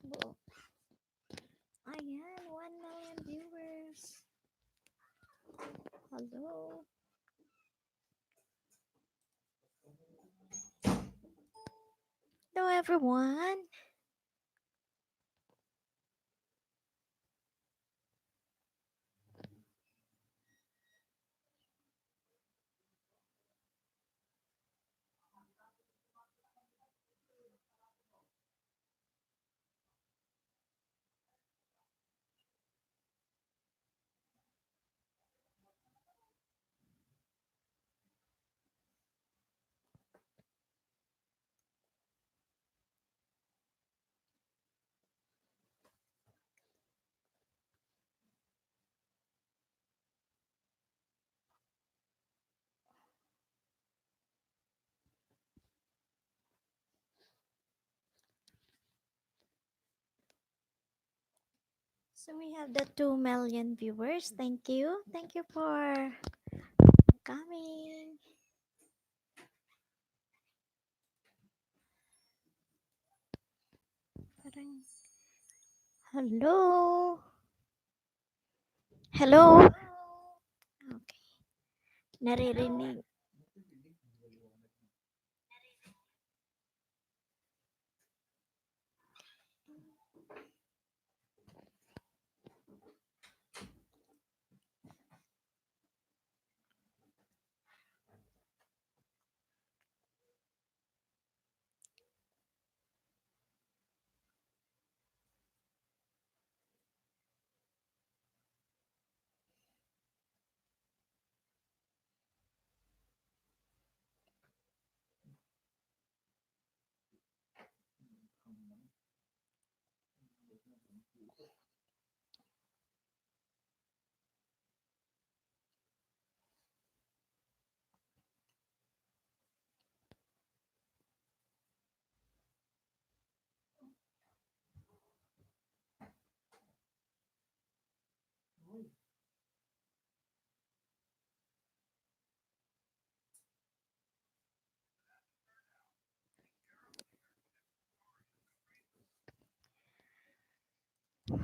Buo. Ayan, 1 million viewers. Hello. Hello, everyone. So we have the 2 million viewers. Thank you. Thank you for coming. Hello. Hello. Okay. Naririnig.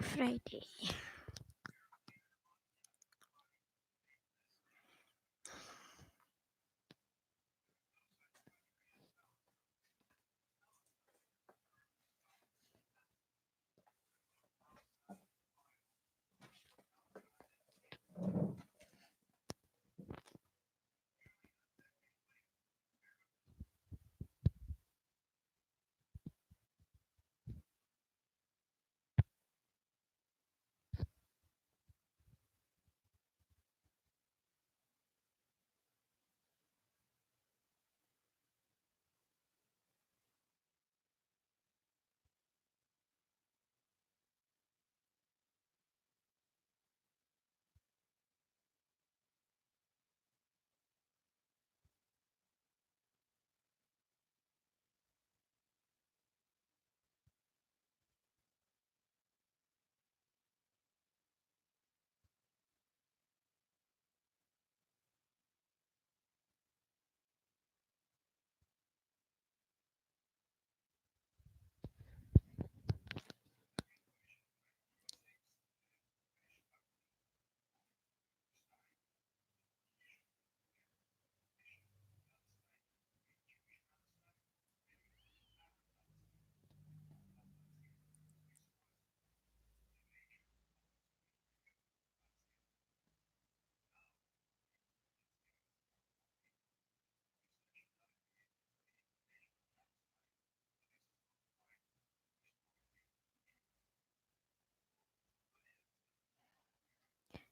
Friday.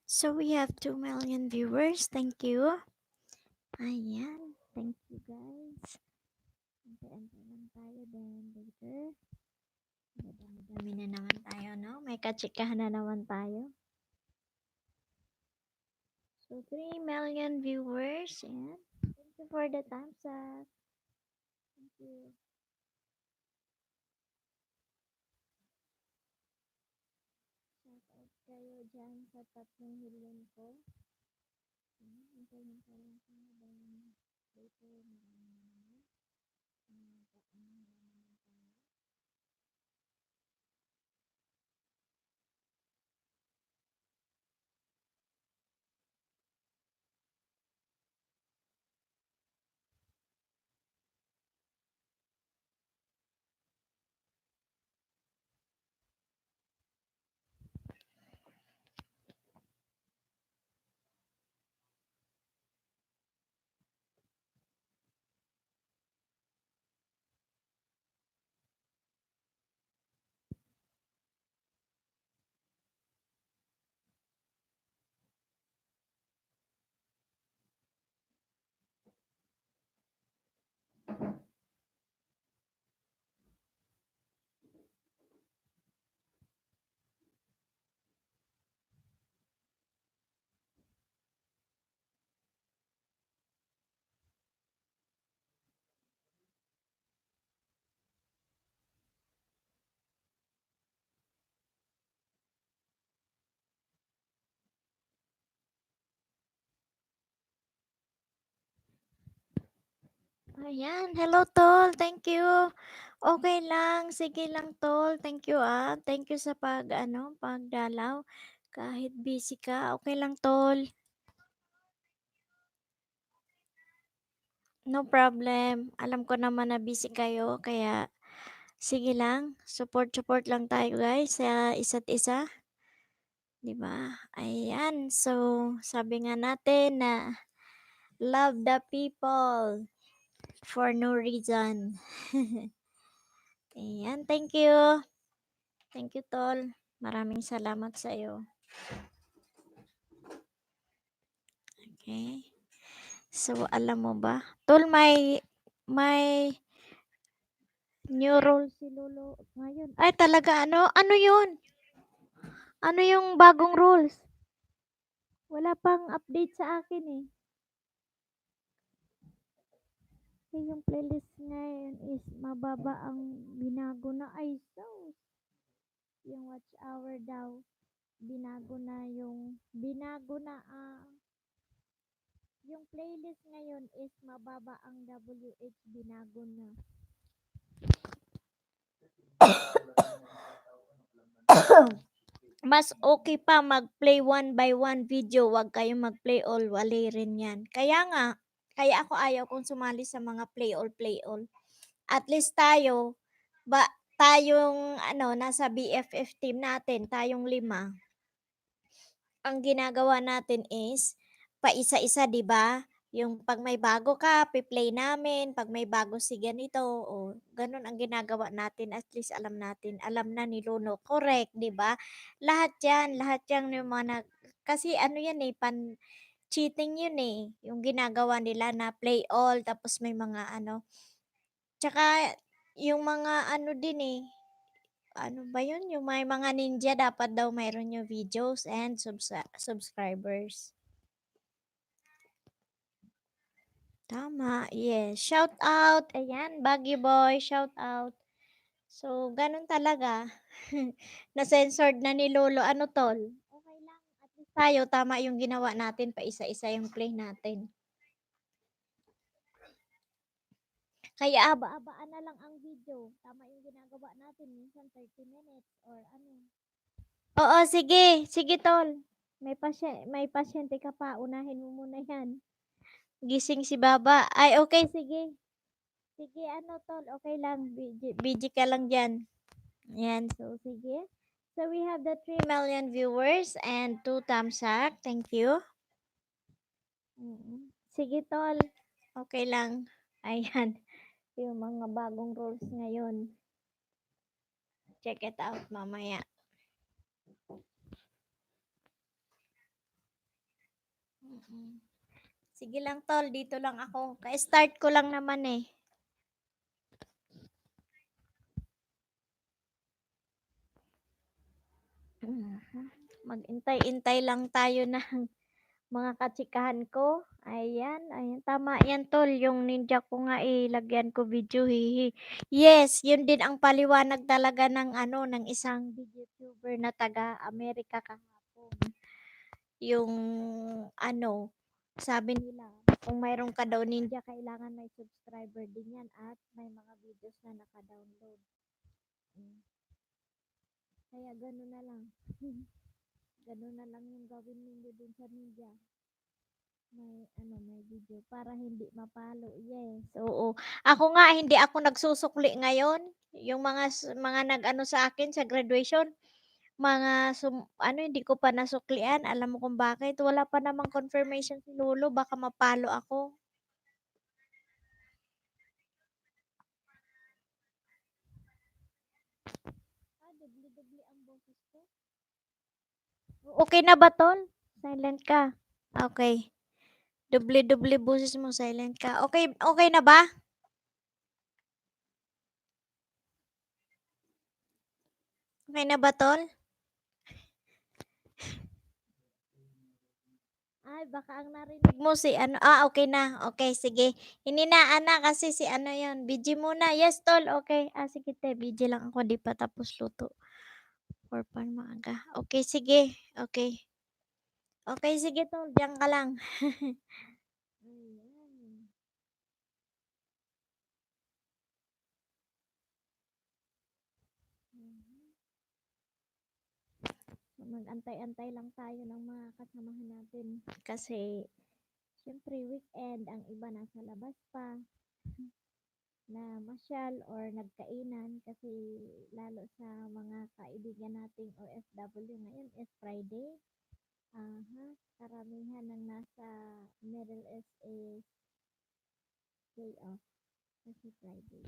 So we have 2 million viewers. Thank you. Ayan. Thank you, guys. Ante-ante lang tayo then later. Madami na naman tayo, no? May katsikahan na naman tayo. So 3 million viewers. And thank you for the thumbs up. Thank you. Shout out kayo dyan sa 3 million ko. Ayan, hintayin ko lang kung later, ayan, hello tol, thank you. Okay lang, sige lang tol, thank you thank you sa pagdalaw. Kahit busy ka, okay lang tol. No problem, alam ko naman na busy kayo, kaya sige lang, support lang tayo guys sa isa't isa. 'Di ba? Ayan, so sabi nga natin na love the people for no reason. Ayan, thank you. Thank you, tol. Maraming salamat sa iyo. Okay. So, alam mo ba? Tol, may new role si Lolo ngayon. Ay, talaga ano? Ano 'yun? Ano yung bagong rules? Wala pang update sa akin eh. Kasi yung playlist ngayon is mababa ang binago na. Ay, so, yung watch hour daw. Binago na yung playlist ngayon is mababa ang WH, binago na. Mas okay pa mag-play one by one video, wag kayong mag-play all, wali rin yan. Kaya nga, kaya ako ayaw kong sumali sa mga play all. At least tayong nasa BFF team natin, tayong 5. Ang ginagawa natin is paisa-isa, 'di ba? Yung 'pag may bago ka, pi-play namin, 'pag may bago si ganito, gano'n ang ginagawa natin, at least alam na ni Luno, correct, 'di ba? Lahat 'yan yung mga kasi ano 'yan, cheating 'yun, yung ginagawa nila na play all tapos may mga tsaka yung mga din, ano ba 'yun, yung may mga ninja dapat daw mayroon yung videos and subscribers. Tama, yes. Shout out, ayan, Baggy Boy, shout out. So, ganun talaga. Na-censored na ni Lolo. Ano, tol? Okay lang. At least tayo, tama yung ginawa natin. Pa isa-isa yung play natin. Kaya aba-abaan na lang ang video. Tama yung ginagawa natin. Minsan 30 minutes or ano. Oo, sige. Sige, tol. May pasyente ka pa. Unahin mo muna yan. Gising si Baba. Ay, okay, sige. Sige, tol. Okay lang. Busy ka lang dyan. Yan, so sige. So we have the 3 million viewers and 2 thumbs up. Thank you. Sige, tol. Okay lang. Ayan. Yung mga bagong rules ngayon. Check it out mamaya. Sige lang, tol. Dito lang ako. Ka-start ko lang naman eh. Mag-intay-intay lang tayo ng mga katsikahan ko. Ayan, tama yan, tol. Yung ninja ko nga lagyan ko video, hihi. Yes, yun din ang paliwanag talaga ng isang YouTuber na taga-Amerika kahapon. Yung sabi nila, Kung mayroon ka daw ninja, kailangan may subscriber din yan at may mga videos na naka-download. Mm. Kaya gano'n na lang. Gano'n na lang yung gawin ninyo dun sa ninja. May video para hindi mapalo. Yes, oo. Ako nga, hindi ako nagsusukli ngayon. Yung mga nag-ano sa akin sa graduation, hindi ko pa nasuklian. Alam mo kung bakit? Wala pa namang confirmation si Lolo. Baka mapalo ako. Dubli-dubli ang boses ko. Okay na ba, Tol? Silent ka. Okay. Dubli-dubli boses mo, silent ka. Okay, okay na ba? Okay na ba, Tol? Ay, baka ang narinig mo si ano, okay na. Okay, sige. Hininaan na kasi si ano yon. BG muna. Yes, Tol. Okay. Sige, te. BG lang ako. Di pa tapos luto. For pan maaga. Okay, sige. Okay. Okay, sige, Tol. Diyan ka lang. Ayan. Mhm. Mag-antay-antay lang tayo ng mga kasamahan natin. Kasi, syempre, weekend. Ang iba nasa labas pa na masyal or nagkainan kasi lalo sa mga kaibigan nating OFW ngayon is Friday. Aha, karamihan ng nasa Middle East is day off kasi Friday.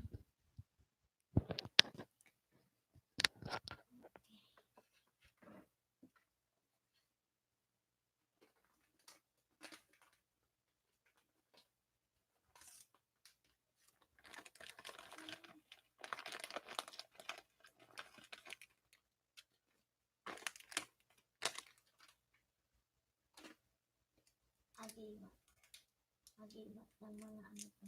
Agimat. Agimat ng mga ano to.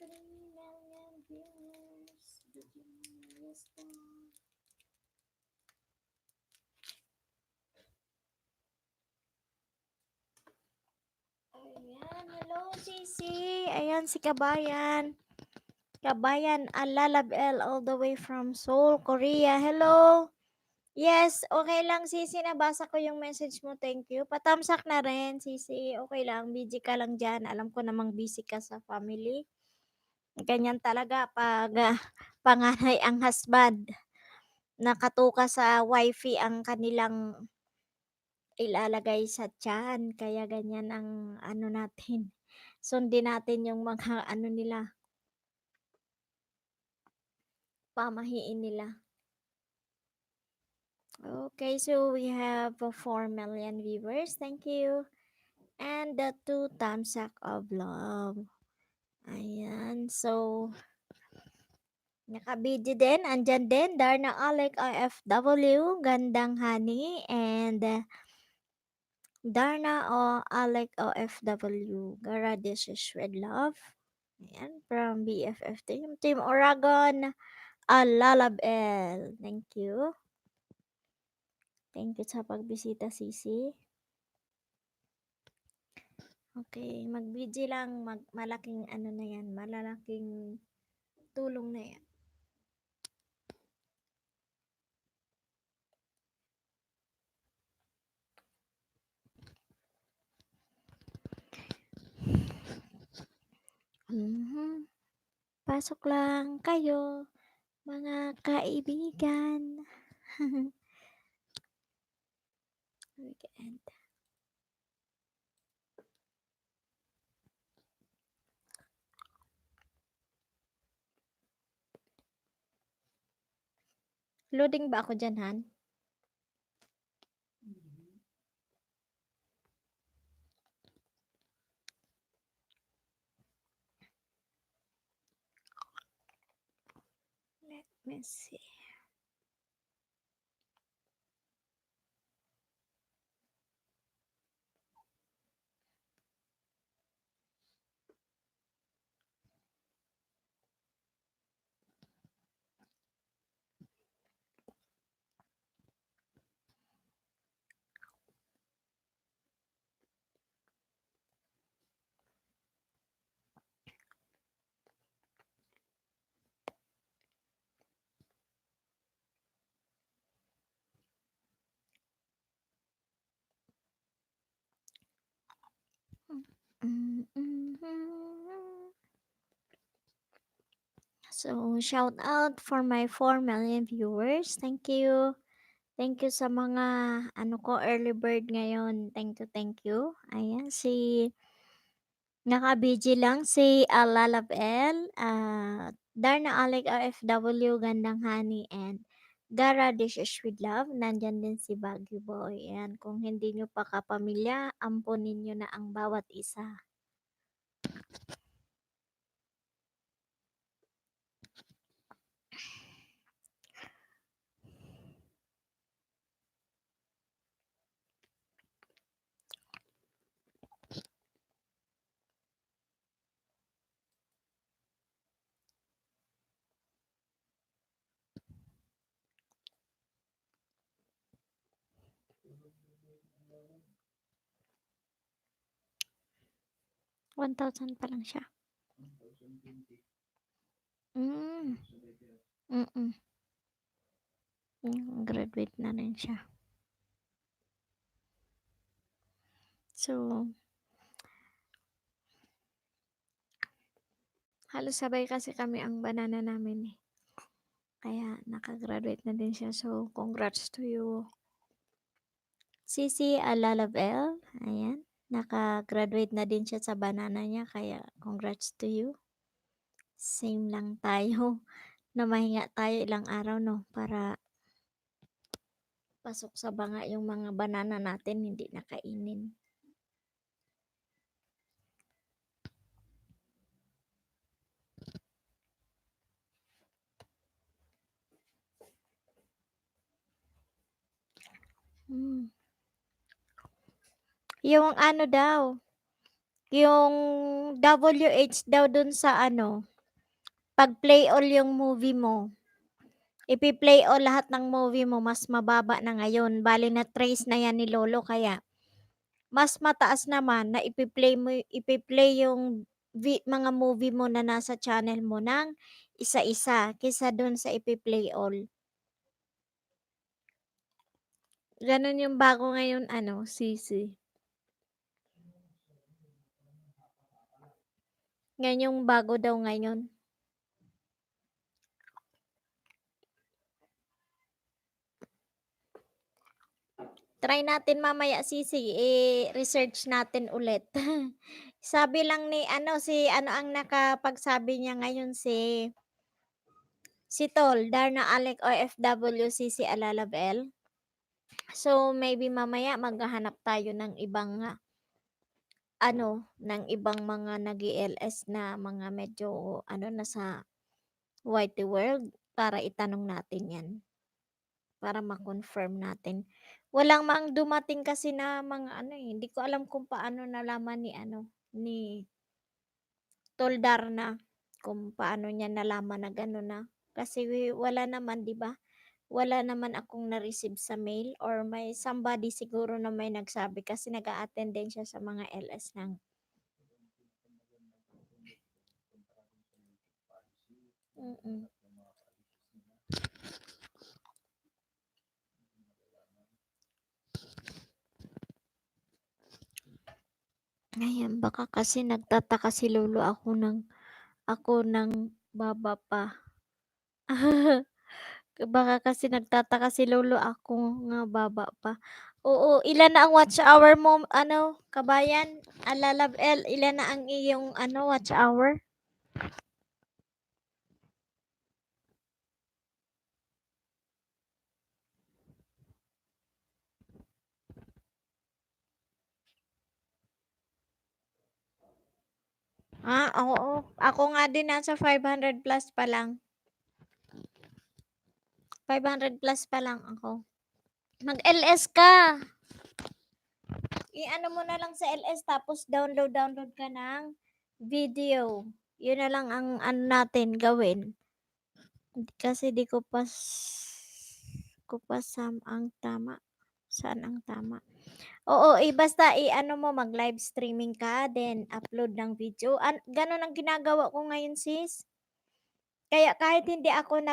Million viewers. Yes, ayan, hello Sisi. Ayan si Kabayan. Kabayan Alalabel all the way from Seoul, Korea. Hello. Yes, okay lang Sisi, nabasa ko yung message mo, thank you. Patamsak na rin Sisi, okay lang, busy ka lang dyan. Alam ko namang busy ka sa family. Ganyan talaga pag panganay ang husband. Nakatuka sa wifi ang kanilang ilalagay sa tiyan. Kaya ganyan ang ano natin. Sundin natin yung mga ano nila, pamahiin nila. Okay, so we have 4 million viewers. Thank you. And the 2 thumbs up of love. Ayan. So, nakabidyo din. Andyan din. Darna Alec IFW. Gandang Honey. And Darna Alec OFW. Garadish with love. Ayan. From BFF team. Team Oragon. Alalabel. Thank you. Thank you sa pagbisita, Sisi. Okay, mag-BG lang, malaking ano na yan, malalaking tulong na yan. Pasok lang kayo, mga kaibigan. Weekend. Loading ba ako dyan, Han? Let me see. So, shout out for my 4 million viewers. Thank you. Thank you sa mga ano ko early bird ngayon. Thank you, thank you. Ayan si naka-BG lang si Lalabel, Darna Alec OFW, Gandang Honey, and Gara Dishes with Love. Nandyan din si Baguio Boy. Ayan, kung hindi nyo pa kapamilya, ampunin nyo na ang bawat isa. $1,000 pa lang siya. Mm. Graduate na rin siya. So, halos sabay kasi kami ang banana namin eh. Kaya nakagraduate na din siya. So, congrats to you. Sisi Alalabel, ayan. Nakagraduate na din siya sa banana niya. Kaya congrats to you. Same lang tayo. Na mahinga tayo ilang araw no. Para pasok sa banga yung mga banana natin hindi nakainin. Yung ano daw, yung WH daw dun sa ano, pag play all yung movie mo, ipi-play all lahat ng movie mo, mas mababa na ngayon. Bali na trace na yan ni Lolo, kaya mas mataas naman na ipi-play yung mga movie mo na nasa channel mo ng isa-isa kaysa dun sa ipi-play all. Ganun yung bago ngayon ano, Sisi. Yan yung bago daw ngayon. Try natin mamaya, Sisi, i-research natin ulit. Sabi lang ni ano, si ano ang nakapagsabi niya ngayon, si Tol, Darna Alec OFW, Sisi Alalabel. So, maybe mamaya maghahanap tayo ng ibang ano, ng ibang mga nag-LS na mga medyo ano nasa Whitey World para itanong natin 'yan. Para ma-confirm natin. Walang mang dumating kasi na mga ano eh, hindi ko alam kung paano nalaman ni ano, ni Tol Darna kung paano niya nalaman na gano'n na. Kasi wala naman 'di ba? Wala naman akong na-receive sa mail or may somebody siguro na may nagsabi kasi nag-a-attend din siya sa mga LS ng mm. Ayan, baka kasi nagtataka si Lolo ako ng baba pa. Baka kasi nagtataka si Lolo ako nga baba pa. Oo, ilan na ang watch hour mo ano, kabayan? Alalab L, ilan na ang iyong ano watch hour? Oo. Ako nga din nasa 500 plus pa lang. 500 plus pa lang ako. Mag-LS ka. I-ano mo na lang sa LS tapos download ka ng video. Yun na lang ang ano natin gawin. Kasi di ko pa ang tama. Saan ang tama? Oo, basta i-ano mo, mag-live streaming ka, then upload ng video. Ganun ang ginagawa ko ngayon, sis. Kaya kahit hindi ako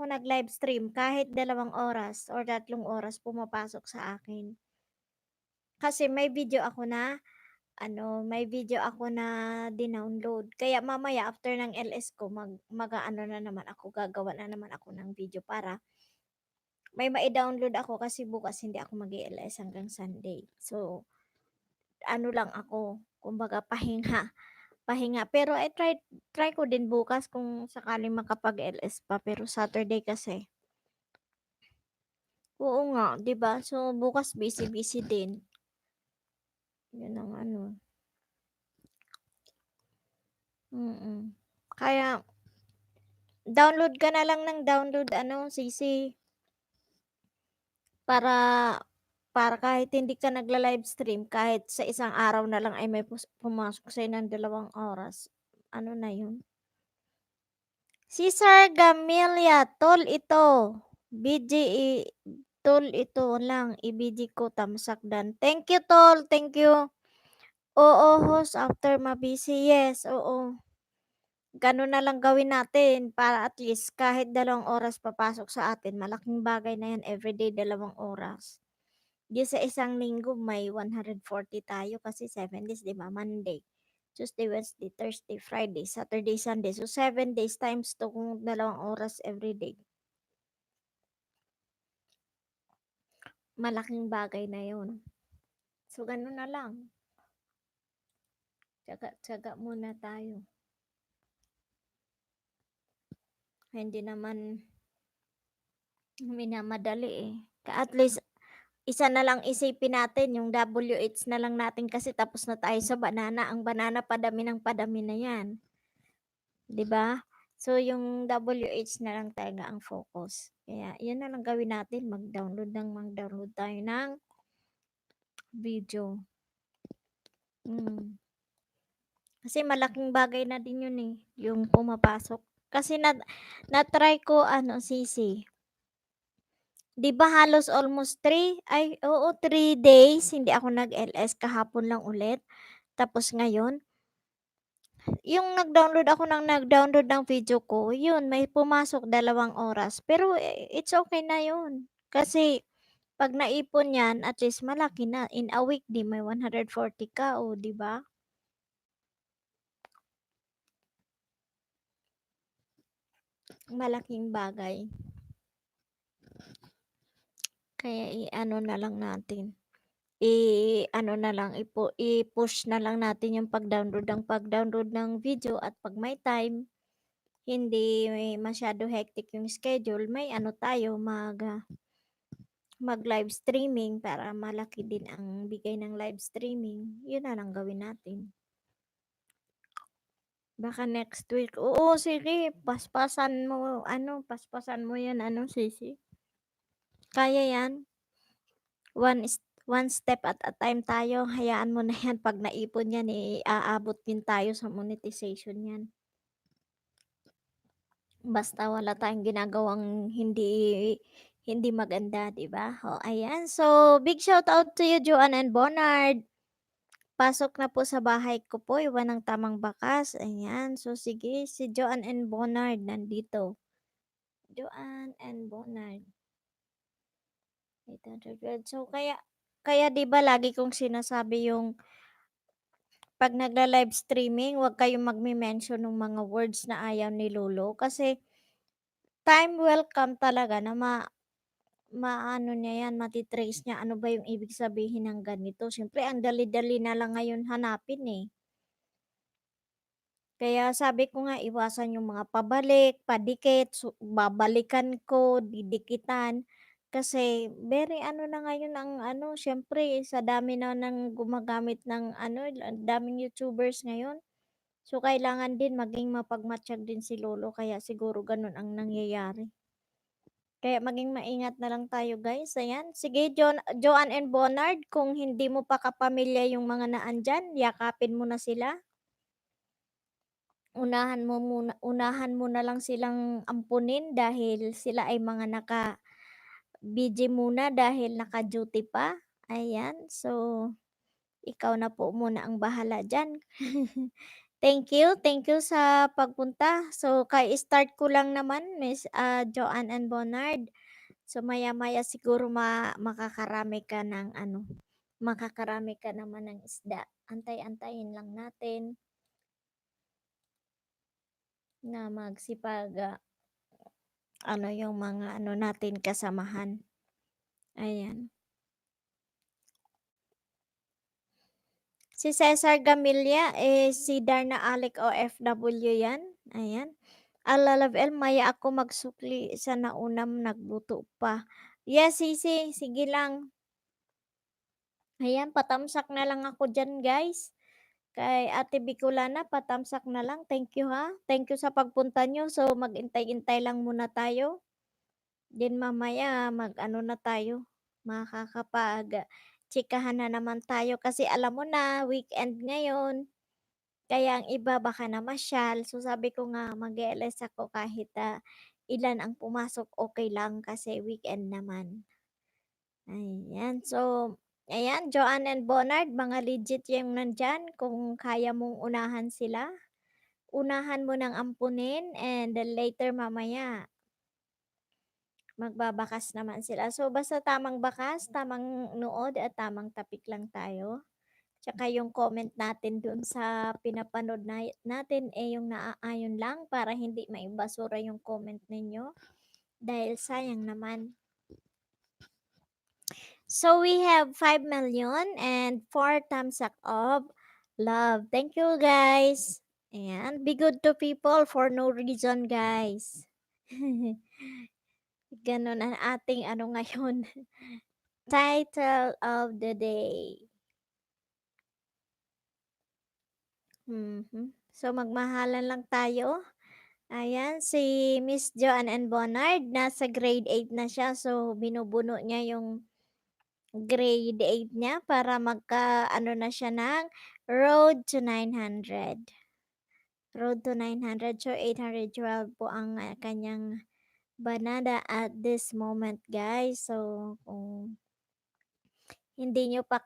nag-live stream, kahit 2 oras or 3 oras pumapasok sa akin. Kasi may video ako na may video ako na dinownload. Kaya mamaya after ng LS ko mag-aano na naman ako, gagawa na naman ako ng video para may mai-download ako kasi bukas hindi ako mag-e-LS hanggang Sunday. So, ano lang ako, kumbaga pahinga, pahinga. Pero I try ko din bukas kung sakaling makapag-LS pa, pero Saturday kasi. Oo nga, 'di ba? So, bukas busy-busy din. 'Yun ang ano. Kaya download ka na lang ng download sisi, para kahit hindi ka nagla-livestream, kahit sa isang araw na lang ay may pumasok sa'yo ng 2 oras, ano na 'yun. Si Sir Gamilya, tol ito, BGE, tol ito lang, i-BG ko tamsak dan. Thank you tol, thank you. Oo, host after ma-busy, yes, oo. Gano'n na lang gawin natin para at least kahit 2 oras papasok sa atin, malaking bagay na 'yan, everyday 2 oras. 'Di sa isang linggo may 140 tayo kasi 7 days, 'di ba? Monday, Tuesday, Wednesday, Thursday, Friday, Saturday, Sunday. So, 7 days times 2 kung 2 oras everyday. Malaking bagay na 'yun. So, gano'n na lang. Tiyaga-tiyaga muna tayo. Hindi naman minamadali, eh. At least isa na lang isipin natin yung WH na lang natin kasi tapos na tayo sa banana. Ang banana padami ng padami na 'yan, 'di ba? So, yung WH na lang talaga ang focus. Kaya 'yun na lang gawin natin, mag-download tayo ng video. Kasi malaking bagay na din 'yun, eh, yung pumapasok. Kasi na-try ko sisi, 'di ba halos almost 3 days hindi ako nag-LS, kahapon lang ulit. Tapos ngayon, yung nag-download ng video ko, yun may pumasok 2 oras. Pero, it's okay na yun. Kasi 'pag naipon yan at least malaki na. In a week 'di may 140 ka, oh, 'di ba? Malaking bagay. Kaya i-ano na lang natin, i-ano na lang, i-push na lang natin yung pag-download ng video at 'pag may time, hindi masyado hectic yung schedule, may ano tayo, mag-live streaming para malaki din ang bigay ng live streaming, yun na lang gawin natin. Baka next week, oo sige, paspasan mo yan sisi. Kaya yan. One step at a time tayo, hayaan mo na yan, 'pag naipon yan, aabot din tayo sa monetization yan. Basta wala tayong ginagawang hindi maganda, 'di ba? Oh, ayan. So, big shout out to you, Joanne and Bernard. Pasok na po sa bahay ko po, iwan ng tamang bakas. Ayan. So, sige, si Joanne and Bernard nandito. Joanne and Bernard. So, kaya 'di ba lagi kong sinasabi yung 'pag nagla-live streaming, 'wag kayong magme-mention ng mga words na ayaw ni lolo kasi time will come talaga na maano niya yan, mati-trace niya ano ba yung ibig sabihin ng ganito. Siyempre ang dali-dali na lang ngayon hanapin, eh. Kaya sabi ko nga iwasan yung mga pabalik, padikit, babalikan ko, didikitan. Kasi very ano na ngayon ang siyempre sa dami na ng gumagamit ng ang daming YouTubers ngayon. So, kailangan din maging mapagmatyag din si lolo kaya siguro gano'n ang nangyayari. Kaya maging maingat na lang tayo guys, ayan. Sige Joanne and Bernard, kung hindi mo pa kapamilya yung mga naandiyan, yakapin mo na sila. Unahan mo na lang silang ampunin dahil sila ay mga naka-BG muna dahil naka-duty pa, ayan. So, ikaw na po muna ang bahala diyan. Thank you sa pagpunta. So, start ko lang naman, Miss Joanne and Bernard. So, maya-maya siguro makakarami ka ng makakarami ka naman ng isda. Antay-antayin lang natin na magsipag ano yung mga ano natin kasamahan. Ayan. Si Cesar Gamilla, si Darna Alec OFW yan. Ayan. Alalavel, maya ako magsukli sa naunam nagluto pa. Yes, Sisi, sige lang. Ayan, patamsak na lang ako dyan, guys. Kay Ate Bicolana, patamsak na lang. Thank you, ha. Thank you sa pagpunta nyo. So, mag-intay-intay lang muna tayo. Then mamaya, mag-ano na tayo. Makakapag chikahan na naman tayo. Kasi alam mo na, weekend ngayon. Kaya ang iba baka namasyal. So, sabi ko nga, mag-LS ako kahit ilan ang pumasok, okay lang kasi weekend naman. Ayan. So, ayan, Joanne and Bonnard, mga legit yung nandyan. Kung kaya mong unahan sila, unahan mo ng ampunin and then later mamaya, magbabakas naman sila. So, basta tamang bakas, tamang nood at tamang tapik lang tayo. Tsaka yung comment natin dun sa pinapanood natin yung naaayon lang para hindi maibasura yung comment ninyo. Dahil sayang naman. So we have 5 million and 4 thumbs up of love. Thank you guys. And be good to people for no reason guys. Ganon ang ating ano ngayon. Title of the day. So magmahalan lang tayo. Ayan, si Miss Joanne and Bonnard, nasa grade 8 na siya. So, binubuno niya yung grade 8 niya para ano na siya ng Road to 900. Road to 900. So, 812 po ang kanyang banada at this moment, guys. So, kung hindi nyo pa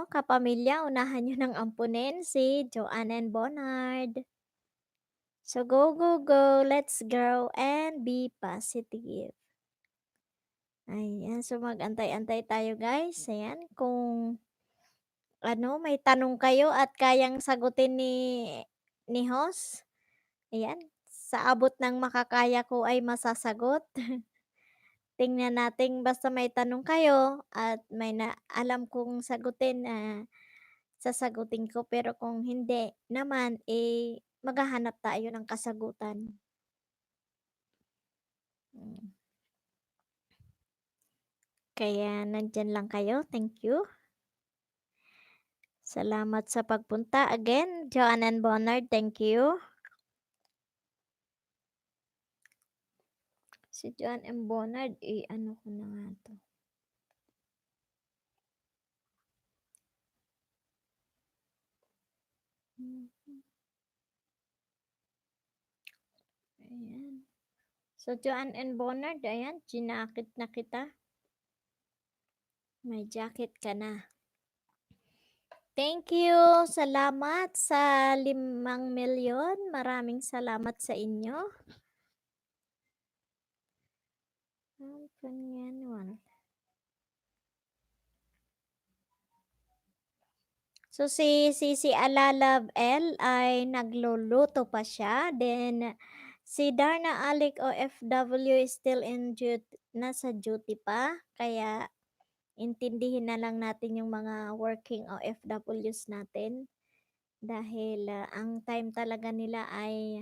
kapamilya, unahan nyo ng ampunin si Joanne and Bonnard. So, go, go, go. Let's grow and be positive. Ayan. So, mag-antay-antay tayo, guys. Ayan. Kung may tanong kayo at kayang sagutin ni host, ayan. Sa abot ng makakaya ko ay masasagot. Tingnan natin basta may tanong kayo at may alam kong sagutin, sasagutin ko. Pero kung hindi naman, maghahanap tayo ng kasagutan. Kaya nandyan lang kayo. Thank you. Salamat sa pagpunta. Again, Joanne and Bonnard, thank you. Si Joanne and Bonnard, ano ko na nga to. Ayan. So, Joanne and Bonnard, ayan, ginakit na kita. May jacket ka na. Thank you. Salamat sa 5 milyon. Maraming salamat sa inyo. So, si Alalav L ay nagluluto pa siya. Then, si Darna Alec OFW is still nasa duty pa. Kaya, intindihin na lang natin yung mga working OFWs natin. Dahil ang time talaga nila ay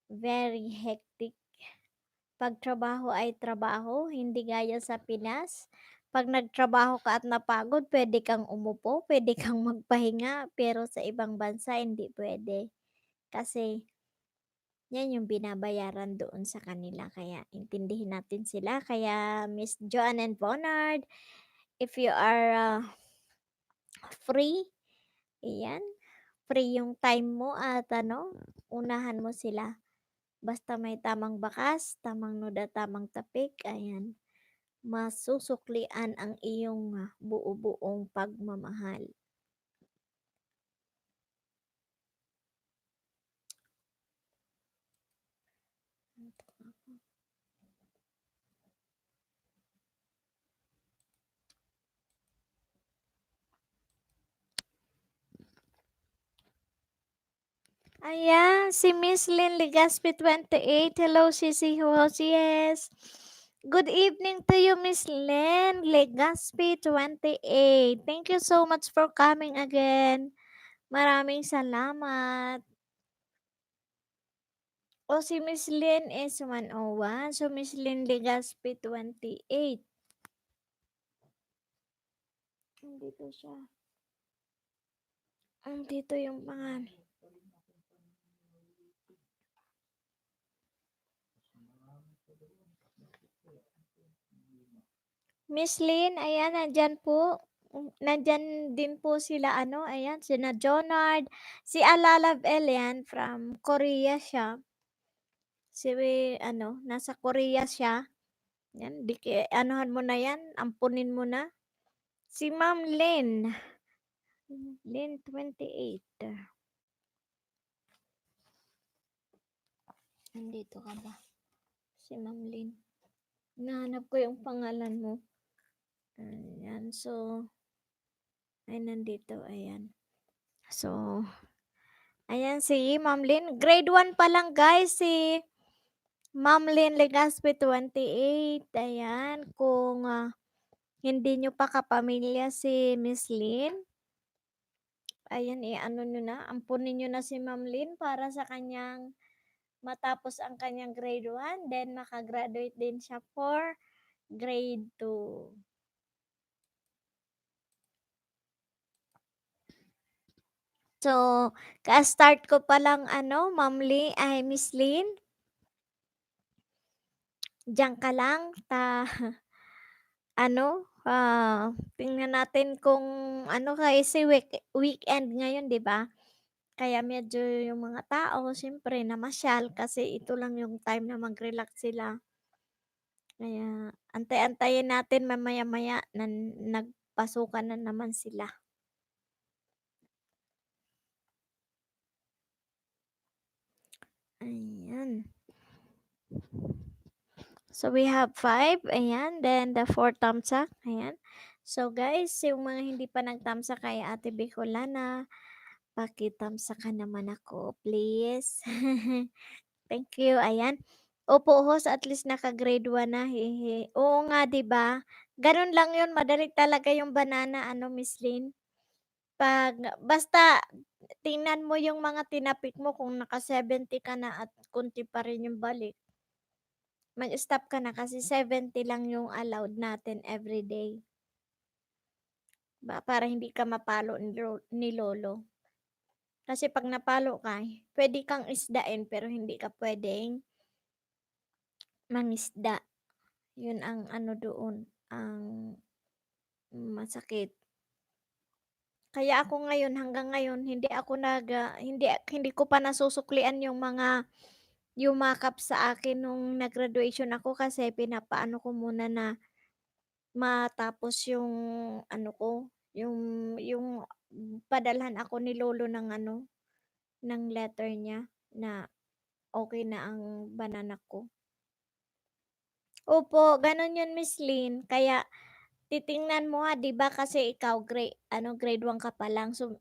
very hectic. Pag trabaho ay trabaho, hindi gaya sa Pinas. Pag nagtrabaho ka at napagod, pwede kang umupo, pwede kang magpahinga, pero sa ibang bansa hindi pwede. Kasi yan yung binabayaran doon sa kanila. Kaya intindihin natin sila. Kaya Miss Joanne and Bonnard, if you are free, iyan, free yung time mo at unahan mo sila. Basta may tamang bakas, tamang nuda, tamang tapik, ayan, masusuklian ang iyong buo-buong pagmamahal. Ayan, si Miss Lynn Legaspi 28. Hello, Sisi Hos. Yes. Good evening to you, Miss Lynn Legaspi 28. Thank you so much for coming again. Maraming salamat. O si Miss Lynn is 101. So, Miss Lynn Legaspi 28. Andito siya. Andito yung pangalan. Miss Lynn, ayan, nandyan po. Nandyan din po sila, ayan, sina Jonard. Si Alalav Elian from Korea siya. Si, nasa Korea siya. Yan, anuhan mo na yan, ampunin mo na. Si Ma'am Lynn. Lynn 28. Nandito ka ba? Si Ma'am Lynn. Nahanap ko yung pangalan mo. Ayan, so, ay nandito, ayan. So, ayan si Ma'am Lynn. Grade 1 pa lang guys, si Ma'am Lynn Legaspi 28. Ayan, kung hindi nyo pa kapamilya si Miss Lynn, ayan, nyo na, ampunin nyo na si Ma'am Lynn para sa kanyang matapos ang kanyang grade 1, then makagraduate din siya for grade 2. So, ka-start ko pa lang Ma'am Lee, ay Miss Lynn. Diyan ka lang, tingnan natin kung kasi weekend ngayon, 'di ba? Kaya medyo yung mga tao siyempre namasyal kasi ito lang yung time na mag-relax sila. Kaya antay-antayin natin mamaya-maya na nagpasukan na naman sila. Ayan. So, we have 5. Ayan. Then, the 4 tamsak. Ayan. So, guys, yung mga hindi pa nagtamsak kay Ate Bicolana, pakitamsakan naman ako, please. Thank you. Ayan. Opo, host, at least naka-grade 1 na. Hehe. Oo nga, 'di ba? Ganun lang 'yun, madali talaga yung banana, Miss Lynn. Basta tingnan mo yung mga tinapik mo kung naka-70 ka na at konti pa rin yung balik. Mag-stop ka na kasi 70 lang yung allowed natin everyday. Para hindi ka mapalo ni lolo. Kasi 'pag napalo ka, puwede kang isdain pero hindi ka puwedeng mangisda. 'Yun ang doon, ang masakit. Kaya ako ngayon, hanggang ngayon hindi ko pa nasusuklian yung mga yumakap sa akin nung nag-graduation ako kasi pinapaano ko muna na matapos yung ko, yung yung padalhan ako ni lolo ng ng letter niya na okey na ang banana ko. Opo, gano'n 'yun, Miss Lynn. Kaya titingnan mo 'di ba kasi ikaw grade 1 ka pa lang. So,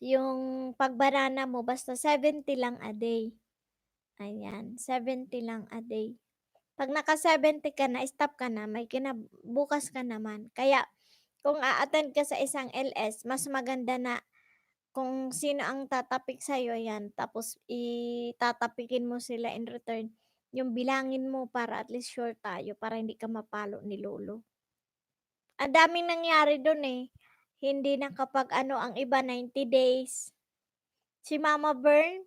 yung pag-banana mo basta 70 lang a day. Ayan, 70 lang a day. 'Pag naka-70 ka na, stop ka na, may bukas ka naman. Kaya kung a-attend ka sa isang LS, mas maganda na kung sino ang tatapik sa'yo, 'yan, tapos tatapikin mo sila in return, yung bilangin mo para at least sure tayo, para hindi ka mapalo ni lolo. Ang daming nangyari dun, eh. Hindi nakapag-ano, ang iba 90 days. Si Mama Bern,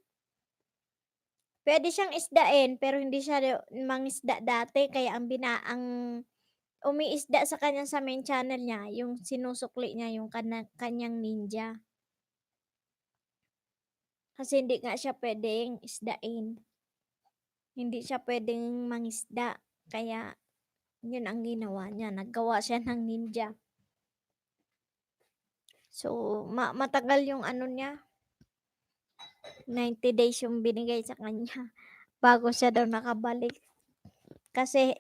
puwede siyang isdain pero hindi siya mangisda dati kaya ang umiisda sa kanya sa main channel niya, yung sinusukli niya yung kanyang ninja. Kasi hindi nga siya puwedeng isdain. Hindi siya puwedeng mangisda kaya yun ang ginawa niya, naggawa siya ng ninja. So, matagal yung niya, 90 days yung binigay sa kanya bago siya daw nakabalik. Kasi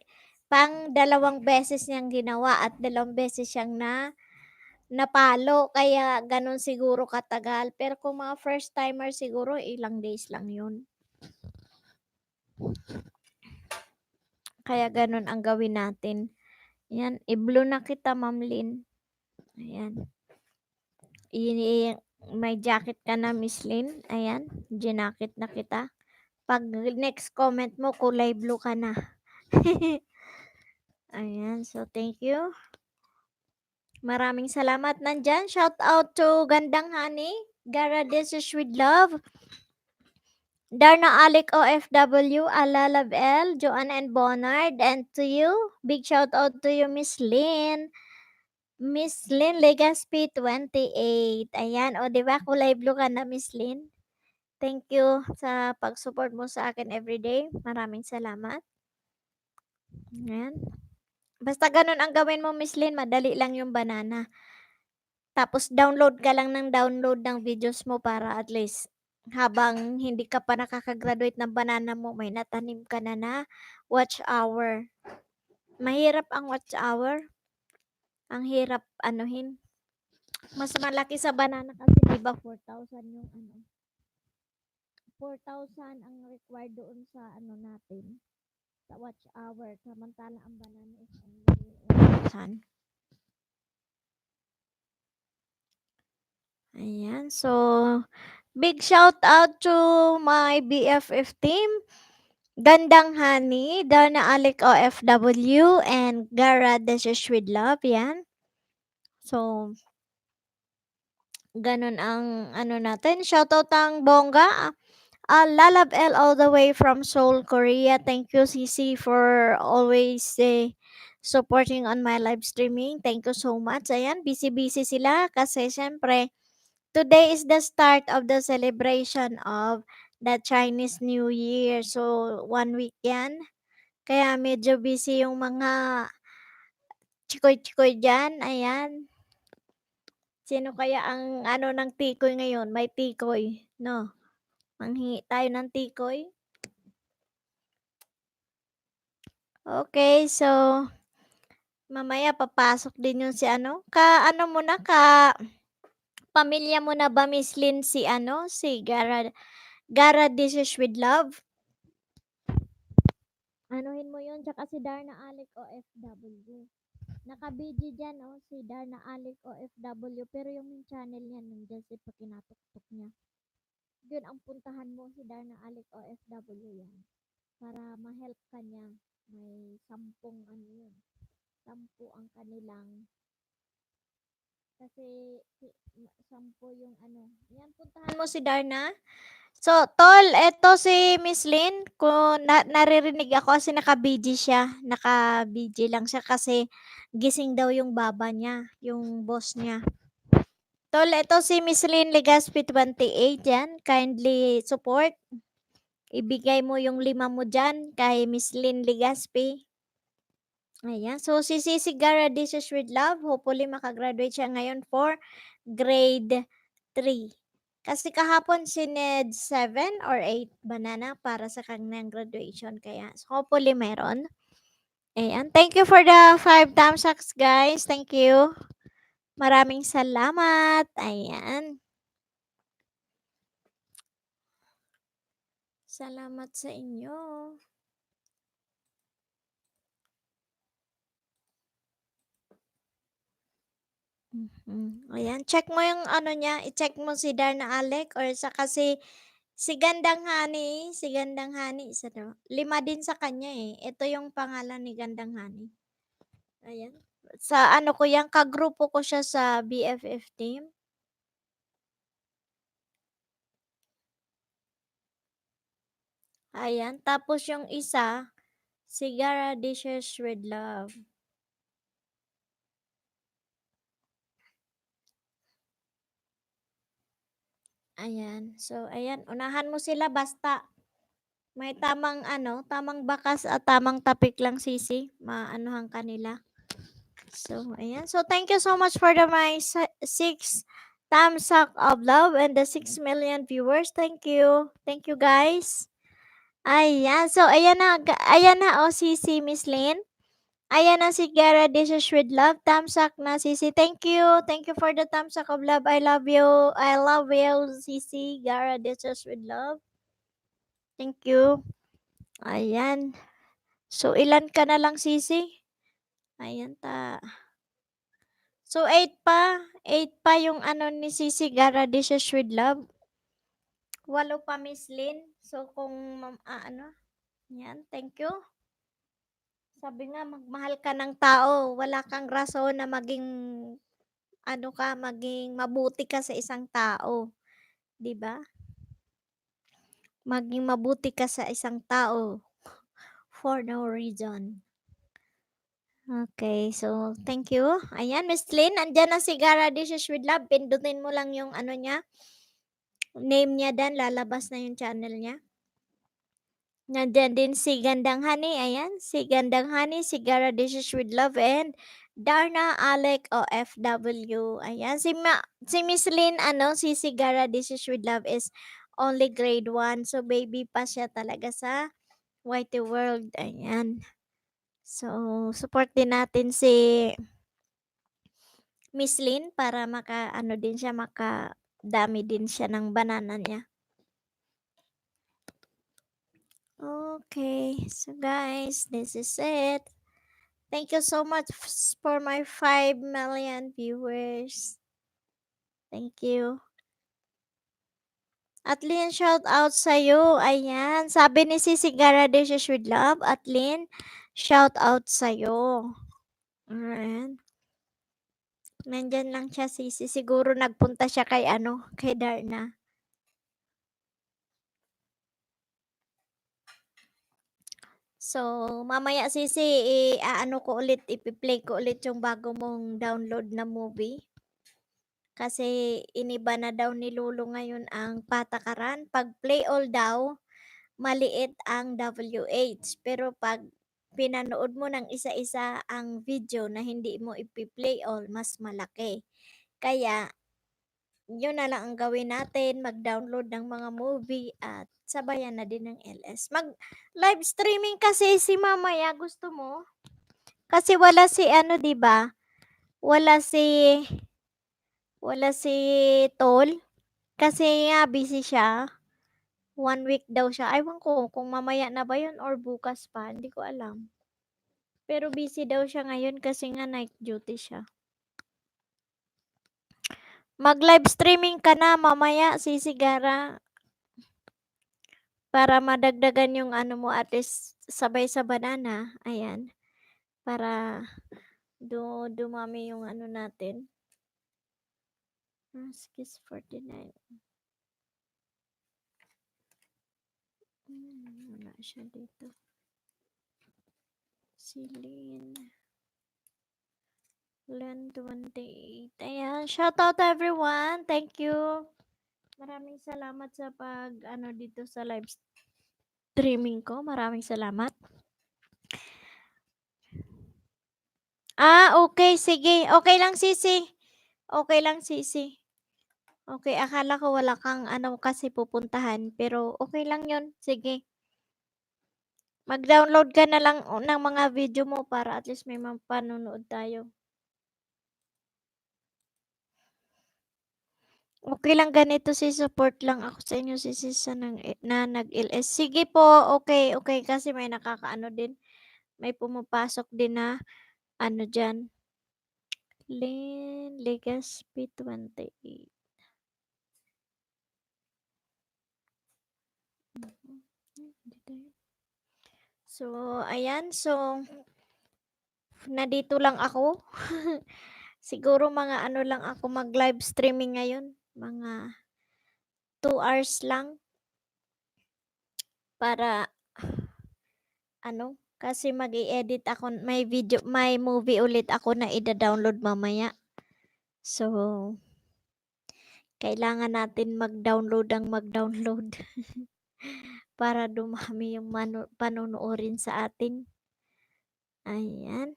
2 beses niyang ginawa at 2 beses siyang napalo kaya gano'n siguro katagal. Pero kung mga first timer siguro ilang days lang 'yun. Kaya gano'n ang gawin natin. Yan, i-blue na kita, Ma'am Lynn. Ayan. May jacket ka na, Miss Lynn. Ayan, ginakit na kita. Pag next comment mo, kulay blue ka na. Ayan, so thank you. Maraming salamat. Nandyan, shout out to Gandang Honey, Gara This is with Love, Darna Alec OFW, Ala Love L, Joanne and Bonnard, and to you, big shout out to you, Miss Lynn. Miss Lynn Legaspi 28. Ayan, o 'di ba kulay blue ka na, Miss Lynn. Thank you sa pag-support mo sa akin everyday. Maraming salamat. Ayan. Basta ganun ang gawin mo, Miss Lynn, madali lang yung banana. Tapos download ka lang ng download ng videos mo para at least habang hindi ka pa nakaka-graduate ng banana mo, may natanim ka na na watch hour. Mahirap ang watch hour. Ang hirap anuhin. Mas malaki sa banana kasi 'di ba 4,000 yung 4,000 ang required doon sa natin, sa watch hour. Samantala ang banana is only 1,000. Ayan. So, big shout out to my BFF team, Gandang Honey, Darna Alec OFW, and Gara This is with Love. Yan. So, ganun ang natin. Shoutout ang bongga. Lalab L all the way from Seoul, Korea. Thank you, CC, for always supporting on my live streaming. Thank you so much. Ayan, busy-busy sila kasi syempre, today is the start of the celebration of the Chinese New Year. So, 1 week yan. Kaya medyo busy yung mga chikoy-chikoy dyan. Ayan. Sino kaya ang ng tikoy ngayon? May tikoy, no? Manghingi tayo ng tikoy. Okay, so mamaya papasok din yung si pamilya mo na ba, Miss Lynn, si Gara This is with Love? Anuhin mo yun, tsaka si Darna Alec OFW. Naka-BG dyan, si Darna Alec OFW, pero yung channel niya, nandiyan si pakinatuktok niya. Yun ang puntahan mo, si Darna Alec OFW yan. Para ma-help ka niya. May 10 yun. 10 ang kanilang kasi 10 yung yan, puntahan mo si Darna. So, tol, eto si Miss Lynn, kung naririnig ako kasi naka-BG siya. Naka-BG lang siya kasi gising daw yung baba niya, yung boss niya. Tol, eto si Miss Lynn Legaspi 28 yan. Kindly support. Ibigay mo yung 5 mo dyan kay Miss Lynn Legaspi. Ayan. So, si Sisi Gara This is with Love. Hopefully, makagraduate siya ngayon for grade 3. Kasi kahapon sined 7 or 8 banana para sa kanyang graduation. Kaya, so hopefully, meron. Ayan. Thank you for the 5 thumbs up, guys. Thank you. Maraming salamat. Ayan. Salamat sa inyo. Ayan, check mo yung niya, i-check mo si Darna Alec or saka si Gandang Honey, isa 'to. 5 din sa kanya, eh. Ito yung pangalan ni Gandang Honey. Ayan. Sa ko yan, kagrupo ko siya sa BFF team. Ayan, tapos yung isa, si Gara Dishes with Love. Ayan. So, ayan, unahan mo sila basta may tamang tamang bakas at tamang tapik lang, Sisi, maanuhan ka nila. So, ayan. So, thank you so much for my 6 thumbs up of love and the 6 million viewers. Thank you. Thank you, guys. Ayan. So, ayan na, Sisi, Miss Lynn. Ayan na si Gara Dishes with Love. Thumbs up na, Sisi. Thank you. Thank you for the thumbs up of love. I love you. I love you, Sisi. Gara Dishes with Love. Thank you. Ayan. So, ilan ka na lang, Sisi? Ayan ta. So, 8 pa. 8 pa yung ano ni Sisi Gara Dishes with Love. 8 pa, Miss Lynn. So, kung ano, yan, thank you. Sabi nga, magmahal ka ng tao. Wala kang rason na maging, ano ka, maging mabuti ka sa isang tao. 'Di ba? Maging mabuti ka sa isang tao for no reason. Okay, so thank you. Ayan, Miss Lynn, andyan na si Gara Dishes with Love. Pindutin mo lang yung ano niya, name niya dan, lalabas na yung channel niya. Nandiyan din si Gandang Honey, ayan, si Gandang Honey, si Gara Dishes with Love, and Darna Alec OFW. Ayan, si Miss Lynn, ano, si Gara Dishes with Love is only grade 1. So, baby pa siya talaga sa Whitey World. Ayan. So, support din natin si Miss Lynn para ano din siya, makadami din siya ng banana niya. Okay, so guys, this is it. Thank you so much for my 5 million viewers. Thank you. Atlin, shout out sa'yo. Ayan. Sabi ni Sisi Gara Dishes with Love. Atlin, shout out sa'yo. Ayan. Nandyan lang siya, Sisi. Siguro nagpunta siya kay kay Darna. So, mamaya, Sisi, ipi-play ko ulit yung bago mong download na movie. Kasi iniba na daw ni Lulu ngayon ang patakaran. Pag play all daw, maliit ang WH. Pero pag pinanood mo ng isa-isa ang video na hindi mo ipi-play all, mas malaki. Kaya, yun na lang ang gawin natin, mag-download ng mga movie at sabayan na din ng LS. Mag-live streaming kasi si mamaya, gusto mo? Kasi wala si 'di ba? Wala si Tol. Kasi nga busy siya. 1 week daw siya. Ewan ko kung mamaya na ba yun or bukas pa, hindi ko alam. Pero busy daw siya ngayon kasi nga night duty siya. Mag-live streaming ka na mamaya, Sisi Gara. Para madagdagan yung ano mo, at least sabay sa banana. Ayan. Para dumami yung ano natin. Skis 49. Wala siya dito. Silin. Len 28. Ayan. Shout out everyone. Thank you. Maraming salamat sa dito sa live streaming ko. Maraming salamat. Okay. Sige. Okay lang, Sisi. Okay lang, Sisi. Okay, akala ko wala kang kasi pupuntahan. Pero okay lang yun. Sige. Mag-download ka na lang ng mga video mo para at least may mapanonood tayo. Okay lang ganito, support lang ako sa inyo, Sisi, na nag-LS. Sige po, okay. Kasi may nakakaano din. May pumapasok din na dyan. Legazpi 28. So, ayan. So, nandito lang ako. Siguro mga lang ako mag-live streaming ngayon. Mga 2 hours lang. Para, kasi mag-i-edit ako. May movie ulit ako na ida-download mamaya. So, kailangan natin mag-download para dumami yung panonoorin sa atin. Ayan.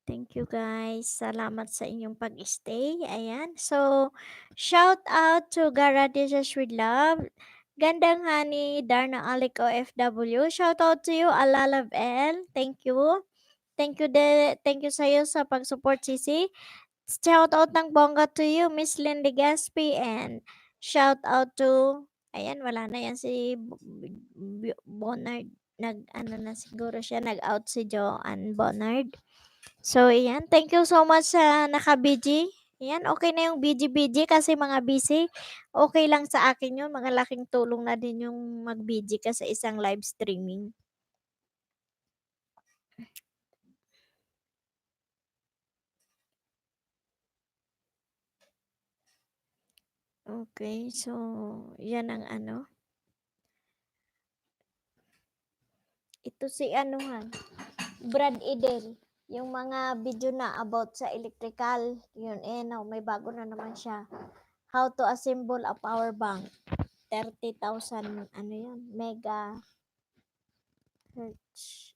Thank you guys. Salamat sa inyong pag-stay. Ayan. So, shout out to Gara Dishes with Love. Gandang Hani, Darna Alik OFW. Shout out to you, Alalab L. Thank you. Thank you sa'yo sa pag-support, Sisi. Shout out ng bongga to you, Miss Lynn Legaspi, and shout out to, ayan, wala na yan si Bonard. Ano na siguro siya, nag-out si Joanne Bonard. So, ayan, thank you so much sa naka-BG. Ayan, okay na yung BG-BG kasi mga busy. Okay lang sa akin yun. Mga laking tulong na din yung mag-BG ka sa isang live streaming. Okay, so, yan ang ano. Ito si anuhan, Brad Idel. Yung mga video na about sa electrical, yun now may bago na naman siya. How to assemble a power bank. 30,000 ano yun, mega hertz.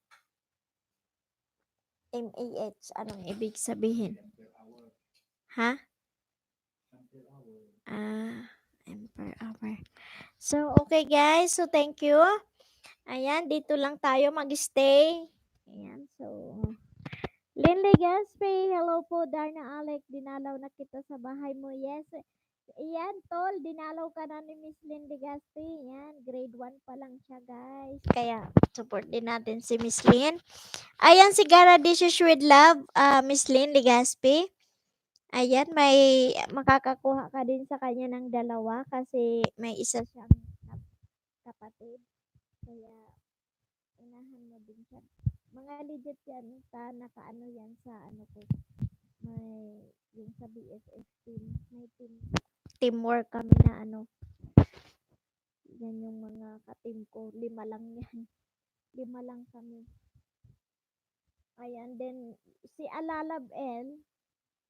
MAH, anong ibig sabihin? Ha? Ampere hour. So, okay guys. So, thank you. Ayan, dito lang tayo mag-stay. Ayan, so, Lynn Legaspi, hello po, Darna Alec, dinalaw na kita sa bahay mo. Yes, ayan, tol, dinalaw ka na ni Miss Lynn Legaspi. Ayan, grade 1 pa lang siya, guys. Kaya, support din natin si Miss Lynn. Ayan, si Gara Dishes with Love, Miss Lynn Legaspi. Ayan, may makakakuha ka din sa kanya ng dalawa kasi may isa siyang kapatid. Kaya, unahan mo din siya. Mga legit yan, nakaano yan sa ano ko. May, yung sa BFF team, may teamwork kami na ano. Yan yung mga ka-team ko. 5 lang yan. 5 lang kami. Ayan, then, si Alalab L,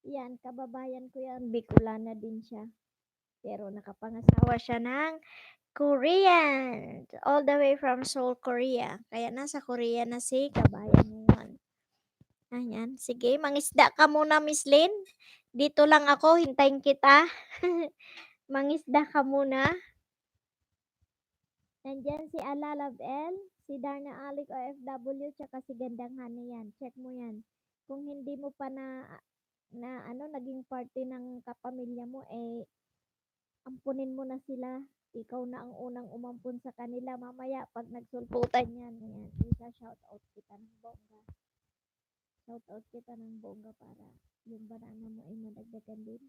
yan, kababayan ko yan, Bicolana din siya. Pero nakapangasawa siya ng Korean. All the way from Seoul, Korea. Kaya nasa Korea na si kabayan ngayon. Ayan. Sige, mangisda ka muna, Miss Lynn. Dito lang ako, hintayin kita. Mangisda ka muna. Nandyan si Alalab L, si Darna Alik OFW, tsaka si Gandang Hani yan. Check mo yan. Kung hindi mo pa naging party ng kapamilya mo, ampunin mo na sila. Ikaw na ang unang umampun sa kanila. Mamaya, pag nagsulputan yan, ayan, isa-shout out kita ng bongga. Shout out kita ng bongga para yung banana mo ay madagdagan din.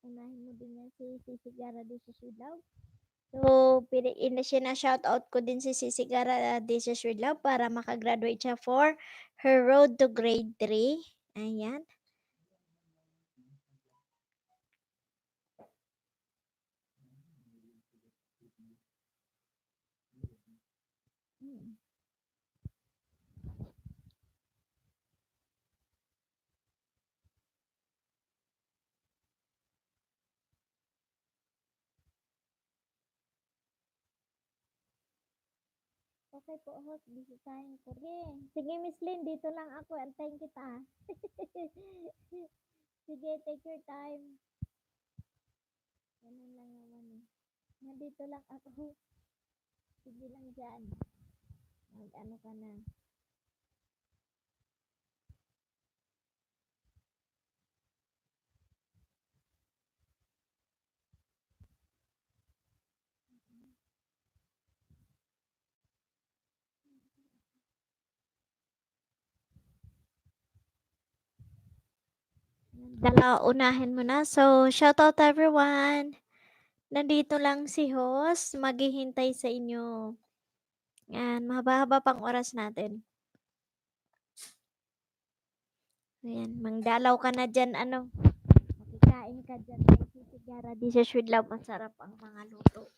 Unahin mo din yan si Sisigara de Susilaw. So, piliin na siya na shout out ko din si Sisigara de Susilaw para makagraduate siya for her road to grade 3. Ayan. Okay po, host. Bisitahin ko. Sige, Miss Lynn, dito lang ako. Antayin kita. Sige, take your time. Ganun lang naman eh. Nandito lang ako. Sige lang dyan. Mag-ano ka na. Unahin mo na. So, shout out everyone. Nandito lang si host. Maghihintay sa inyo. Yan, mahaba-haba pang oras natin. Ayan, mangdalaw ka na dyan, ano. Makikain ka dyan. May sisigara di sa Sweet Love. Masarap ang mga luto.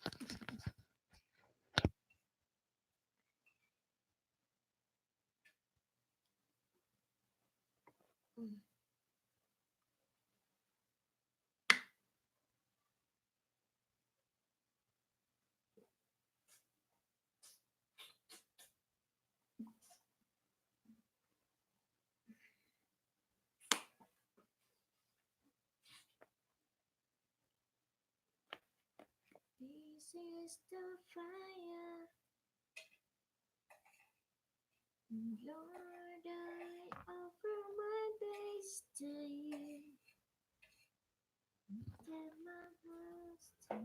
is the fire. Lord, I offer my days to you. Give my heart to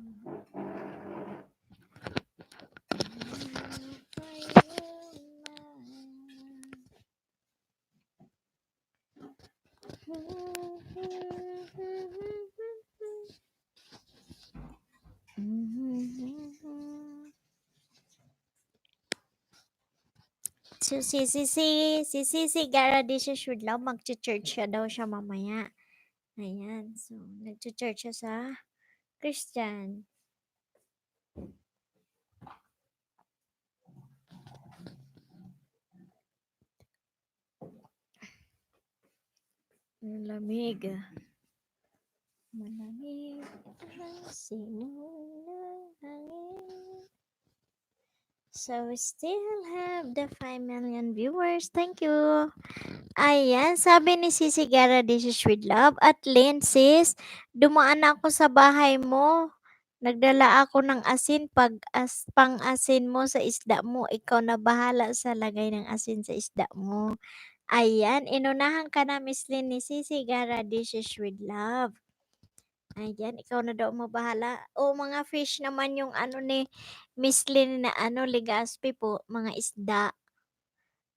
So, si Gara di siya sure lang, mag-church siya daw siya mamaya. Ayan, so, nag-church siya sa Christian. Ang lamig. Malamig ang sinulong hangin. So, we still have the 5 million viewers. Thank you. Ayan, sabi ni Sisi Gara, this is with love. At Lynn, sis, dumaan ako sa bahay mo. Nagdala ako ng asin pang-asin mo sa isda mo. Ikaw na bahala sa lagay ng asin sa isda mo. Ayan, inunahan ka na, Miss Lynn, ni Sisi Gara, this is with love. Ayan, ikaw na daw mabahala. O, mga fish naman yung ano ni Miss Lynn na ano, Legazpi po, mga isda.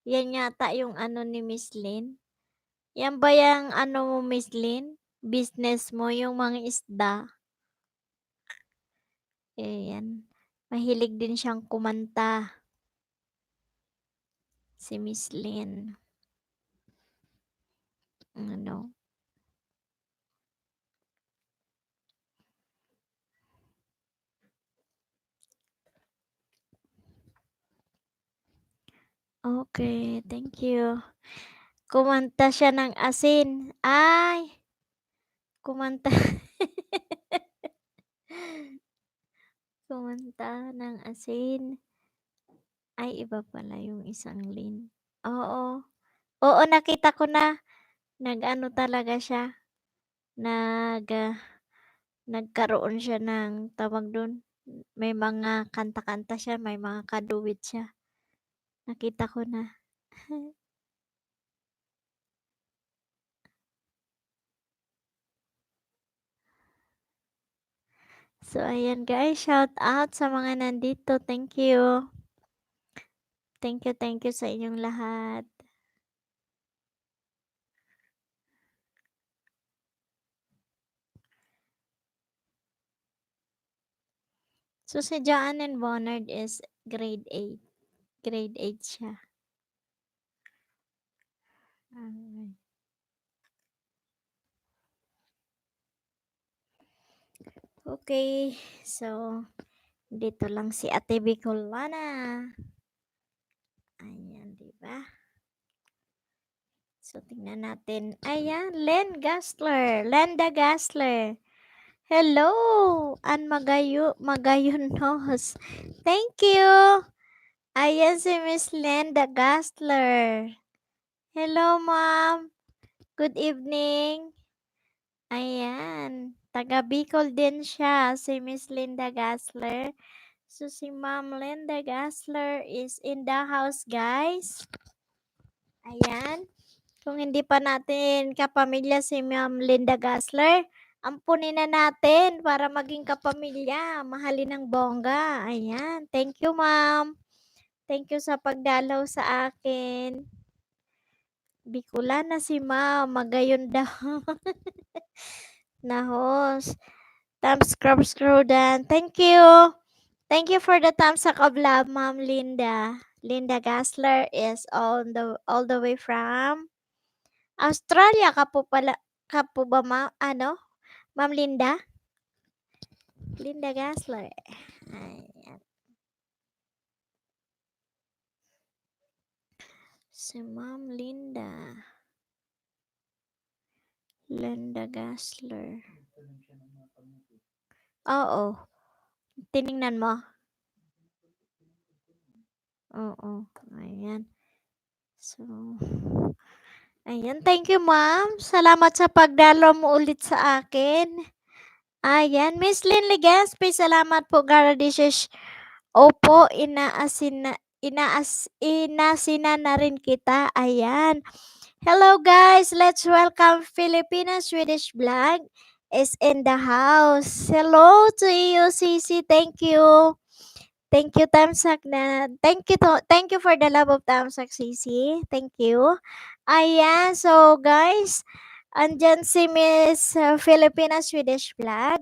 Yan yata yung ano ni Miss Lynn. Yan ba yung ano mo, Miss Lynn? Business mo, yung mga isda. Ayan. Mahilig din siyang kumanta. Si Miss Lynn. Ano? Okay, thank you. Kumanta siya ng asin. Ay! Kumanta. Kumanta ng asin. Ay, iba pala yung isang Lynn. Oo. Oo, nakita ko na. Nag-ano talaga siya. Nagkaroon siya ng tawag dun. May mga kanta-kanta siya, may mga kaduwit siya. Nakita ko na. So, ayan guys, shout out sa mga nandito. Thank you. Thank you sa inyong lahat. So, si John and Bonnard is grade 8. Grade 8 siya. Alright. Okay, so dito lang si Ate Bicolana. Ayan, di ba? So, tingnan natin. Ayan, Len Gasler. Lenda Gasler. Hello, An Magayonos. Thank you. Ayan si Miss Lenda Gasler. Hello, ma'am. Good evening. Ayan. Taga Bicol din siya, si Miss Linda Gasler. So, si Ma'am Linda Gasler is in the house, guys. Ayan. Kung hindi pa natin kapamilya si Ma'am Linda Gasler, ampunin na natin para maging kapamilya. Mahalin ng bongga. Ayan. Thank you, ma'am. Thank you sa pagdalaw sa akin. Bicolana si ma'am. Magayon daw. Nahos. Thumbs scroll down. Thank you. Thank you for the thumbs up of love, Ma'am Linda. Linda Gasler is all the way from Australia ka po pala. Ka po ba, ano? Ma'am Linda? Linda Gasler. Ayan. Si Ma'am Linda. Linda Gasler. Oo. Tiningnan mo? Oo. Ayan. So, ayan. Thank you, ma'am. Salamat sa pagdalaw mo ulit sa akin. Ayan, Miss Lynn Legaspi, salamat po, Garadishes. Opo, inasina na rin kita. Ayan. Hello guys, let's welcome Filipina Swedish Vlog is in the house. Hello to you, Cici. Thank you. Thank you, Tamsak na. Thank you for the love of Tamsak, Cici. Thank you. Ayan, so guys, andyan si Miss Filipina Swedish Vlog.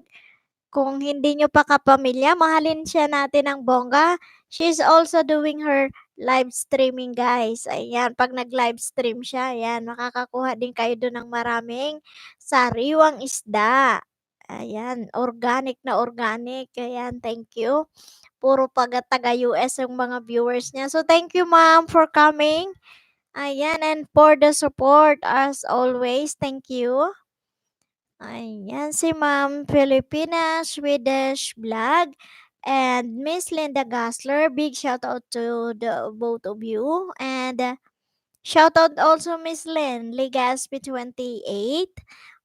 Kung hindi nyo pa kapamilya, mahalin siya natin ng bongga. She's also doing her live streaming, guys. Ayan, pag nag-live stream siya, ayan, makakakuha din kayo doon ng maraming sariwang isda. Ayan, organic na organic. Ayan, thank you. Puro taga-US yung mga viewers niya. So, thank you, ma'am, for coming. Ayan, and for the support, as always, thank you. Ayan, si Ma'am Filipina Swedish Vlog and Miss Linda Gassler. Big shout out to the both of you. And shout out also Miss Lynn Legaspi 28.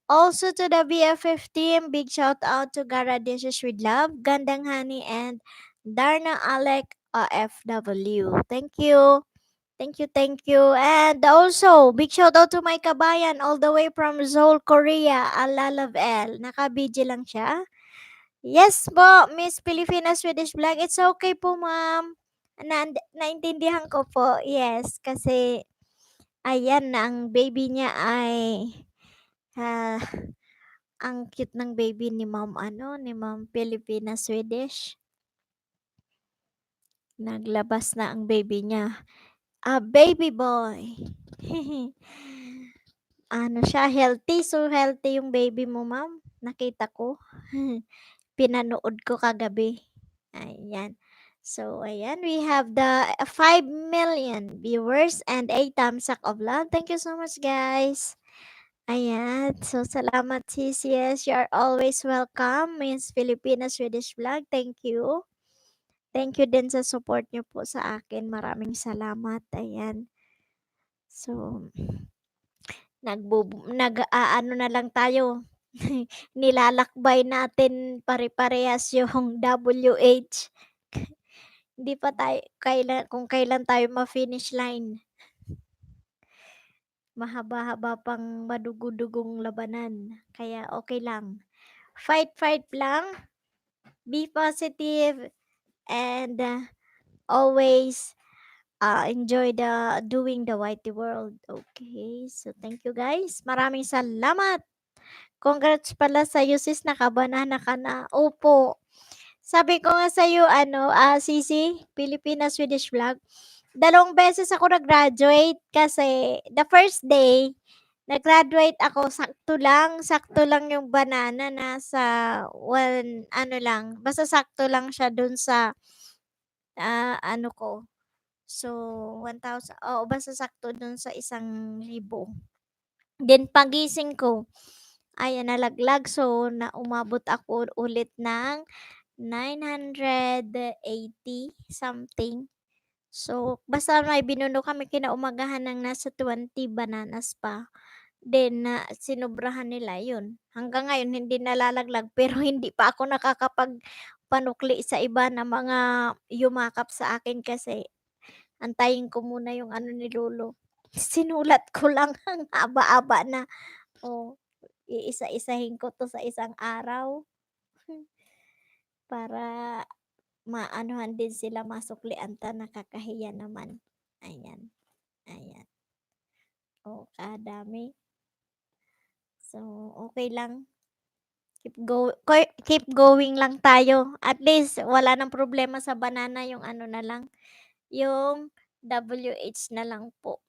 Also to the BFF team, big shout out to Gara Dishes with Love, Gandang Honey, and Darna Alec FW. Thank you. Thank you, thank you. And also, big shout out to my kabayan all the way from Seoul, Korea, Alalove L. Naka-BG lang siya. Yes po, Miss Filipina Swedish Vlog. It's okay po, ma'am. Naintindihan ko po. Yes, kasi ayan na ang baby niya ay ah, ang cute ng baby ni Ma'am Filipina Swedish. Naglabas na ang baby niya. Baby boy. Ano siya, healthy. So, healthy yung baby mo, ma'am. Nakita ko. Pinanood ko kagabi. Ayan. So, ayan. We have the 5 million viewers and 8 thumbs up of love. Thank you so much, guys. Ayan. So, salamat, CCS. You are always welcome. Miss Filipina Swedish Vlog. Thank you. Thank you din sa support niyo po sa akin. Maraming salamat. Ayan. So, nag-aano na lang tayo. Nilalakbay natin pare-parehas yung WH. Hindi pa tayo kung kailan tayo ma-finish line. Mahaba-haba pang madugo-dugong labanan. Kaya okay lang. Fight lang. Be positive and always enjoy doing the whitey world. Okay. So thank you guys. Maraming salamat. Congrats pala sa iyo sis, nakabanana ka na. Opo. Sabi ko nga sa iyo Sisi, Filipina Swedish Vlog. 2 beses ako nag-graduate kasi the first day nag-graduate ako sakto lang yung banana nasa basta sakto lang siya dun sa ano ko. So 1,000 basta sakto dun sa 1,000. Then pagising ko, ayan nalaglag so umabot ako ulit ng 980 something. So, basta may binuno kami kinaumagahan ng nasa 20 bananas pa. Then, sinobrahan nila yun. Hanggang ngayon hindi nalalaglag pero hindi pa ako nakakapagpanukli sa iba na mga yumakap sa akin kasi antayin ko muna yung ni lolo. Sinulat ko lang ang haba-haba na, iisa-isahin ko 'to sa isang araw. Para maanuhan din sila, masuklian nakakahiya naman. Ayan, ayan. Kadami. So, okay lang. Keep going lang tayo. At least wala ng problema sa banana, yung na lang, yung WH na lang po.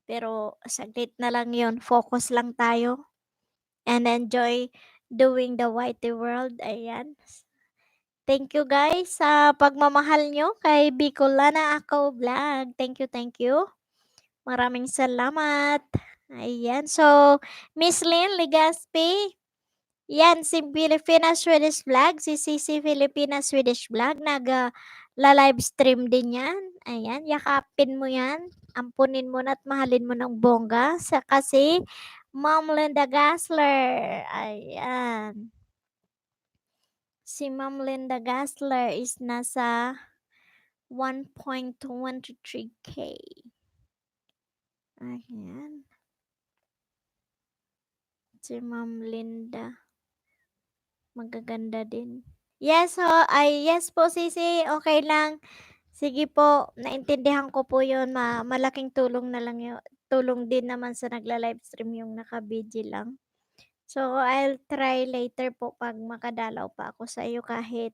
Pero saglit na lang yun, focus lang tayo and enjoy doing the whitey world. Ayan. Thank you guys sa pagmamahal nyo kay Bicolana Ako Vlog. Thank you, thank you. Maraming salamat. Ayan. So, Miss Lynn Legaspi, yan, si Filipina Swedish Vlog, si CC Filipina Swedish Vlog, live stream din yan. Ayan, yakapin mo yan. Ampunin mo na at mahalin mo ng bongga. Kasi, Ma'am Linda Gassler. Ayan. Si Ma'am Linda Gasler is nasa 1.23K. Ayan. Si Ma'am Linda. Magaganda din. Yes ho, yes po sisi, okay lang. Sige po, naintindihan ko po yun. Malaking tulong na lang yun. Tulong din naman sa nagla-livestream yung naka-BG lang. So, I'll try later po pag makadalaw pa ako sa iyo kahit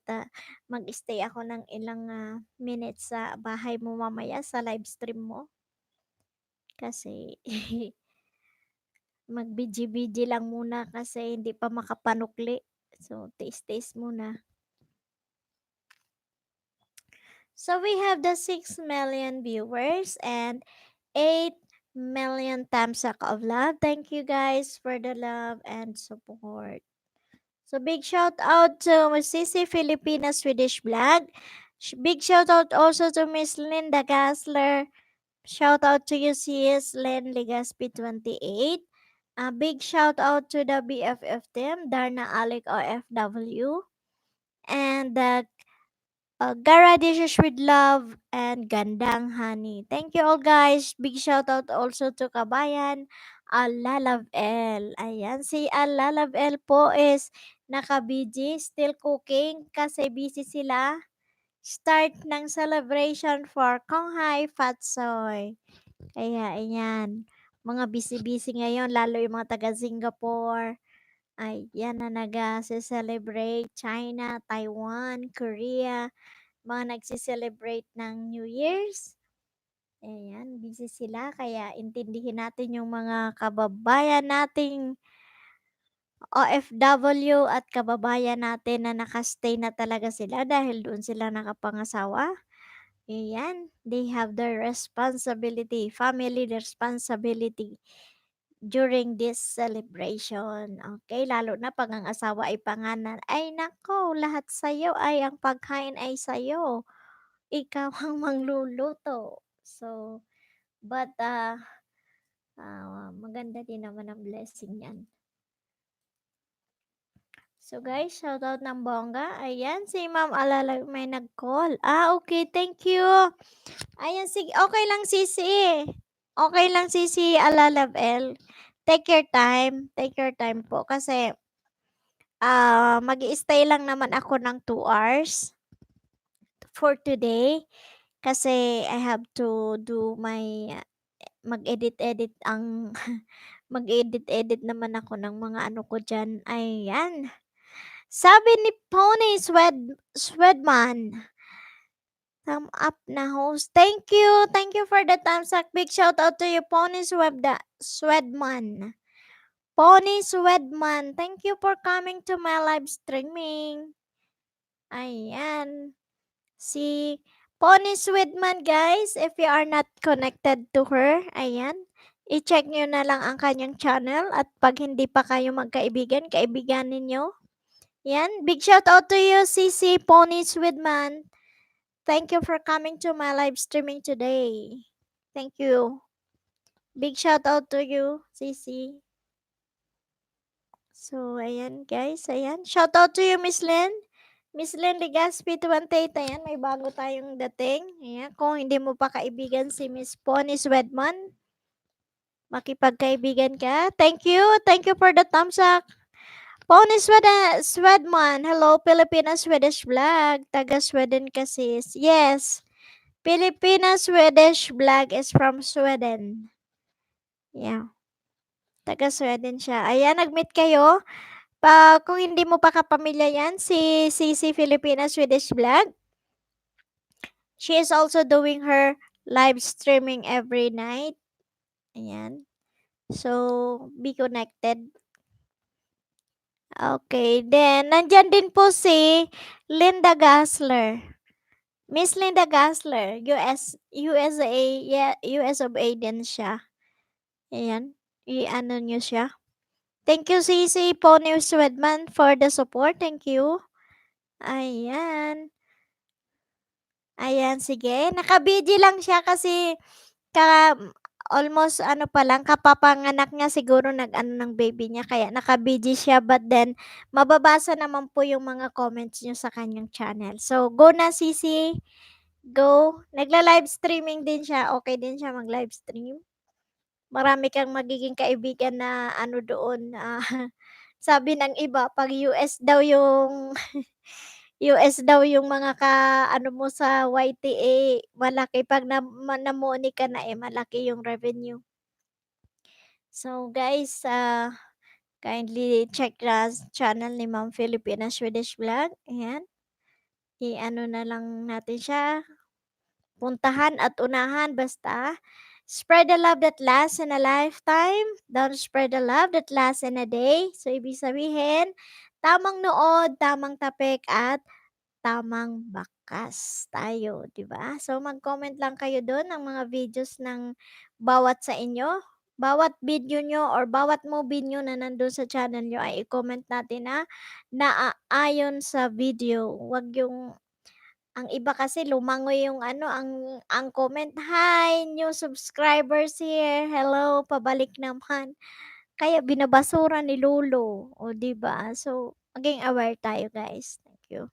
mag-stay ako ng ilang minutes sa bahay mo mamaya sa livestream mo. Kasi mag-BG-BG lang muna kasi hindi pa makapanukli. So, tiis-tiis muna. So, we have the 6 million viewers and 8 million thumbs up of love. Thank you guys for the love and support. So, big shout out to Sisi Filipina Swedish Vlog. Big shout out also to Miss Linda Gassler. Shout out to you, sis Len Legaspi 28. A big shout out to the BFF team, Darna Alec OFW. And the Gara Dishes with Love and Gandang Honey. Thank you all guys. Big shout out also to Kabayan Alalab L. Ayan, si Alalab L po is naka-busy, still cooking kasi busy sila. Start ng celebration for Konghai Fatsoy. Kaya ayan, mga busy-busy ngayon, lalo yung mga taga Singapore. Ayan na nag-celebrate China, Taiwan, Korea, mga nagsi-celebrate ng New Year's. Ayan, busy sila kaya intindihin natin yung mga kababayan nating OFW at kababayan natin na naka-stay na talaga sila dahil doon sila nakapangasawa. Ayan, they have their responsibility, family responsibility during this celebration. Okay, lalo na pag ang asawa ay pangalan. Ay nako, lahat sa'yo ay ang pagkain ay sa'yo. Ikaw ang mangluluto. So, but maganda din naman ang blessing yan. So guys, shoutout ng bongga. Ayan, si Ma'am Alala may nag-call. Okay, thank you. Ayan, sige, okay lang sisi. Okay lang sisi Alalab L. Take your time. Take your time po kasi mag-i-stay lang naman ako ng 2 hours for today kasi I have to do my mag-edit-edit ang mag-edit-edit naman ako ng mga ano ko diyan. Ayan. Sabi ni Pony Swedman. Thumb up na host. Thank you. Thank you for the thumbs up. Big shout out to you, Pony Swedman. Pony Swedman. Thank you for coming to my live streaming. Ayan. Si Pony Swedman, guys. If you are not connected to her, ayan. I-check nyo na lang ang kanyang channel. At pag hindi pa kayo magkaibigan, kaibiganin nyo. Yan. Big shout out to you, CC Pony Swedman. Thank you for coming to my live streaming today. Thank you. Big shout out to you, CC. So, ayan guys. Ayan. Shout out to you, Miss Lynn. Miss Lynn Legaspi 28. Ayan, may bago tayong dating. Ayan. Kung hindi mo pa kaibigan si Miss Pony Swedman, makipagkaibigan ka. Thank you. Thank you for the thumbs up. Pony Swedman. Hello, Pilipinas Swedish Vlog. Taga Sweden kasi. Yes. Filipina Swedish Vlog is from Sweden. Yeah. Taga Sweden siya. Ayan, nag-meet kayo. Kung hindi mo pa kapamilya yan, si Filipina Swedish Vlog. She is also doing her live streaming every night. Ayan. So, be connected. Okay. Then, nandyan din po si Linda Gassler. Miss Linda Gassler, USA, yeah, US of A din siya. Ayan, i-ano nyo siya. Thank you, CC Pony Swedman, for the support. Thank you. Ayan. Ayan, sige. Naka-BG lang siya kasi almost ano pa lang, kapapanganak niya siguro nag-ano ng baby niya kaya naka-busy siya but then mababasa naman po yung mga comments niyo sa kanyang channel. So, go na Sisi, go. Nagla-live streaming din siya, okey din siya mag-live stream. Marami kang magiging kaibigan na ano doon, sabi ng iba 'pag US daw yung US daw yung mga ka-ano mo sa YT, eh, malaki 'pag na-money ka na, eh, malaki yung revenue. So guys, kindly check the channel ni Ma'am Filipina Swedish Vlog, ayan. I-ano na lang natin siya, puntahan at unahan basta spread the love that lasts in a lifetime, don't spread the love that lasts in a day. So ibig sabihin, tamang nood, tamang tapik at tamang bakas tayo, 'di ba? So mag-comment lang kayo dun ng mga videos ng bawat sa inyo. Bawat video nyo or bawat movie niyo na nandun sa channel niyo ay i-comment natin na naaayon sa video. Wag yung ang iba kasi lumangoy yung ano, ang comment, "Hi, new subscribers here. Hello, pabalik naman." Kaya binabasura ni lolo, o 'di ba? So, maging aware tayo guys. Thank you.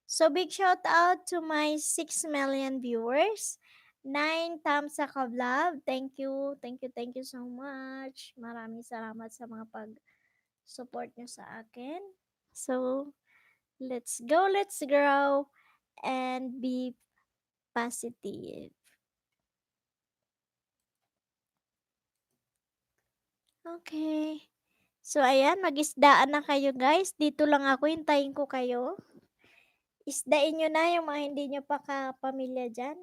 So, big shout out to my 6 million viewers. 9 thumbs up of love. Thank you. Thank you so much. Maraming salamat sa mga pag-support nyo sa akin. So, let's go, let's grow, and be positive. Okay. So, ayan, mag-isdaan na kayo guys. Dito lang ako, hintayin ko kayo. Isdain nyo na yung mga hindi nyo pa kapamilya dyan.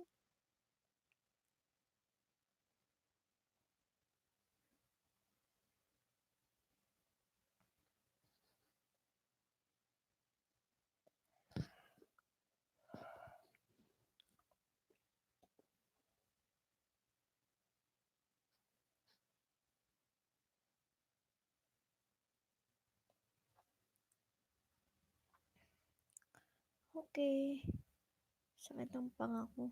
Okay. Sakit ng panga ko.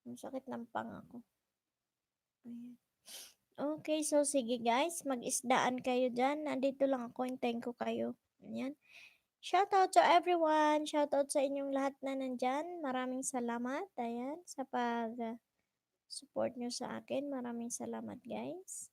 Ang sakit ng panga ko. Ayan. Okay, so sige guys, mag-isdaan kayo dyan. Nandito lang ako, hintayin ko kayo. Ayan. Shoutout to everyone. Shoutout sa inyong lahat na nandyan. Maraming salamat. Ayan, sa pag support nyo sa akin. Maraming salamat guys.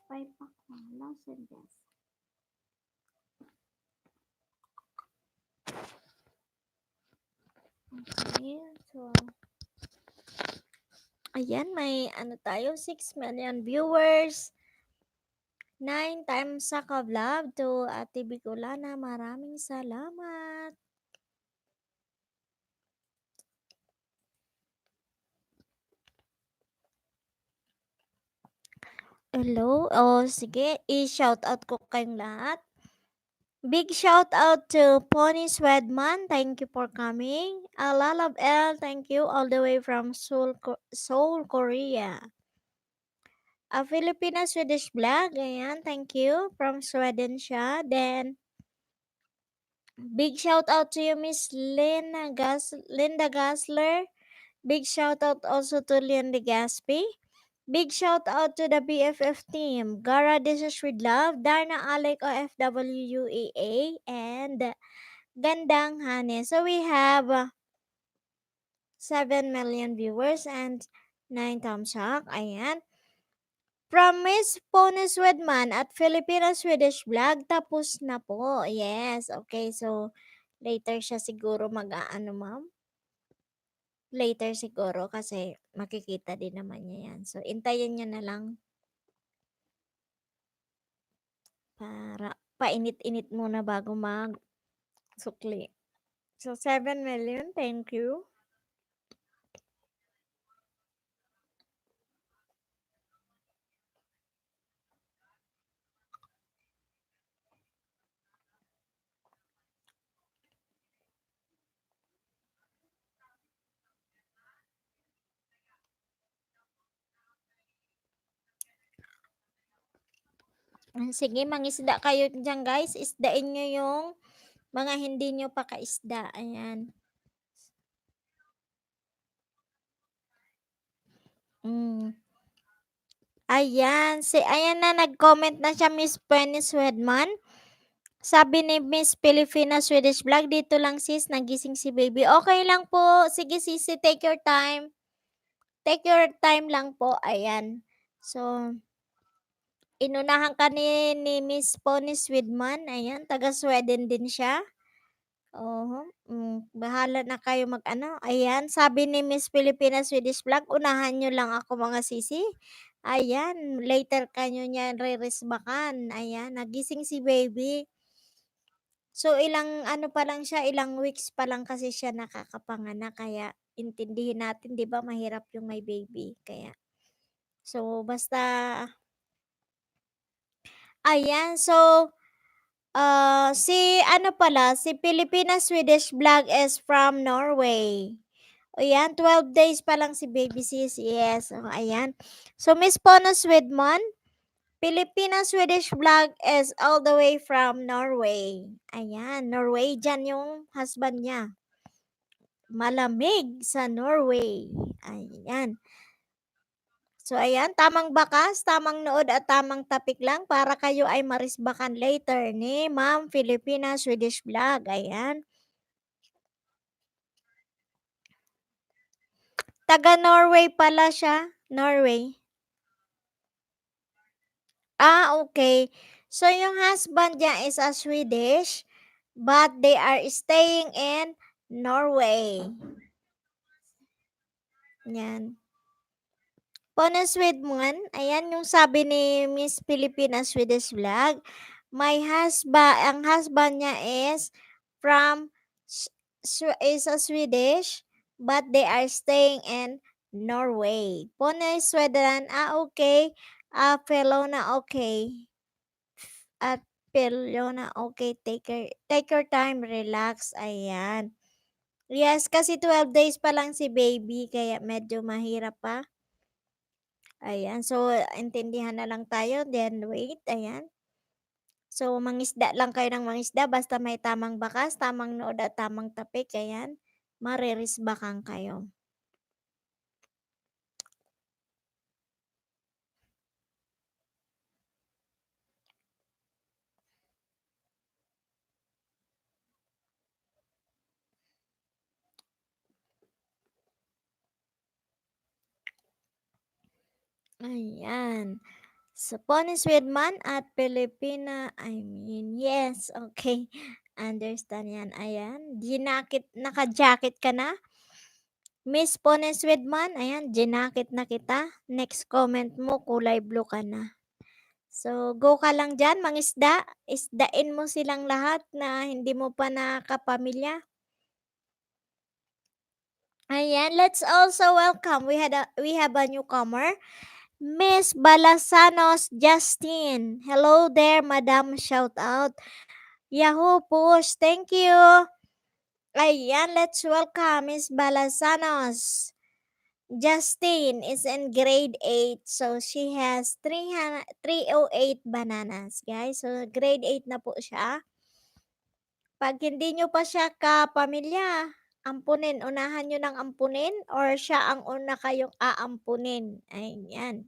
Paipak lang, lozenges. Okay, so ayan, may ano tayo, 6 million viewers. 9 times sack of love to Ate Bicolana. Maraming salamat. Hello? Oh, sige, i-shoutout ko kayong lahat. Big shout out to Pony Swedman. Thank you for coming. Alalab L, thank you all the way from Seoul, Korea. A Filipina Swedish Vlog, ayan, thank you. From Sweden siya. Then, big shout out to you, Miss Linda Gasler. Big shout out also to Linda Gaspi. Big shout out to the BFF team. Gara, this is with love. Darna Alec OFW UAA. And Gandang Hane. So we have 7 million viewers and 9 thumbs up. Ayan. From Miss Pony Swedman at Filipino Swedish Vlog, tapos na po. Yes, okay. So, later siya siguro mag-aano, ma'am. Later siguro kasi makikita din naman niya yan. So, intayin niya na lang para painit-init muna bago Sukli. So, 7 million. Thank you. Sige, mangisda kayo diyan, guys. Isdain nyo yung mga hindi nyo pa kaisda. Ayan. Mm. Ayan na, nag-comment na siya, Miss Penny Swedman. Sabi ni Miss Filipina Swedish Vlog, dito lang sis, nagising si baby. Okay lang po. Sige sisi, take your time. Take your time lang po. Ayan. So, inunahan ka ni Miss Pony Swedman. Ayan, taga Sweden din siya. Oo. Bahala na kayo mag-ano. Ayan, sabi ni Miss Filipina Swedish Vlog, unahan nyo lang ako mga sisi. Ayan, later kanyo niyan re-resbakan. Ayan, nagising si baby. So, ilang ano pa lang siya, ilang weeks pa lang kasi siya nakakapanganak. Kaya, intindihin natin, di ba, mahirap yung may baby. Kaya, so, basta, ayan, so, si ano pala, si Filipina Swedish Vlog is from Norway. Ayan, 12 days pa lang si baby sis. Yes, ayan. So, Miss Pono Swedmon, Filipina Swedish Vlog is all the way from Norway. Ayan, Norwegian yung husband niya. Malamig sa Norway. Ayan. So, ayan, tamang bakas, tamang nood at tamang tapik lang para kayo ay marisbakan later ni Ma'am Filipina Swedish Vlog. Ayan. Taga Norway pala siya. Norway. Okay. So, yung husband niya is a Swedish, but they are staying in Norway. Yan. Bonus with one, ayan yung sabi ni Miss Filipina Swedish Vlog. Ang husband niya is from, is a Swedish, but they are staying in Norway. Bonus Sweden, okay. Felona, okay. At Pelona, okay. Take your time, relax. Ayan. Yes, kasi 12 days pa lang si baby, kaya medyo mahirap pa. Ayan, so intindihan na lang tayo, then wait, ayan. So, mangisda lang kayo ng mangisda basta may tamang bakas, tamang nood at tamang tapik, ayan. Maririsbakan kayo. Ayan. So, Pony Swedman at Pilipina, yes, okay. Understand yan. Ayan. Naka-jacket ka na? Miss Pony Swedman, ayan, ginakit na kita. Next comment mo, kulay blue ka na. So, go ka lang dyan, mangisda. Isdain mo silang lahat na hindi mo pa nakapamilya. Ayan, let's also welcome. We have a newcomer, Miss Balasanos Justine. Hello there, Madam. Shout out. Yahoo push. Thank you. Ayan, let's welcome Miss Balasanos. Justine is in grade 8. So, she has 308 bananas, guys. So, grade 8 na po siya. Pag hindi nyo pa siya kapamilya, ampunin. Unahan nyo ng ampunin or siya ang una kayong aampunin. Ayan.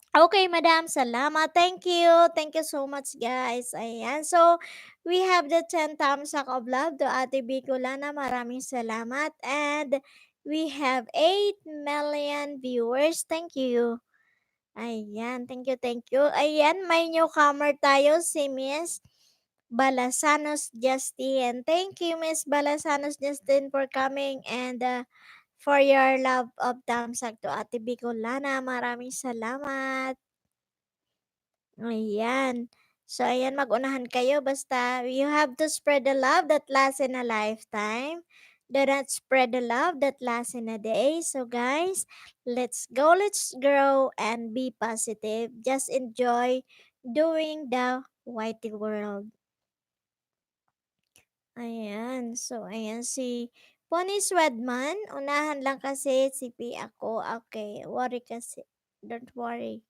Okay, madam. Salamat. Thank you. Thank you so much, guys. Ayan. So, we have the 10 thumbs up of love to Ate Bicolana. Maraming salamat. And we have 8 million viewers. Thank you. Ayan. Thank you, thank you. Ayan, may newcomer tayo, si Miss Balasanos Justin. Thank you, Miss Balasanos Justin, for coming and for your love of thumbs up to Ate Bicolana. Maraming salamat. Ayan. So, ayan, mag-unahan kayo basta you have to spread the love that lasts in a lifetime. Do not spread the love that lasts in a day. So, guys, let's go, let's grow, and be positive. Just enjoy doing the whitey world. Ayan. So, ayan si Pony Swedman. Unahan lang kasi si P ako. Okay. Worry kasi. Don't worry.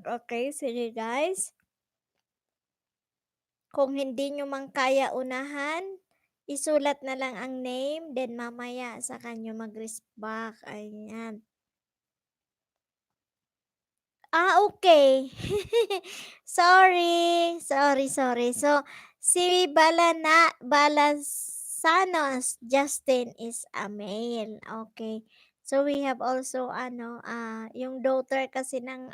Okay. Sige, guys. Kung hindi nyo man kaya unahan, isulat na lang ang name, then mamaya sa kanyo mag-respond. Ayan. Okay. Sorry. So, si Balasanos Justin is a male. Okay. So, we have also, yung daughter kasi ng,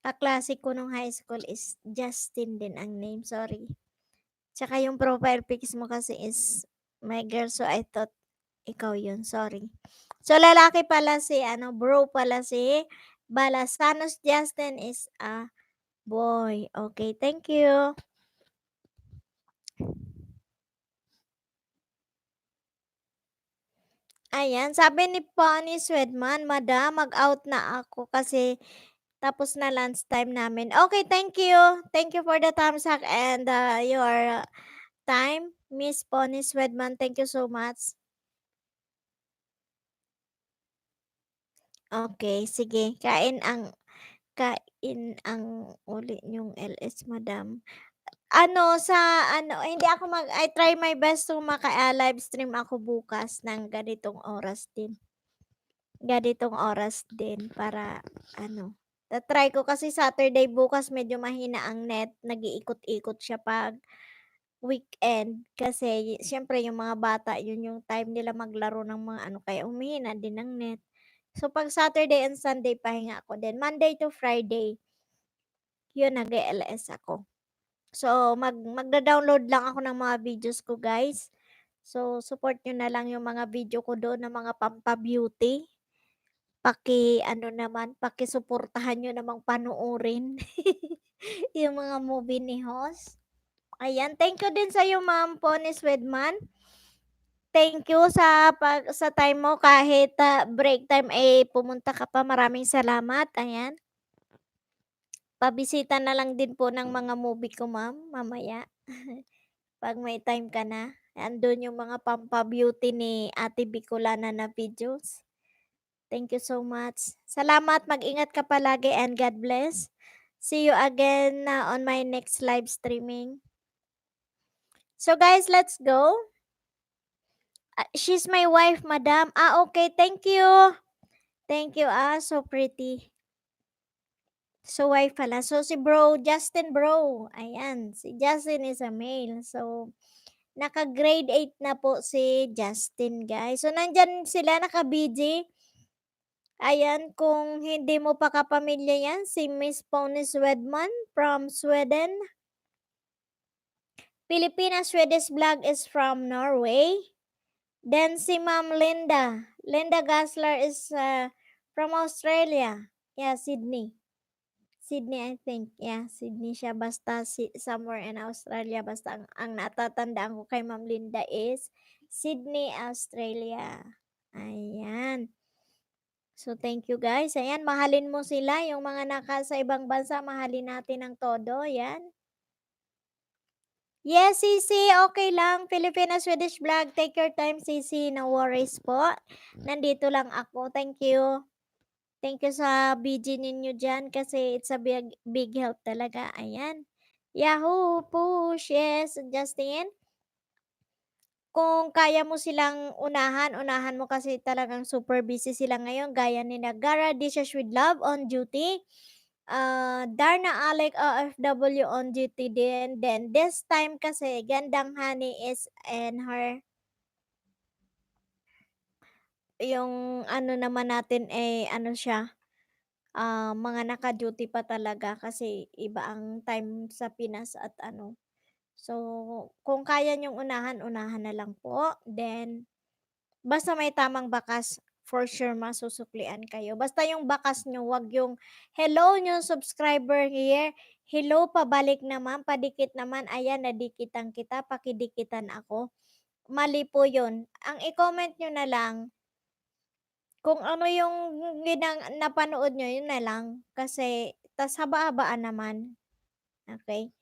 kaklase ko nung high school is Justin din ang name. Sorry. Tsaka yung profile pics mo kasi is my girl, so I thought ikaw yun. Sorry. So, lalaki pala si, bro pala si Balasanos Justin is a boy. Okay, thank you. Ayan, sabi ni Pony Swedman, Madam, mag-out na ako kasi tapos na lunch time namin. Okay, thank you. Thank you for the thumbs up and your time, Miss Pony Swedman. Thank you so much. Okay, sige. Kain ang uli niyong LS, Madam. I try my best to live stream ako bukas ng ganitong oras din para ta-try ko kasi Saturday bukas medyo mahina ang net, nag-iikot-ikot siya 'pag weekend kasi siyempre yung mga bata yun yung time nila maglaro ng mga kaya humihina din ang net. So 'pag Saturday and Sunday pahinga ako din, Monday to Friday, yun nag-e-LS ako. So, magda-download lang ako ng mga videos ko, guys. So, support nyo na lang yung mga video ko doon ng mga pampa-beauty. Pakisuportahan nyo namang panoorin yung mga movie ni Hoss. Ayan, thank you din sa iyo, Ma'am Pony Swedman. Thank you sa time mo kahit break time pumunta ka pa. Maraming salamat. Ayan. Pabisita na lang din po ng mga movie ko, ma'am, mamaya. 'Pag may time ka na. Andun yung mga pampa-beauty ni Ate Bicolana na videos. Thank you so much. Salamat, mag-ingat ka palagi and God bless. See you again on my next live streaming. So guys, let's go. She's my wife, madam. Okay. Thank you. Thank you. So pretty. So, wife pala. So, si bro, Justin bro. Ayan, si Justin is a male. So, naka-grade 8 na po si Justin, guys. So, nandyan sila, naka-BG. Ayan, kung hindi mo pa kapamilya yan, si Miss Pony Swedman from Sweden. Filipina Swedish vlog is from Norway. Then, si Ma'am Linda. Linda Gassler is from Australia. Yeah, Sydney. Sydney, I think. Yeah, Sydney siya. Basta somewhere in Australia. Basta ang natatandaan ko kay Ma'am Linda is Sydney, Australia. Ayan. So, thank you guys. Ayan, mahalin mo sila. Yung mga sa ibang bansa, mahalin natin ng todo. Ayan. Yes, Sisi, okay lang. Filipina Swedish vlog. Take your time, Sisi. No worries po. Nandito lang ako. Thank you. Thank you sa BG ninyo dyan kasi it's a big help talaga. Ayan. Yahoo! Push! Yes, Justin. Kung kaya mo silang unahan mo kasi talagang super busy sila ngayon. Gaya ni Nagara, Dishes with Love on duty. Darna Alec OFW on duty din. Then this time kasi Gandang Honey is and her yung naman natin siya mga naka-duty pa talaga kasi iba ang time sa Pinas at So, kung kaya niyong unahan na lang po. Then, basta may tamang bakas for sure masusuklian kayo. Basta yung bakas nyo, wag yung hello new subscriber here. Hello, pabalik naman, padikit naman. Ayan, nadikitan kita, pakidikitan ako. Mali po yun. Ang i-comment nyo na lang, kung ano yung napanood nyo, yun na lang. Kasi, tas haba-habaan naman. Okay?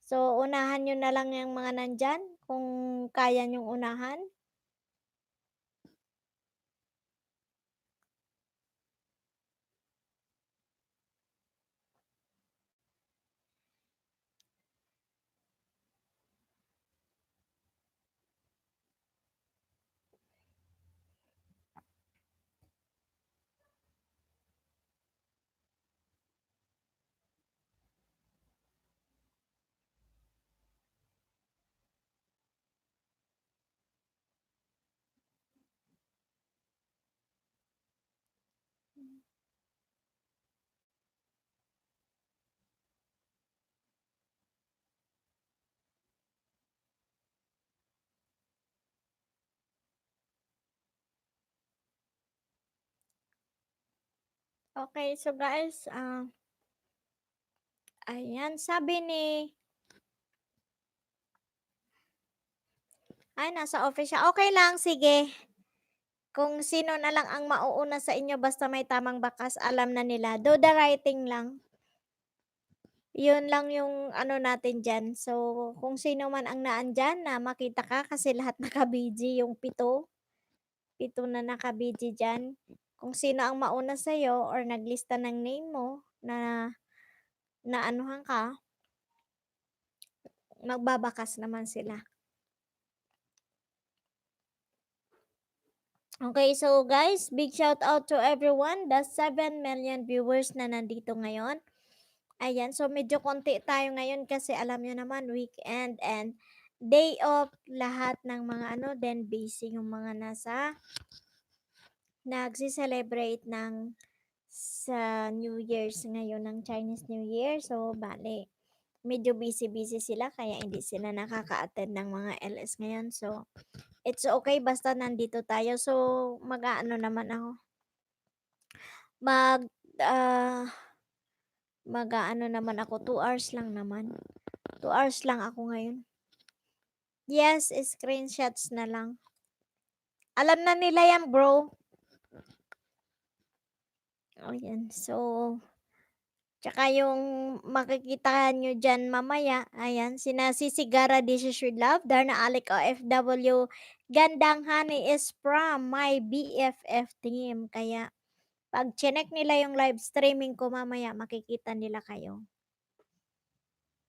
So, unahan nyo na lang yung mga nandyan, kung kaya nyong unahan. Okay, so guys, ayan, sabi ni, ay, nasa office siya. Okay lang, sige. Kung sino na lang ang mauuna sa inyo, basta may tamang bakas, alam na nila. Do the writing lang. Yun lang yung ano natin dyan. So, kung sino man ang naandyan na makita ka, kasi lahat naka-BG, yung 7. 7 na naka-BG dyan. Kung sino ang mauna sa'yo or naglista ng name mo na naanuhan ka, magbabakas naman sila. Okay, so guys, big shout out to everyone, the 7 million viewers na nandito ngayon. Ayan, so medyo konti tayo ngayon kasi alam nyo naman, weekend and day off, lahat ng mga then busy yung mga nagsi-celebrate ng sa New Year's ngayon, ng Chinese New Year. So, bale, medyo busy-busy sila kaya hindi sila nakaka-attend ng mga LS ngayon. So, it's okay basta nandito tayo. So, mag-aano naman ako. Mag ah mag-aano naman ako, 2 hours lang naman. 2 hours lang ako ngayon. Yes, screenshots na lang. Alam na nila yan, bro. O yan. So, tsaka yung makikita nyo dyan mamaya, ayan, sina Sisigara, This Is Your Love, Darna Alec OFW, Gandang Honey is from my BFF team. Kaya, pag chinek nila yung live streaming ko mamaya, makikita nila kayo.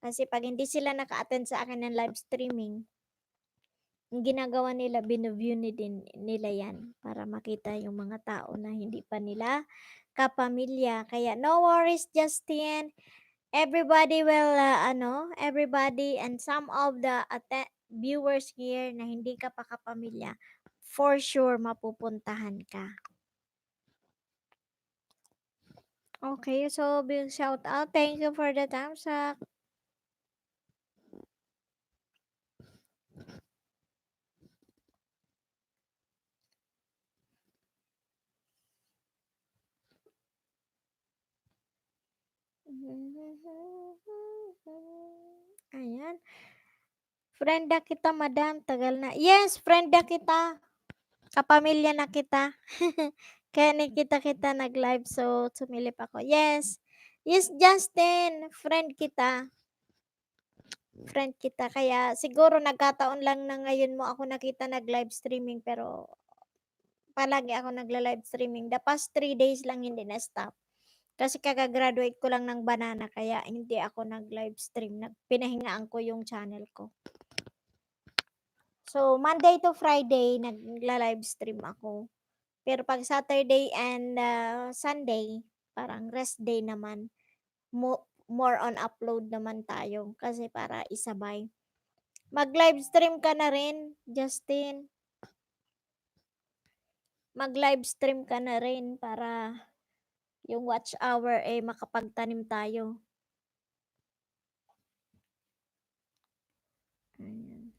Kasi pag hindi sila naka-attend sa akin ng live streaming, ang ginagawa nila, binuview din nila yan para makita yung mga tao na hindi pa nila kapamilya. Kaya no worries, Justin. Everybody will, everybody and some of the viewers here na hindi ka pa kapamilya, for sure mapupuntahan ka. Okay, so big shout out. Thank you for the thumbs up. Ayan. Frienda kita, madam. Tagal na. Yes, frienda kita. Kapamilya na kita. Kaya nakita-kita nag-live, so sumilip ako. Yes. Yes, Justin. Friend kita. Friend kita. Kaya siguro nagkataon lang na ngayon mo ako nakita nag-live streaming, pero palagi ako nagla-live streaming. The past 3 days lang hindi na-stop. Kasi kaka-graduate ko lang ng banana, kaya hindi ako nag-live stream. Pinahingaan ko yung channel ko. So, Monday to Friday, nagla-live stream ako. Pero pag Saturday and Sunday, parang rest day naman. More on upload naman tayo kasi para isabay. Mag-live stream ka na rin, Justin. Mag-live stream ka na rin para yung watch hour makapagtanim tayo. Ayan.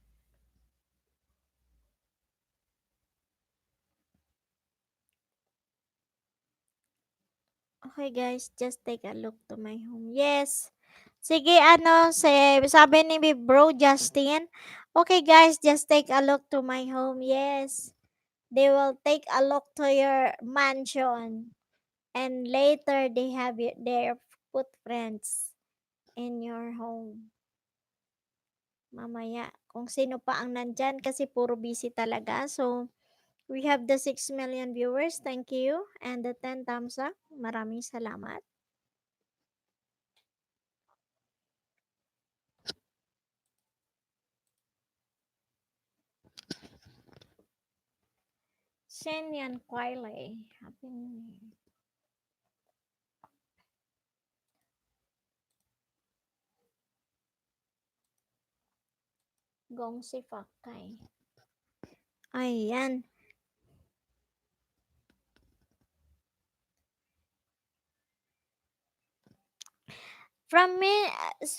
Okay guys, just take a look to my home. Yes. Sige, sabi ni bro Justin. Okay guys, just take a look to my home. Yes. They will take a look to your mansion. And later, they have their footprints in your home. Mamaya, kung sino pa ang nandyan kasi puro busy talaga. So, we have the 6 million viewers. Thank you. And the 10 thumbs up. Maraming salamat. Shenyan Kwile. Happy New Year. Gong si Fakay. Ayan. From me,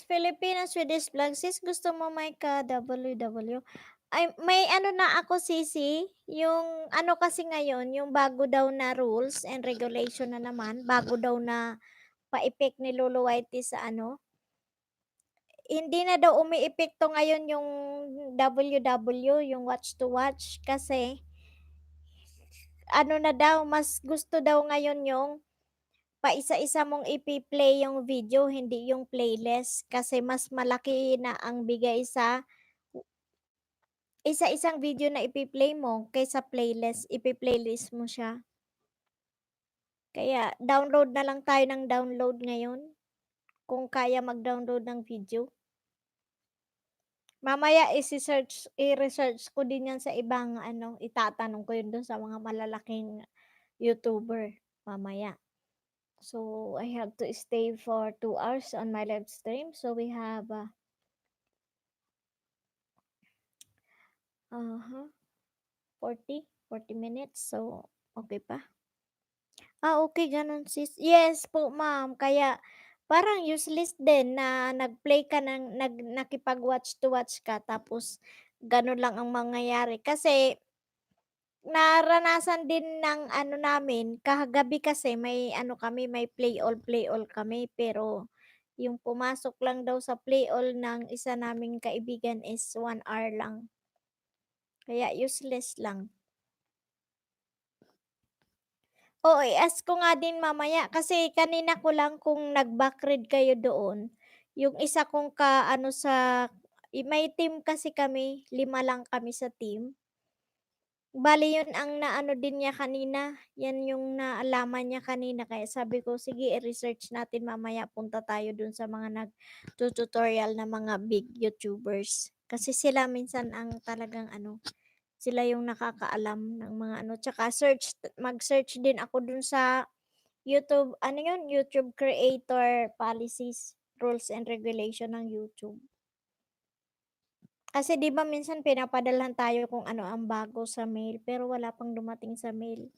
Filipino Swedish vlog, sis, gusto mo may ka WW? Ay, may ano na ako, Sisi, yung ano kasi ngayon, yung bago daw na rules and regulation na naman, bago daw na pa-effect ni Lolo Whitey sa ano, hindi na daw umiepekto ngayon yung WW, yung watch to watch, kasi ano na daw, mas gusto daw ngayon yung paisa-isa mong ipi-play yung video, hindi yung playlist. Kasi mas malaki na ang bigay sa isa-isang video na ipi-play mo kaysa playlist, ipi-playlist mo siya. Kaya download na lang tayo ng download ngayon kung kaya mag-download ng video. Mamaya i-research ko din yan sa ibang ano, itatanong ko yun dun sa mga malalaking YouTuber mamaya. So, I have to stay for 2 hours on my live stream. So, we have 40 minutes. So, okay pa. Okay, ganun sis. Yes po, ma'am. Kaya, parang useless din na nag-play ka nakipag-watch to watch ka, tapos, ganun lang ang mangyayari. Kasi, naranasan din ng ano namin, kagabi kasi may ano kami, may play all kami. Pero, yung pumasok lang daw sa play all ng isa naming kaibigan is 1 hour lang. Kaya useless lang. Oo, i-ask ko nga din mamaya kasi kanina ko lang kung nag-back read kayo doon, yung isa kong ka-ano sa may team kasi kami, 5 lang kami sa team. Bale yun ang naano din niya kanina, yan yung naalaman niya kanina kaya sabi ko, "Sige i-research natin mamaya, punta tayo dun sa mga nagtu-tutorial na mga big YouTubers." Kasi sila minsan ang talagang ano, sila yung nakakaalam ng mga ano, tsaka mag-search din ako dun sa YouTube, ano yun, YouTube Creator Policies, Rules and Regulation ng YouTube. Kasi 'di ba minsan pinapadalhan tayo kung ano ang bago sa mail, pero wala pang dumating sa mail.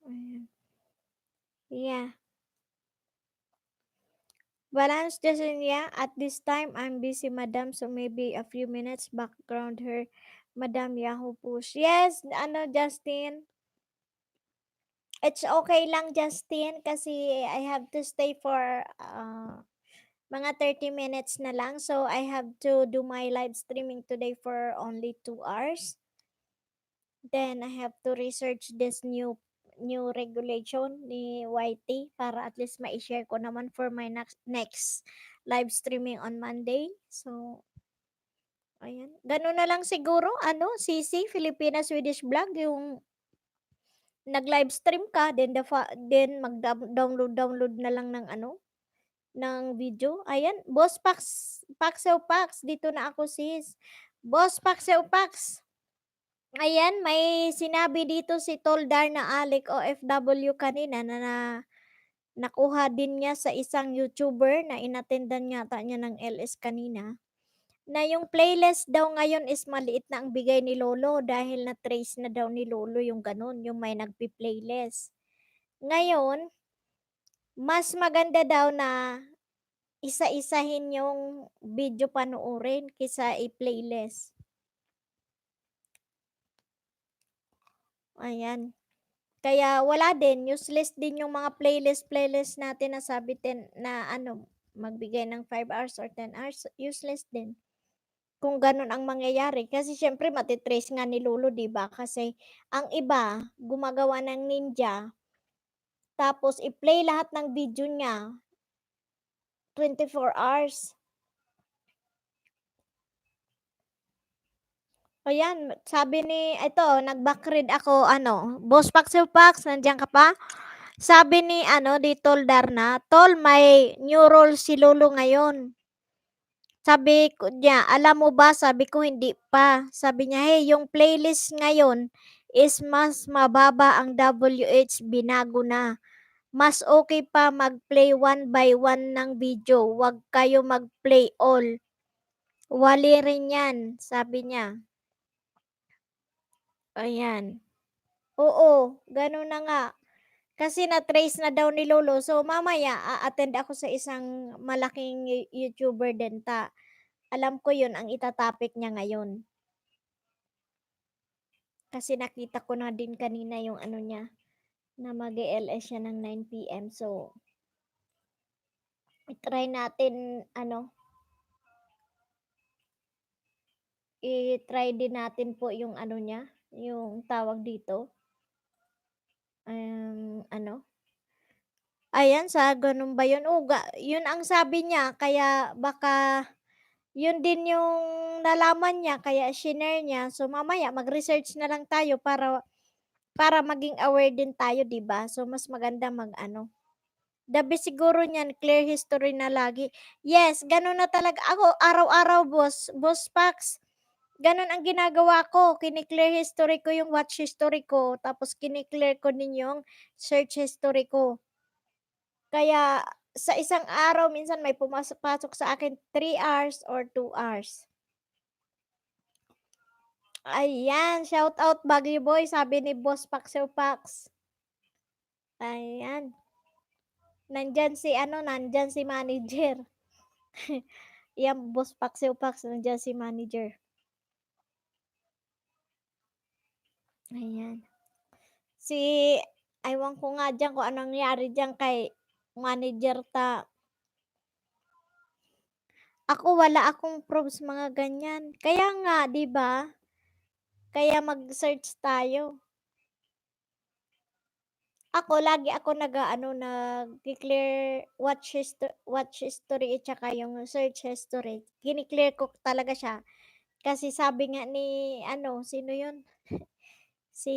Ayan. Yeah. Balance Jasenia, at this time I'm busy, madam, so maybe a few minutes background her, madam Yahoo push. Yes, ano Justin? It's okay lang Justin kasi I have to stay for mga 30 minutes na lang. So I have to do my live streaming today for only 2 hours. Then I have to research this new regulation ni YT para at least ma-share ko naman for my next live streaming on Monday. So, ayan. Ganun na lang siguro, CC, Filipina Swedish Vlog, yung nag-live stream ka, then mag-download na lang ng ng video. Ayan, Boss Paxew Pax, dito na ako sis. Boss Paxew Pax, ayan, may sinabi dito si Toldar na Alec OFW kanina na nakuha din niya sa isang YouTuber na inattendan yata niya ng LS kanina, na yung playlist daw ngayon is maliit na ang bigay ni Lolo dahil na-trace na daw ni Lolo yung ganun, yung may nagpi-playlist. Ngayon, mas maganda daw na isa-isahin yung video panoorin kaysa i-playlist. Ayan. Kaya wala din, useless din yung mga playlist natin na sabi na ano, magbigay ng 5 hours or 10 hours, useless din. Kung gano'n ang mangyayari kasi siyempre mate-trace nga ni lolo 'di ba? Kasi ang iba gumagawa ng ninja, tapos i-play lahat ng video niya 24 hours. Ayan, sabi ni ito nag-backread ako ano, Boss Pax, nandiyan ka pa? Sabi ni ano, ni Tol Darna, "Tol may new role si lolo ngayon." Sabi ko niya, "Alam mo ba?" Sabi ko, "Hindi pa." Sabi niya, "Hey, yung playlist ngayon is mas mababa ang WH, binago na. Mas okay pa mag-play one by one ng video, wag kayo mag-play all. Wali rin yan." Sabi niya. Ayan. Oo, gano'n na nga. Kasi na-trace na daw ni lolo. So, mamaya a-attend ako sa isang malaking YouTuber din alam ko 'yun ang ita-topic niya ngayon. Kasi nakita ko na din kanina yung ano niya, na mag-e-LS siya ng 9 PM. So, i-try natin ano, i-try din natin po yung ano niya, yung tawag dito, ano, ayan sa gano'n ba 'yun? Oo, 'yun ang sabi niya kaya baka 'yun din yung nalaman niya kaya shinare niya. So, mamaya mag-research na lang tayo para maging aware din tayo 'di ba? So, mas maganda mag-ano. The best siguro niyan clear history na lagi. Yes, gano'n na talaga ako araw-araw Boss Pax, gano'n ang ginagawa ko, kine-clear history ko yung watch history ko, tapos kine-clear ko din yung search history ko. Kaya sa isang araw minsan may pumasok-pasok sa akin 3 hours or 2 hours. Ayan, shout out Baguio Boy, sabi ni Boss Paxyo Pax. Ayan, nandiyan si manager. Yan Boss Paxyo Pax, nandiyan si manager. Ayan. Si ewan ko nga diyan kung anong nangyari diyan kay manager ako wala akong proofs mga ganyan. Kaya nga 'di ba? Kaya mag-search tayo. Ako lagi ako nag-aano, nagke-clear watch history at saka yung search history. Kine-clear ko talaga siya. Kasi sabi nga ni ano, sino yun? Si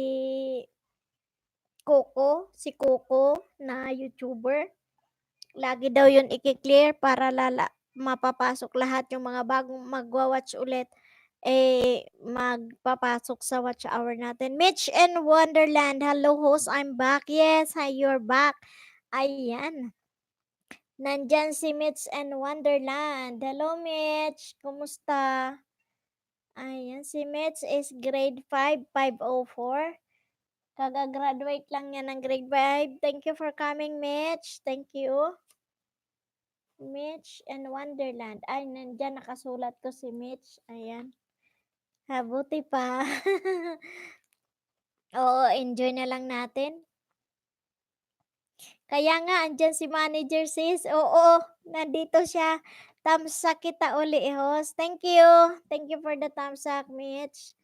si Coco na YouTuber. Lagi daw yun i-clear para mapapasok lahat yung mga bagong magwa-watch ulit, magpapasok sa watch hour natin. Mitch and Wonderland, hello host, I'm back. Yes, hi, you're back. Ayan. Nandyan si Mitch and Wonderland. Hello Mitch, kumusta? Ayan, si Mitch is grade 5, 504. Kaga-graduate lang niya ng grade 5. Thank you for coming, Mitch. Thank you. Mitch and Wonderland. Ay, nandiyan nakasulat ko si Mitch. Ayan. Buti pa. Oo, enjoy na lang natin. Kaya nga, andyan si manager sis. Oo, nandito siya. Thumbs up kita uli, host. Thank you. Thank you for the thumbs up, Mitch.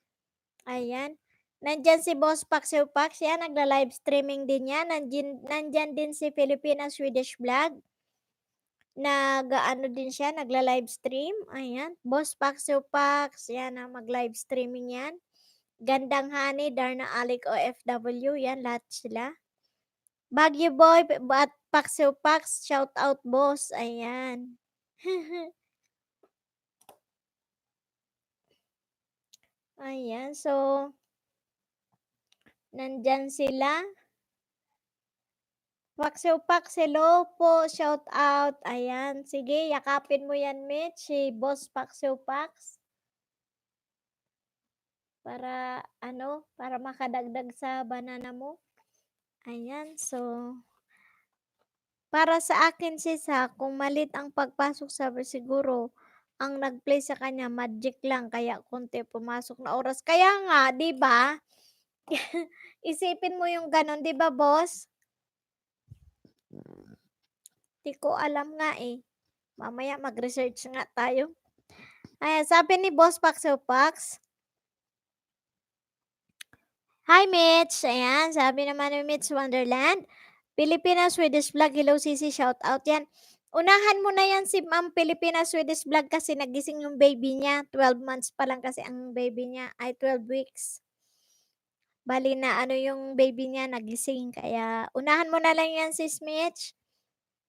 Ayan. Nandyan si Boss Paxyo Pax. Yan, nagla-live streaming din yan. Nandyan din si Filipina Swedish Vlog. Nag-aano din siya, nagla-live stream. Ayan. Boss Paxyo Pax. Yan, mag-live streaming yan. Gandang Honey, Darna Alik OFW. Yan, lahat sila. Baguio Boy at Paxyo Pax. Shout out, boss. Ayan. Ayan. So, nandyan sila. Paxyo Pax, hello po. Shout out. Ayan. Sige, yakapin mo yan, Mitch. Si Boss Paxyo Pax. Para makadagdag sa banana mo. Ayan, so para sa akin sis kung malit ang pagpasok siguro ang nag-play sa kanya magic lang kaya konti pumasok na oras. Kaya nga, 'di ba? Isipin mo yung gano'n, 'di ba, boss? 'Di ko alam nga, eh. Mamaya mag-research nga tayo. Ayan, sabi ni Boss Paxo Pax, "Hi Mitch." Ayan, sabi naman ni Mitch Wonderland, "Filipina Swedish vlog, hello sisi, shout out." 'Yan, unahan mo na 'yan si Ma'am Filipina Swedish vlog kasi nagising yung baby niya, 12 months pa lang kasi ang baby niya, ay 12 weeks. Bale na ano yung baby niya nagising kaya unahan mo na lang 'yan Sis Mitch.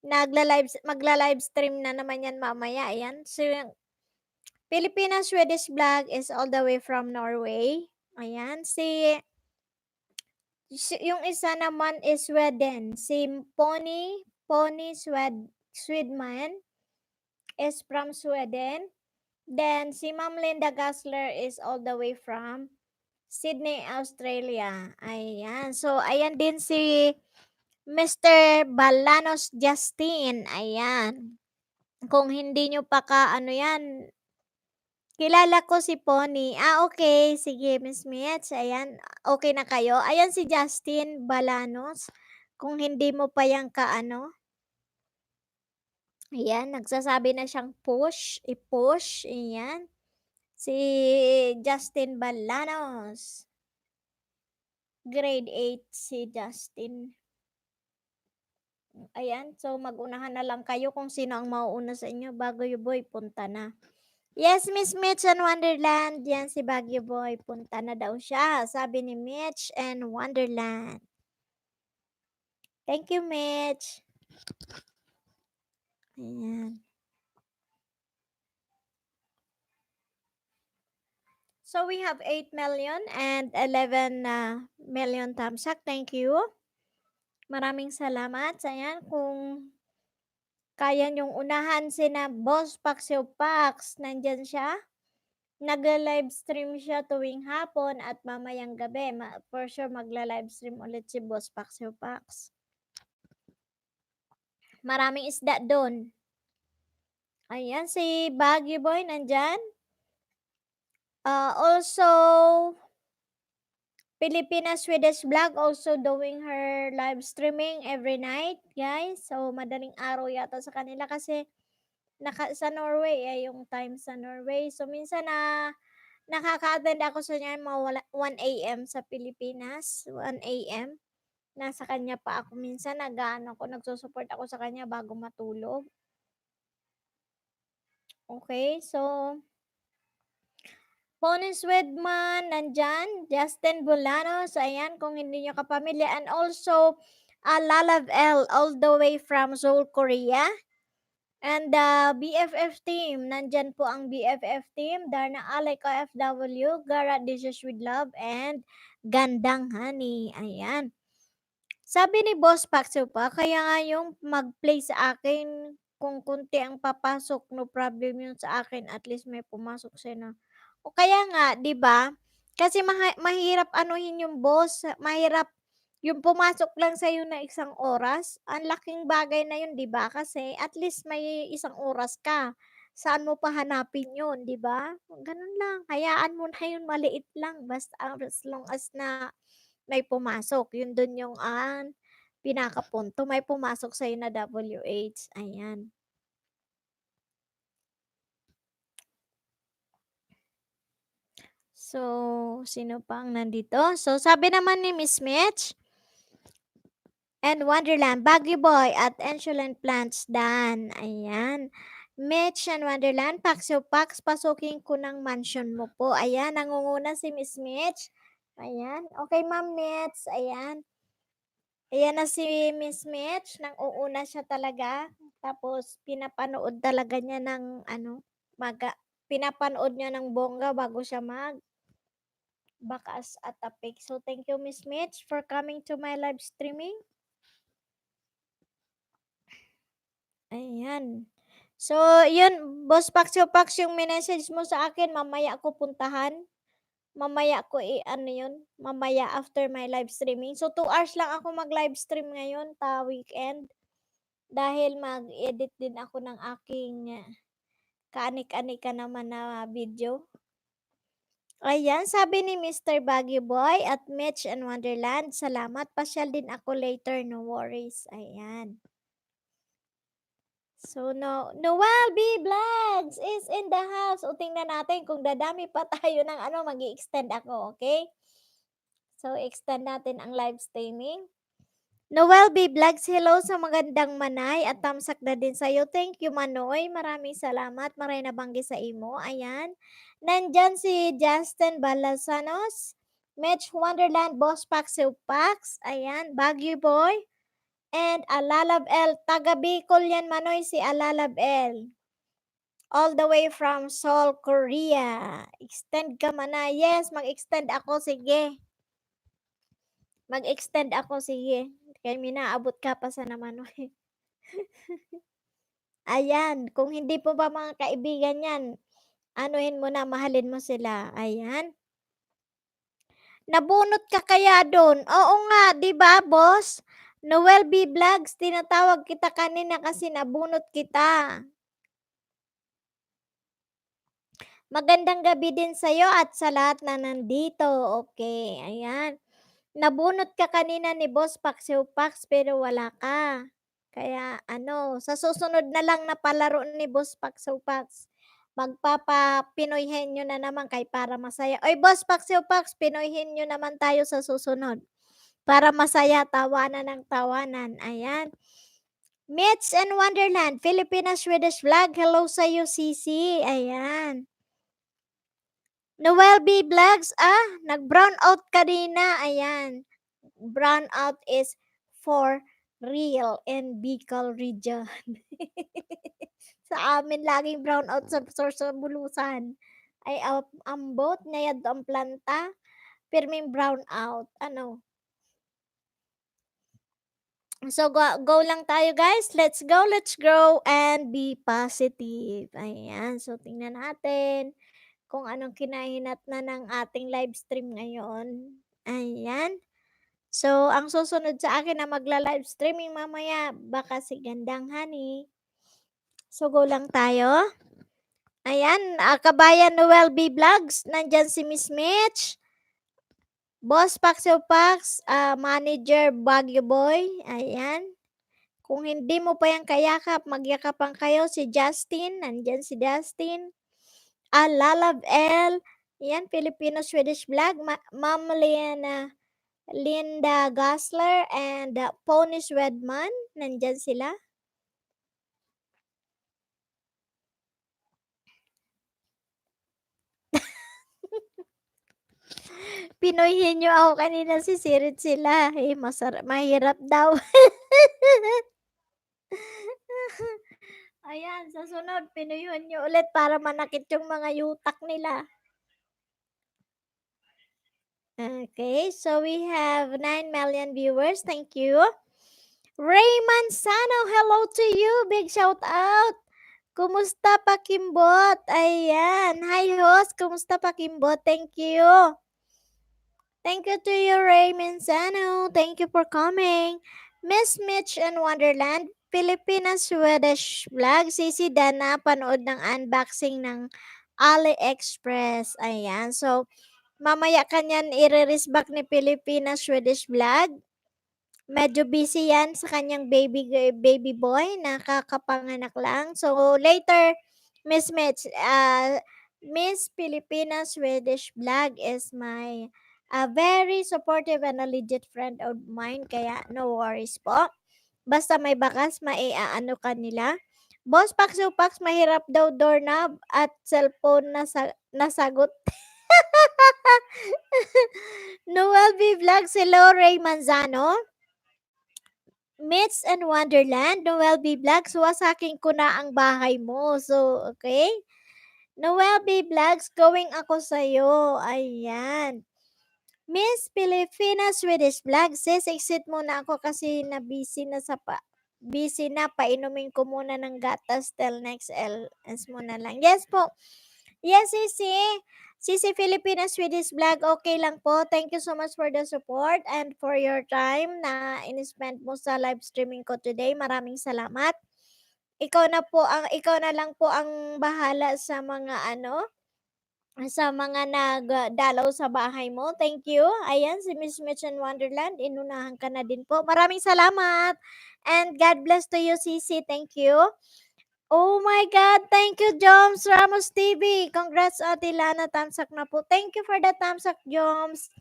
Magla-live stream na naman 'yan mamaya, ayan. So, Filipina Swedish vlog is all the way from Norway. Ayan, yung isa naman is Sweden. Si Pony Swedman is from Sweden. Then si Ma'am Linda Gassler is all the way from Sydney, Australia. Ayan. So, ayan din si Mr. Balanos Justin. Ayan. Kung hindi nyo pa ka ano yan, kilala ko si Pony. Okay. Sige, Miss Mitch. Ayan. Okay na kayo. Ayan si Justin Balanos. Kung hindi mo pa yan kaano. Ayan. Nagsasabi na siyang push. I-push. Ayan. Si Justin Balanos. Grade 8 si Justin. Ayan. So, mag-unahan na lang kayo kung sino ang mauuna sa inyo bago yung boy punta na. Yes, Miss Mitch and Wonderland. Yan si Baguio Boy. Punta na daw siya. Sabi ni Mitch and Wonderland. Thank you, Mitch. Ayan. So, we have 8 million and 11 million thumbs up. Thank you. Maraming salamat. Ayan, kung kaya niyong unahan sina Boss Paxio Pax, nandyan siya. Nagla-live stream siya tuwing hapon at mamayang gabi. For sure, magla-live stream ulit si Boss Paxio Pax. Maraming isda doon. Ayan, si Baguio Boy nandyan. Also, Filipina Swedish vlog also doing her live streaming every night, guys. So, madaling araw yata sa kanila kasi sa Norway, yung time sa Norway. So, minsan nakaka-attend ako sa niya mga 1 a.m. sa Pilipinas, 1 a.m. Nasa kanya pa ako minsan, nagsusupport ako sa kanya bago matulog. Okay, so Pony Swedman, nandyan. Justin Bolanos, ayan, kung hindi nyo kapamilya. And also, Lalav L, all the way from Seoul, Korea. And the BFF team, nandyan po ang BFF team. Darna Alec OFW, Gara Dishes with Love, and Gandang Honey. Ayan. Sabi ni Boss Paxo pa, kaya nga yung mag-play sa akin, kung kunti ang papasok, no problem yun sa akin, at least may pumasok siya na. O kaya nga, 'di ba? Kasi mahirap anuhin yung boss, mahirap yung pumasok lang sa na isang oras. Ang laking bagay na yun, 'di ba? Kasi at least may isang oras ka. Saan mo pa hanapin yun, 'di ba? Ganun lang. Hayaan mo na yun, maliit lang basta as long as na may pumasok. Yun dun yung pinakapunto. May pumasok sa'yo na WH. Ayan. So, sino pa ang nandito? So, sabi naman ni Miss Mitch and Wonderland, Baguio Boy at Insulin Plants Dan. Ayan. Mitch and Wonderland, Paxo Pax, pasukin ko ng mansion mo po. Ayan, nangunguna si Miss Mitch. Ayan. Okay, Ma'am Mitch. Ayan. Ayan na si Miss Mitch, nang uuna siya talaga. Tapos pinapanood talaga niya ng pinapanood niya ng bongga bago siya bakas at tapik. So thank you Miss Mitch for coming to my live streaming. Ayan. So, yun, Boss Paxyo Pax, yung message mo sa akin, mamaya ako puntahan. Mamaya ko ano yun, mamaya after my live streaming. So, 2 hours lang ako mag-live stream ngayon, weekend. Dahil mag-edit din ako ng aking kaanik-anika naman na video. Ayan, sabi ni Mr. Baguio Boy at Mitch and Wonderland, salamat. Pasyal din ako later, no worries. Ayan. So, Noel B. Vlogs is in the house. O, tingnan natin kung dadami pa tayo ng mag-i-extend ako, okay? So, extend natin ang live streaming. Noel B. Vlogs, hello sa magandang manay at tamsak na din sa'yo. Thank you, Manoy. Maraming salamat. Maray na banggi sa imo. Ayan. Nandyan si Justin Balasanos, Mitch Wonderland, Boss Pax, Pax. Ayan. Baguio Boy. And Alalab L. Taga Bicol yan, Manoy, si Alalab L. All the way from Seoul, Korea. Extend ka man na. Yes, mag-extend ako. Sige. Mag-extend ako. Sige. Kaya minaabot ka pa sa naman. Ayan. Kung hindi po ba mga kaibigan yan, anuhin mo na, mahalin mo sila. Ayan. Nabunot ka kaya doon? Oo nga, 'di ba, boss? Noel B. Vlogs, tinatawag kita kanina kasi nabunot kita. Magandang gabi din sa'yo at sa lahat na nandito. Okay, ayan. Nabunot ka kanina ni Boss Paxiw Pax pero wala ka. Kaya sa susunod na lang na palaro ni Boss Paxiw Pax, magpapa-Pinoyhin nyo na naman kay para masaya. Oy, Boss Paxiw Pax, Pinoyhin nyo naman tayo sa susunod. Para masaya, tawanan ng tawanan. Ayan. Mitch and Wonderland, Filipina-Swedish vlog. Hello sa'yo, Sisi. Ayan. Noel B. Vlogs, nag-brown out kanina. Ayan. Brown out is for real in Bicol region. Sa amin, laging brown out sa bulusan. Ay, ambot, ngayad ang planta. Pirming brown out. So, go lang tayo, guys. Let's go, let's grow, and be positive. Ayan. So, tingnan natin kung anong kinahinatnan ng ating live stream ngayon. Ayan. So, ang susunod sa akin na magla-live streaming mamaya, baka si Gandang Honey. So, go lang tayo. Ayan, Kabayan Noel B. Vlogs, nandyan si Miss Mitch, Boss Paxio Pax, Manager Baguio Boy, ayan. Kung hindi mo pa yan kayakap, magyakapan kayo. Si Justin, nandyan si Justin. Lalab L, yan, Filipino-Swedish vlog. Ma'am Linda Gassler and Pony Swedman, nandyan sila. Pinoyhin nyo ako kanina, sisirit sila. Mahirap daw. Ayan, sa sunod, pinuyuhan nyo ulit para manakit yung mga yutak nila. Okay, so we have 9 million viewers. Thank you. Raymond Sano, hello to you. Big shout out. Kumusta pa, Kimbot? Ayan. Hi, host. Kumusta pa, Kimbot? Thank you. Thank you to you, Raymond Sano. Thank you for coming. Miss Mitch and Wonderland, Filipina-Swedish vlog. Sisi Dana, panood ng unboxing ng AliExpress. Ayan. So, mamaya kanyan i-release back ni Filipina-Swedish vlog. Medyo busy yan sa kanyang baby boy na kakapanganak lang. So, later, Miss Mitch, Miss Filipina Swedish vlog is my very supportive and a legit friend of mine. Kaya, no worries po. Basta may bakas, maiaano ka nila. Boss Pax Pax, mahirap daw doorknob at cellphone na nasagot. Noel B. Vlogs, hello, Ray Manzano. Myths and Wonderland, Noel B. Vlogs, wasakin ko na ang bahay mo. So, okay? Noel B. Vlogs, going ako sa'yo. Ayan. Miss Filipina Swedish Vlog, sis, exit muna ako kasi busy na, painumin ko muna ng gatas till next LS muna lang. Yes po. Yes, Sisi. Sisi Filipina Swedish Vlog, okay lang po. Thank you so much for the support and for your time na in-spend mo sa live streaming ko today. Maraming salamat. Ikaw na lang po ang bahala sa mga sa mga nagdalaw sa bahay mo. Thank you. Ayan, si Miss Mitch and Wonderland, inunahan ka na din po. Maraming salamat. And God bless to you, Sisi. Thank you. Oh my God, thank you, Joms Ramos TV. Congrats, Ate Lana. Tamsak na po. Thank you for the tamsak, Joms.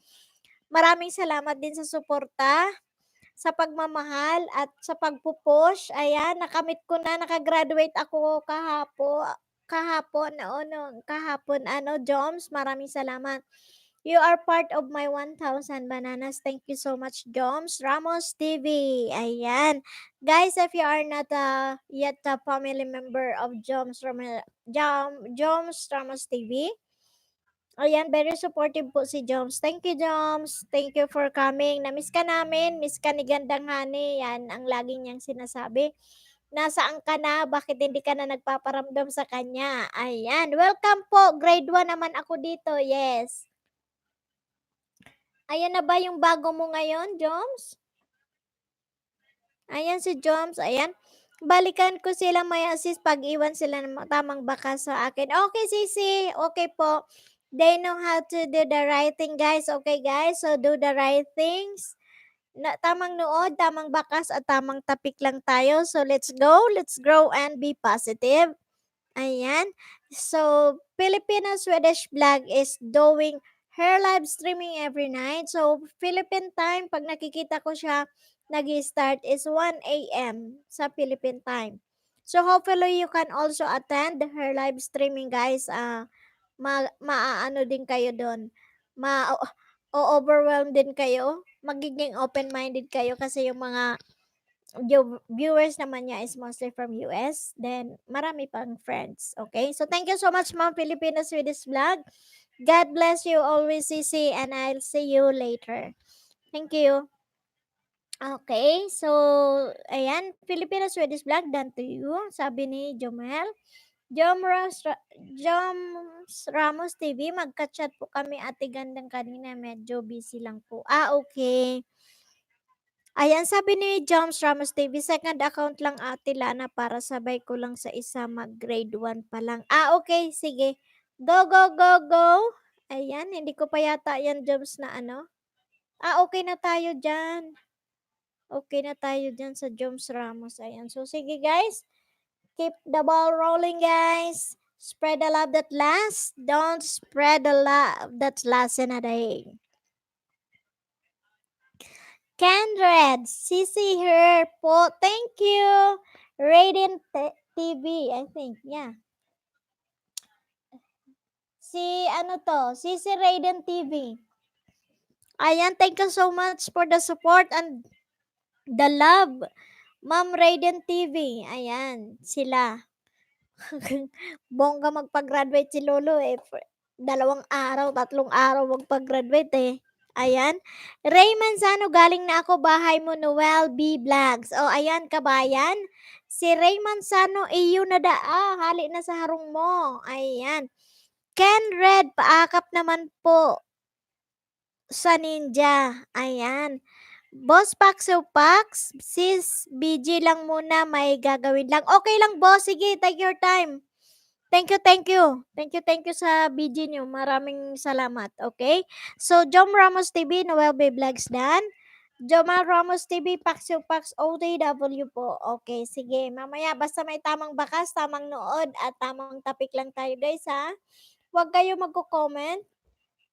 Maraming salamat din sa suporta, sa pagmamahal, at sa pagpupush. Ayan, nakamit ko na. Nakagraduate ako kahapon, Joms. Maraming salamat. You are part of my 1,000 bananas. Thank you so much, Joms Ramos TV. Ayan. Guys, if you are not yet a family member of Joms Ramos TV, ayan, very supportive po si Joms. Thank you, Joms. Thank you for coming. Na-miss ka namin. Miss ka ni Gandang Hani. Yan ang lagi niyang sinasabi. Nasaan ka na? Bakit hindi ka na nagpaparamdam sa kanya? Ayan. Welcome po. Grade 1 naman ako dito. Yes. Ayan na ba yung bago mo ngayon, Joms? Ayan si Joms, ayan. Balikan ko sila may assist pag iwan sila ng tamang bakas sa akin. Okay, Sisi. Okay po. They know how to do the right thing, guys. Okay, guys? So, do the right things. Tamang nood, tamang bakas, at tamang tapik lang tayo. So, let's go. Let's grow and be positive. Ayan. So, Filipino Swedish vlog is doing her live streaming every night. So, Philippine time, pag nakikita ko siya, nag-start is 1 a.m. sa Philippine time. So, hopefully, you can also attend her live streaming, guys. Maaano din kayo doon. O-overwhelm din kayo. Magiging open-minded kayo kasi yung mga viewers naman niya is mostly from US. Then, marami pang friends. Okay? So, thank you so much, Ma'am Filipino Swedish Vlog. God bless you always, Sisi, and I'll see you later. Thank you. Okay, so, ayan, Filipino Swedish Vlog, done to you, sabi ni Jomel. Joms Ramos TV, magka-chat po kami, Ate Gandang kanina, medyo busy lang po. Okay. Ayan, sabi ni Joms Ramos TV, second account lang, Ate Lana, para sabay ko lang sa isa, mag-grade 1 pa lang. Okay, sige. Go, go, go, go. Ayan, hindi ko pa yata yan, Joms, na ano. Okay na tayo dyan. Okay na tayo dyan sa Joms Ramos. Ayan, so sige guys. Keep the ball rolling, guys. Spread the love that lasts. Don't spread the love that lasts in a day. Kendred, CC her po. Thank you. Radiant TV, I think. Yeah. CC Radiant TV. Ayan, thank you so much for the support and the love. Ma'am Radiant TV. Ayan, sila. Bongga magpa-graduate si Lolo eh. 2 araw, 3 araw magpa-graduate eh. Ayan. Ray Manzano, galing na ako bahay mo, Noel B. Vlogs. Ayan, kabayan. Si Ray Manzano, iyo na hali na sa harong mo. Ayan. Ken Red, paakap naman po sa ninja. Ayan. Boss Paxo Pax, sis, BG lang muna, may gagawin lang. Okay lang, boss. Sige, take your time. Thank you, thank you. Thank you sa BG nyo. Maraming salamat, okay? So, Jom Ramos TV, Noel B. Vlogs dan. Jomar Ramos TV, Paxyo Pax OTW po. Okay, sige. Mamaya, basta may tamang bakas, tamang nood, at tamang topic lang tayo, guys, ha? Huwag kayo magko-comment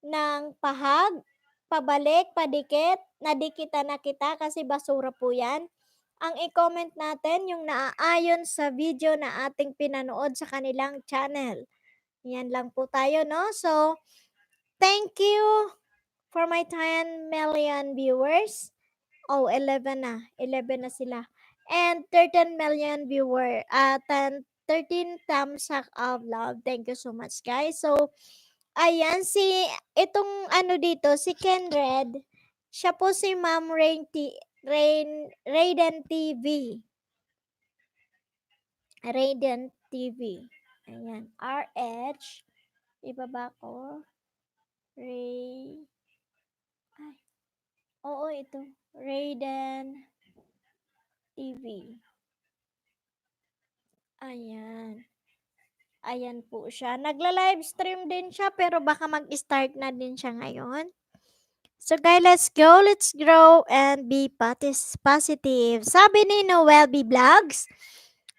ng pahag, pabalik, padikit, nadikitan na kita kasi basura po yan. Ang i-comment natin yung naaayon sa video na ating pinanood sa kanilang channel. Yan lang po tayo, no? So, thank you for my 10 million viewers. 11 na. 11 na sila. And 13 million viewer. 13 thumbs up of love. Thank you so much, guys. So, ayan, itong dito, si Kenred, siya po si Ma'am Raiden TV. Radiant TV. Ayan. RH. Ibaba ko. Ito. Radiant TV. Ayan. Ayan po siya. Nagla-livestream din siya pero baka mag-start na din siya ngayon. So guys, let's go, let's grow and be positive. Sabi ni Noel B. Vlogs,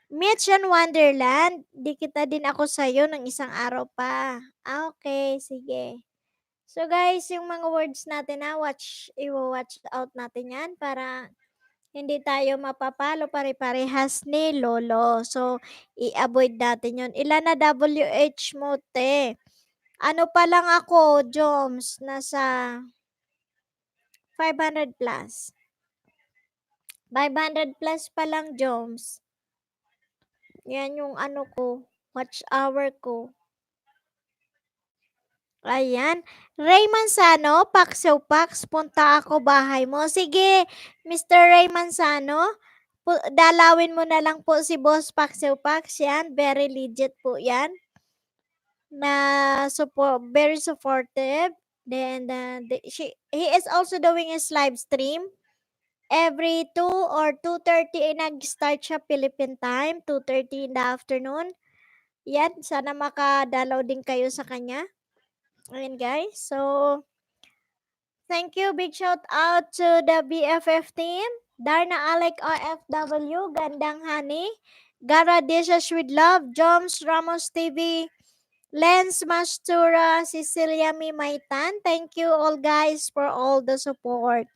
Mitch and Wonderland, dikita din ako sa'yo ng isang araw pa. Okay, sige. So guys, yung mga words natin na i-watch out natin yan para hindi tayo mapapalo pare-parehas ni Lolo. So, i-avoid natin yun. Ilan na WH mo, te? Ano pa lang ako, Joms, nasa 500 plus. 500 plus pa lang, Joms. Yan yung ano ko, watch hour ko. Ayan. Ray Manzano, Paxo Pax, punta ako bahay mo. Sige, Mr. Ray Manzano, dalawin mo na lang po si Boss Paxo Pax. Yan, very legit po yan. Na very supportive. Then, he is also doing his live stream. Every 2 or 2:30 nag-start siya Philippine time, 2:30 in the afternoon. Yan, sana makadalaw din kayo sa kanya. Ayan guys, so thank you, big shout out to the BFF team, Darna Alec OFW, Gandang Honey, Gara Dishes with Love, Joms Ramos TV, Lens Mastura, Cecilia Mimaitan. Thank you all guys for all the support.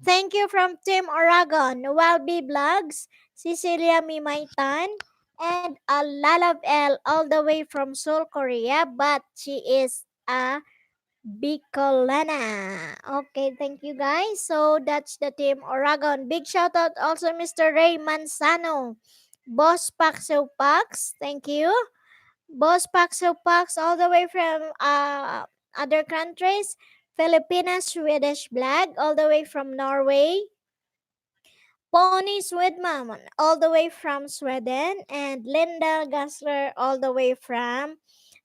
Thank you from Team Oragon, Noel B Vlogs, Cecilia Mimaitan, and a Lalav L all the way from Seoul, Korea, but she is a Bicolana. Okay, thank you guys. So that's the Team Oragon. Big shout out also Mr. Ray Manzano. Boss Paxo Pax, thank you. Boss Paxo Pax all the way from other countries. Filipina Swedish Black all the way from Norway. Pony Swedman all the way from Sweden. And Linda Gassler all the way from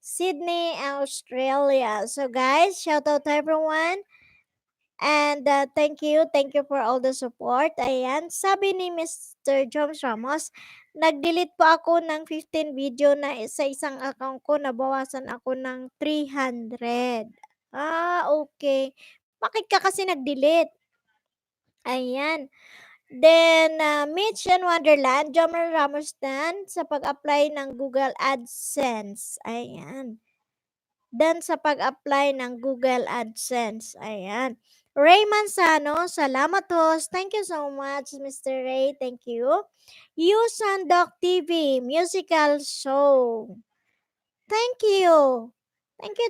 Sydney, Australia. So guys, shout out to everyone. And thank you for all the support. Ayan, sabi ni Mr. Joms Ramos, nag-delete po ako ng 15 video na sa isang account ko, nabawasan ako ng 300. Okay. Bakit ka kasi nag-delete? Ayan. Then, Mitch and Wonderland, Jomer Ramos Dan sa pag-apply ng Google AdSense. Ayan. Dan sa pag-apply ng Google AdSense. Ayan. Ray Manzano, salamat host. Thank you so much, Mr. Ray. Thank you. Yusan Doc TV, musical show. Thank you. Thank you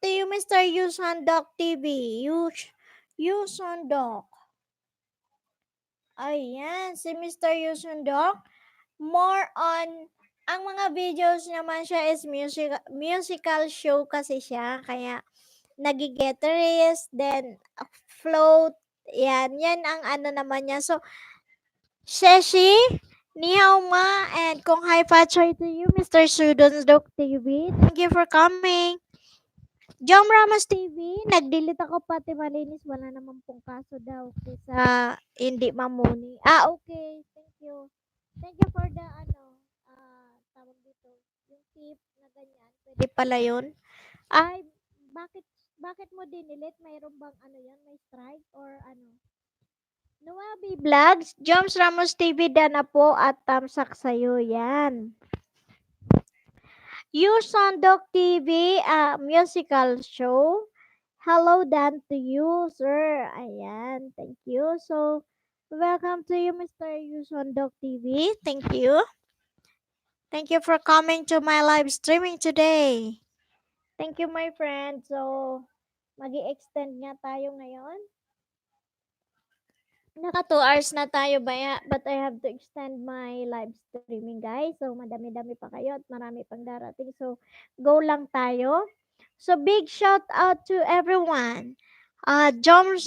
to you, Mr. Yusan Doc TV. Yusan Doc. Ayan, si Mr. Yusan Doc. More on, ang mga videos naman siya is musical show kasi siya. Kaya, nag-guitarist, then float. Yan ang ano naman niya. So, Sheshi, ni hao ma, and kung hi patchoy to you, Mr. Sudon's Doc TV. Thank you for coming. Jom Ramos TV, nag-delete ako pati malinis. Wala naman pong kaso daw sa hindi mamuni. Okay. Thank you. Thank you for the, tawag dito, yung tip na ganyan. Pwede pala yun. Ay, bakit mo dinilit? Mayroon bang ano yan? May strike or ano? Nuwabi Vlogs, Joms Ramos TV na po at tamsak sa'yo yan. Yusandok TV, musical show. Hello Dan to you, sir. Ayan, thank you. So, welcome to you, Mr. Yusandok TV. Thank you. Thank you for coming to my live streaming today. Thank you, my friend. So, magi-extend nga tayo ngayon. Naka 2 hours na tayo but I have to extend my live streaming, guys. So, madami-dami pa kayo at marami pang darating. So, go lang tayo. So, big shout out to everyone. Joms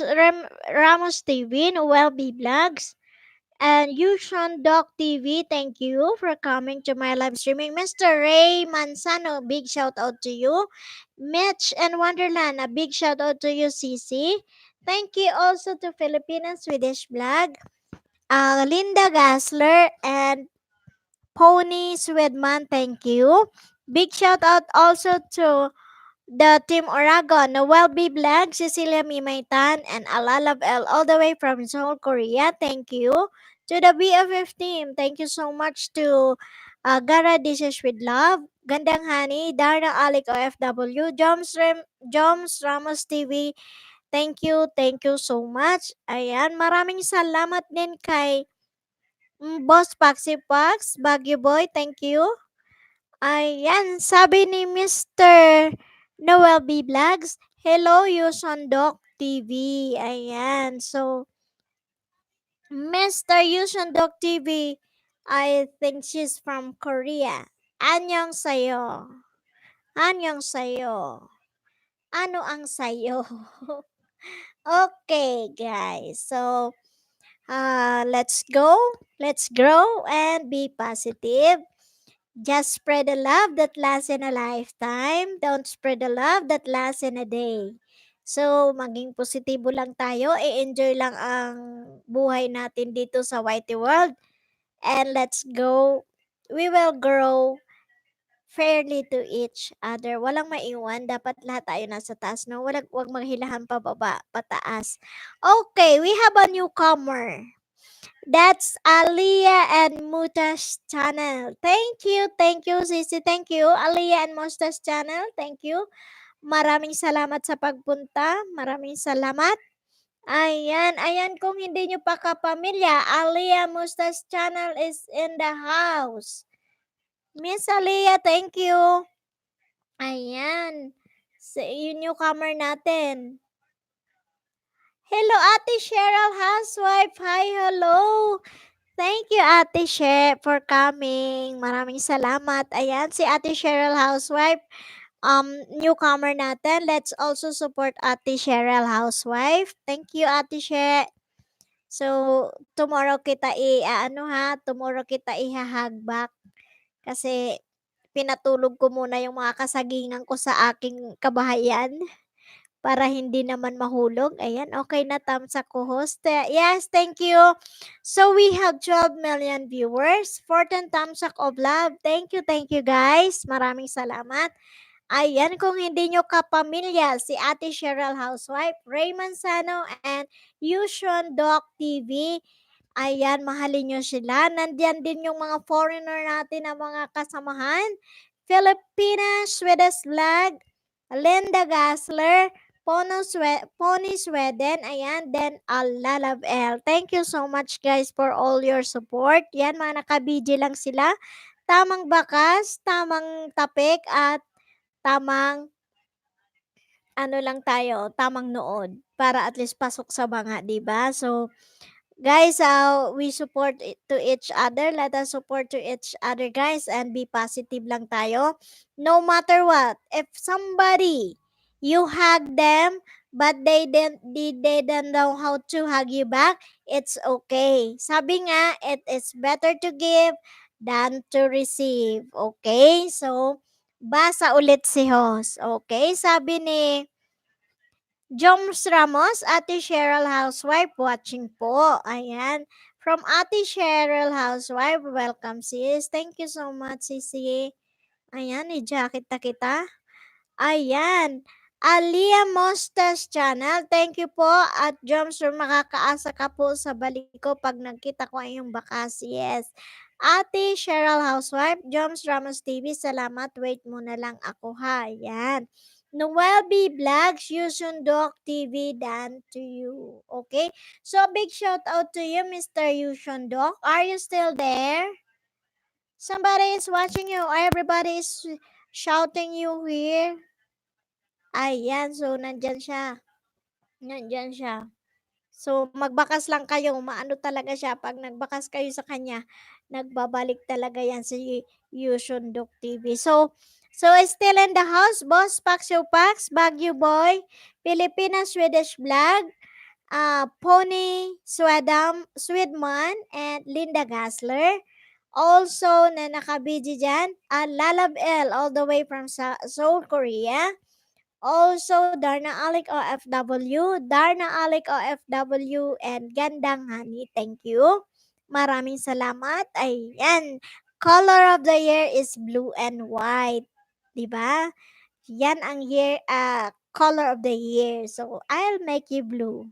Ramos TV, Noel B Vlogs, and Yushan Doc TV, thank you for coming to my live streaming. Mr. Ray Manzano, big shout out to you. Mitch and Wonderland, a big shout out to you, CC. Thank you also to Filipino Swedish Vlog, Linda Gassler, and Pony Swedman, thank you. Big shout out also to the Team Oragon, Noel B. Blank, Cecilia Mimaitan, and Alalab L all the way from Seoul, Korea. Thank you. To the BFF team, thank you so much to Gara Dishes with Love, Gandang Hani, Darna Alik OFW, Joms Ramos TV. Thank you so much. Ayan, maraming salamat din kay Boss Paxi Pax, Baguio Boy, thank you. Ayan, sabi ni Mr. Noel B. Vlogs, hello, Yusondok TV. Ayan, so, Mr. Yusondok TV, I think she's from Korea. Anyong sayo. Anyong sayo. Ano ang sayo? Okay, guys. So, let's go. Let's grow and be positive. Just spread the love that lasts in a lifetime. Don't spread the love that lasts in a day. So, maging positibo lang tayo. I-enjoy lang ang buhay natin dito sa Whitey World. And let's go. We will grow fairly to each other. Walang maiwan. Dapat lahat tayo nasa taas, no? Wag maghilahan pababa, pataas. Okay, we have a newcomer. That's Aliyah and Muta's channel. Thank you, Sisi. Thank you, Aliyah and Muta's channel. Thank you. Maraming salamat sa pagpunta. Maraming salamat. Ayan, kung hindi nyo pa kapamilya, Aliyah Musta's channel is in the house. Miss Aliyah, thank you. Ayan, yung newcomer natin. Hello, Ate Cheryl Housewife. Hi, hello. Thank you, Ate She, for coming. Maraming salamat. Ayan, si Ate Cheryl Housewife, newcomer natin. Let's also support Ate Cheryl Housewife. Thank you, Ate She. So, tomorrow kita tomorrow kita ihahag back. Kasi, pinatulog ko muna yung mga kasagingan ko sa aking kabahayan para hindi naman mahulog. Ayan, okay na thumbs up ko host. Yes, thank you. So we have 12 million viewers, 14 thumbs up of love. Thank you guys. Maraming salamat. Ayan, kung hindi nyo kapamilya, si Ate Cheryl Housewife, Raymond Sano, and Yushon Doc TV. Ayan, mahalin nyo sila. Nandiyan din yung mga foreigner natin na mga kasamahan. Filipinas, Swedish Vlog, Linda Gassler, Pony Sweden, ayan, then Alalab L. Thank you so much guys for all your support. Yan, mga naka-BG lang sila. Tamang bakas, tamang tapik, at tamang tamang nood para at least pasok sa banga, 'di ba? So, guys, we support to each other. Let us support to each other, guys, and be positive lang tayo. No matter what, if somebody you hug them but they don't know how to hug you back, it's okay. Sabi nga, it is better to give than to receive. Okay? So, basa ulit si host. Okay? Sabi ni Joms Ramos, Ate Cheryl Housewife, watching po. Ayan. From Ate Cheryl Housewife, welcome sis. Thank you so much, sisi. Ayan, i-jacket na kita. Ayan. Alia Mostas Channel, thank you po. At Joms, makakaasa ka po sa balik ko pag nagkita ko ay yung bakas. Yes. Ate Cheryl Housewife, Joms Ramos TV, salamat. Wait muna lang ako ha. Ayan. Noel B. Vlogs, Yusundok TV, done to you. Okay? So, big shout out to you, Mr. Yusundok. Are you still there? Somebody is watching you. Everybody is shouting you here. Ayan, so nandyan siya. Nandyan siya. So, magbakas lang kayo. Maano talaga siya. Pag nagbakas kayo sa kanya, nagbabalik talaga yan si Yushundok TV. So, still in the house, Boss Paxio Pax, Baguio Boy, Filipina Swedish Vlog, Pony Swedman, and Linda Gassler. Also, na nakabidyo dyan, Lalab L, all the way from Seoul, Korea. Also, Darna Alik OFW, and Gandang Hani. Thank you. Maraming salamat. Ayan. Color of the year is blue and white. 'di ba? Yan ang color of the year. So, I'll make you blue.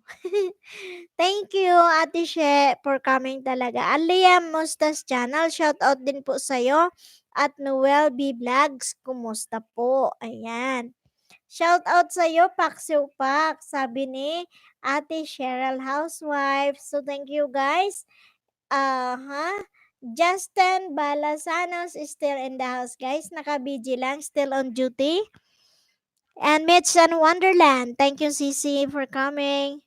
Thank you, Ate She, for coming talaga. Liam Mustas Channel, shout out din po sa'yo. At Noel B. Vlogs, kumusta po? Ayan. Shout out sa'yo, Paksiw Pak, sabi ni Ate Cheryl Housewife. So, thank you guys. Justin Balasanos is still in the house, guys. Naka-BG lang, still on duty. And Mitch and Wonderland, thank you, Cici, for coming.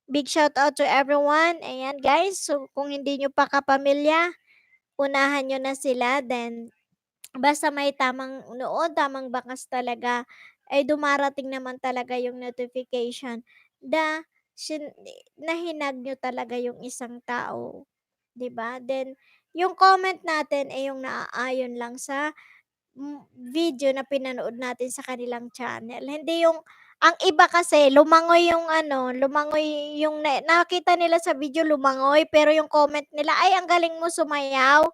Big shout out to everyone. Ayan, guys. So, kung hindi nyo pa kapamilya, unahan nyo na sila. Then, basta may tamang noon, tamang bakas talaga, ay dumarating naman talaga yung notification na sin- nahinag nyo talaga yung isang tao. 'Di ba? Then, yung comment natin ay yung naaayon lang sa video na pinanood natin sa kanilang channel. Hindi yung ang iba kasi lumangoy yung ano, lumangoy yung nakita nila sa video lumangoy, pero yung comment nila, "Ay ang galing mo sumayaw."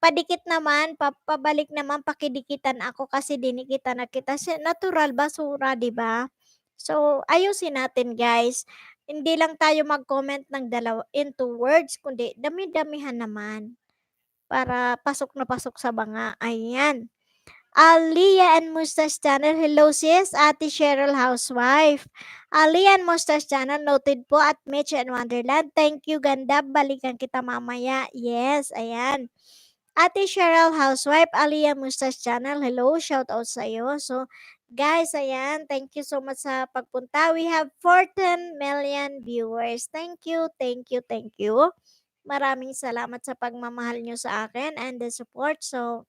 Padikit naman, pabalik naman, pakidikitan ako kasi dinikitan na kita. Natural basura, 'di ba? So, ayusin natin guys. Hindi lang tayo mag-comment ng dalawa in 2 words, kundi dami-damihan naman para pasok na pasok sa banga. Ayan. Alia and Mustache Channel. Hello sis, Ate Cheryl Housewife. Alia and Mustache Channel, noted po at Mitch and Wonderland. Thank you, ganda. Balikan kita mamaya. Yes, ayan. Ate Cheryl Housewife, Alia Mustache Channel. Hello, shout out sa iyo. So, guys, ayan. Thank you so much sa pagpunta. We have 14 million viewers. Thank you, thank you, thank you. Maraming salamat sa pagmamahal nyo sa akin and the support. So,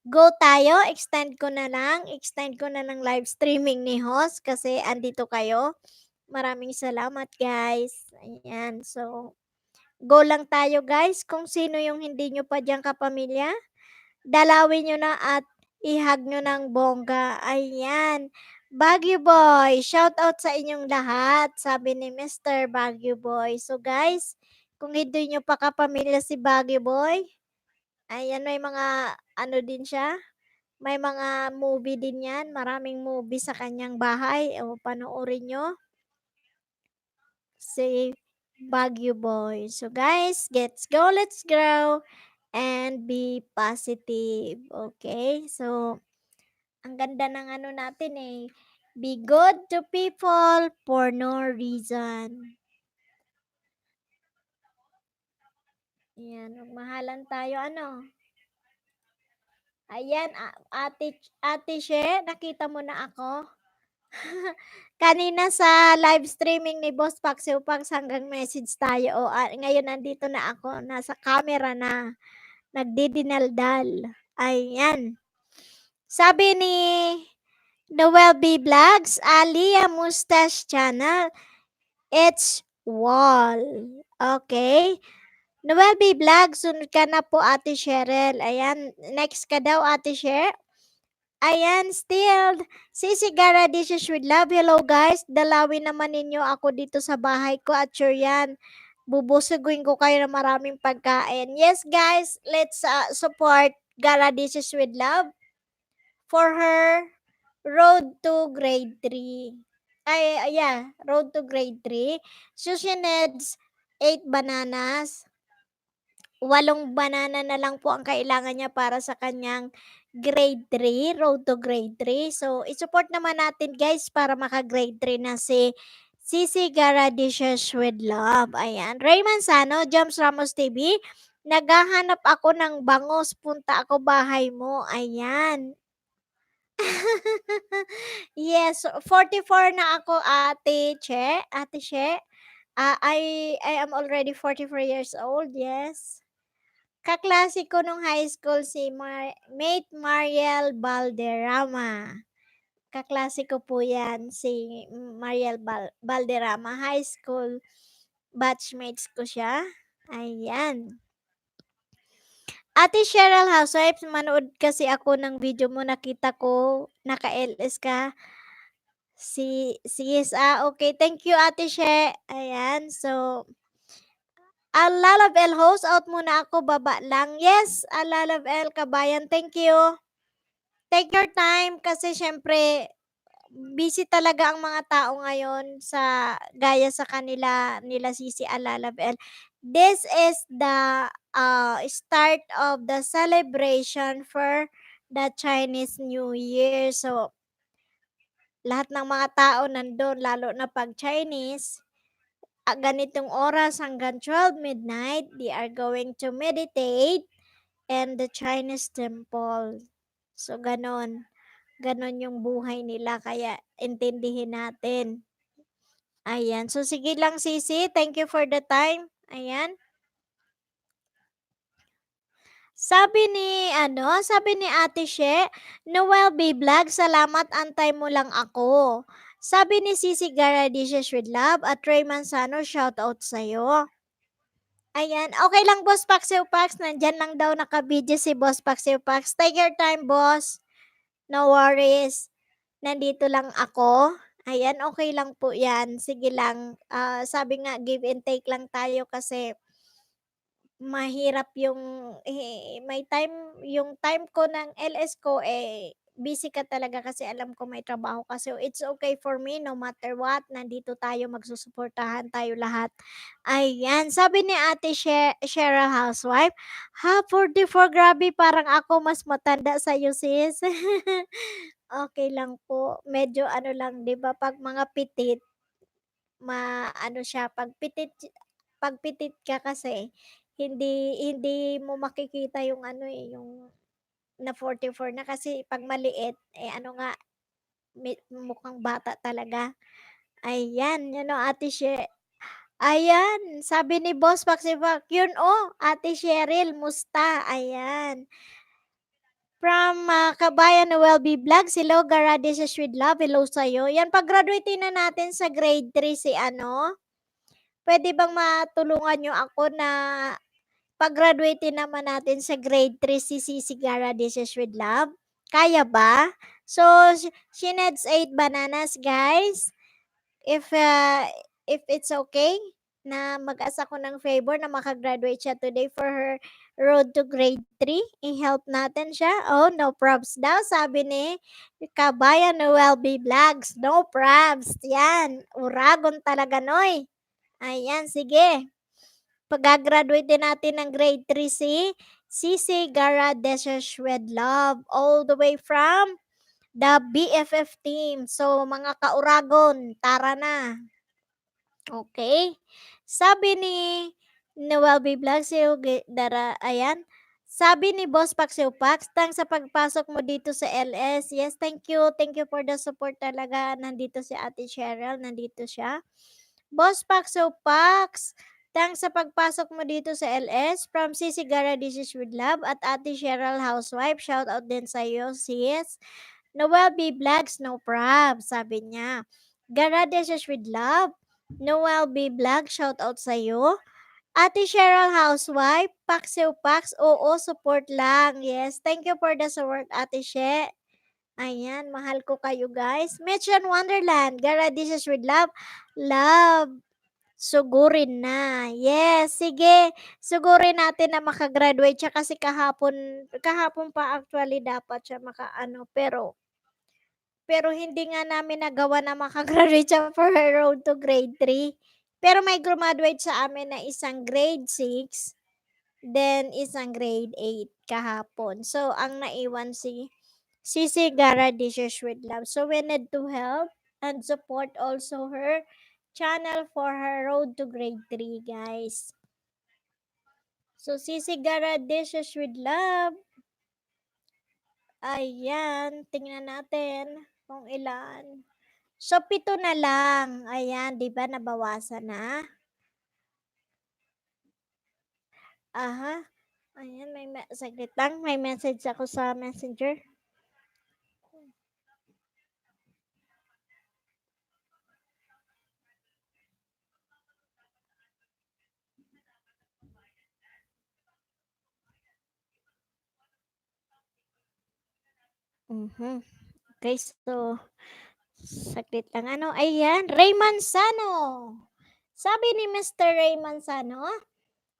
go tayo, extend ko na ng live streaming ni host kasi andito kayo. Maraming salamat guys. Ayan, so go lang tayo guys. Kung sino yung hindi nyo pa dyan kapamilya, dalawin nyo na at ihag nyo ng bongga. Ayan. Baguio Boy, shout out sa inyong lahat, sabi ni Mr. Baguio Boy. So guys, kung hindi nyo pa kapamilya si Baguio Boy, ayan, may mga ano din siya, may mga movie din yan, maraming movie sa kanyang bahay. O, panoorin nyo. Si Baguio Boy. So guys, let's go, let's grow, and be positive. Okay? So, ang ganda ng ano natin eh. Be good to people for no reason. Ayan, magmahalan tayo ano. Ayan, ate She, nakita mo na ako? Kanina sa live streaming ni Boss Paxiw Pax hanggang message tayo. Ngayon nandito na ako, nasa camera na. Nagdidinaldal. Ayan. Sabi ni Noel B. Vlogs, Alia Mustache Channel, it's wall. Okay. Noel B. Vlogs, sunod ka na po Ate Cheryl. Ayan, next ka daw Ate Cheryl. Ayan, still, Sisi Gara Dishes with Love. Hello guys, dalawin naman ninyo ako dito sa bahay ko at sure yan, bubusuguin ko kayo ng maraming pagkain. Yes guys, let's support Gara Dishes with Love for her road to grade 3. Yeah, road to grade 3. So she needs 8 bananas. 8 banana na lang po ang kailangan niya para sa kanyang grade 3, road to grade 3. So, i-support naman natin guys para maka-grade 3 na si Sisi Gara Dishes with Love. Ayan. Raymond Sano, Jams Ramos TV, naghahanap ako ng bangos, punta ako bahay mo. Ayan. Yes, 44 na ako, Ate Che. Ate Che. I am already 44 years old, yes. Kaklase ko nung high school si Mate Mariel Balderrama. Kaklase ko po yan, si Mariel Balderrama. High school batchmates ko siya. Ayan. Ate Cheryl Housewife, manood kasi ako ng video mo, nakita ko, naka-LS ka. Yes, okay. Thank you, Ate She. Ayan, so, Alalab L host, out muna ako, baba lang. Yes, Alalab L, kabayan, thank you. take your time kasi siyempre busy talaga ang mga tao ngayon sa gaya sa kanila nila Sisi Alalabel. This is the start of the celebration for the Chinese New Year. So, lahat ng mga tao nandun, lalo na pag Chinese, ganitong oras hanggang 12 midnight, they are going to meditate in the Chinese temple. So, ganon. Ganon yung buhay nila, kaya intindihin natin. Ayan. So, sige lang Sisi, thank you for the time. Ayan. Sabi ni Ate She, Noel B. Vlog, salamat, antay mo lang ako. Sabi ni Sisi Garadishes with love at Ray Manzano, shout out sa'yo. Ayan, okay lang Boss Paxiw Pax, nandyan lang daw nakabidyo si Boss Paxiw Pax. Take your time, boss. No worries. Nandito lang ako. Ayan, okay lang po yan. Sige lang. Sabi nga, give and take lang tayo kasi mahirap yung may time yung time ko ng LS ko, busy ka talaga kasi alam ko may trabaho ka. So, it's okay for me no matter what, nandito tayo, magsusuportahan tayo lahat. Ayan, sabi ni Ate Cheryl Housewife, ha, 44, grabe, parang ako mas matanda sa'yo, sis. Okay lang po, medyo ano lang, 'di ba, 'pag mga pitit, ano siya, 'pag pitit ka kasi, hindi hindi mo makikita yung ano, yung na 44 na kasi 'pag maliit, ano nga, mukhang bata talaga. Ayan, Ate ayan, sabi ni Boss Paxipac, yun, Ate Cheryl, musta? Ayan. From, Kabayan Noel B. Vlogs, hello, Garade sa Sweet Love, hello sa'yo. Yan, pag-graduate na natin sa grade 3 si pwede bang matulungan niyo ako na pag-graduate naman natin sa grade 3 si Sisi Gara Dishes with Love? Kaya ba? So, she needs 8 bananas, guys. If it's okay na mag-asa ko ng favor na makagraduate siya today for her road to grade 3, i-help natin siya. Oh, no probs daw, sabi ni Kabayan Noel B. Vlogs. No probs. Yan, uragon talaga, noy. Ayan, sige. Pag-graduate din natin ng grade 3 si Sisi Gara Deseswed Love, all the way from the BFF team. So, mga kauragon, tara na. Okay. Sabi ni Noel B. Vlogs, ayan. Sabi ni Boss Paxiw Pax, thanks sa pagpasok mo dito sa LS. Yes, thank you. Thank you for the support talaga. Nandito si Ate Cheryl, nandito siya. Boss Paxiw Pax, thanks sa pagpasok mo dito sa LS. From Sisi Gara Dishes with Love at Ate Cheryl Housewife, shout out din sa iyo, sis. Noel B. Vlogs, no prob, sabi niya. Gara Dishes with Love, Noel B. Vlog, shout out sa iyo. Ate Cheryl Housewife, Paxiw Pax, oo, support lang. Yes, thank you for the support, Ate She. Ayan, mahal ko kayo, guys. Mission Wonderland, Gara Dishes with Love, love. Sugurin na. Yes, sige. Sugurin natin na makagraduate siya kasi kahapon pa actually dapat siya makaano, pero hindi nga namin nagawa na makagraduate siya for her road to grade 3. Pero may graduate sa amin na isang grade 6, then isang grade 8 kahapon. So, ang naiwan si Sisi Gara Dishes with Love. So, we need to help and support also her channel for her road to grade 3, guys. So, Sisi Gara Dishes with Love. Ayan, tingnan natin kung ilan. So, 7 na lang. Ayan, 'di ba nabawasan na? Aha. Ayan, saglit lang, may message ako sa Messenger. Okay, so saglit lang. Ayan, Ray Manzano. Sabi ni Mr. Ray Manzano,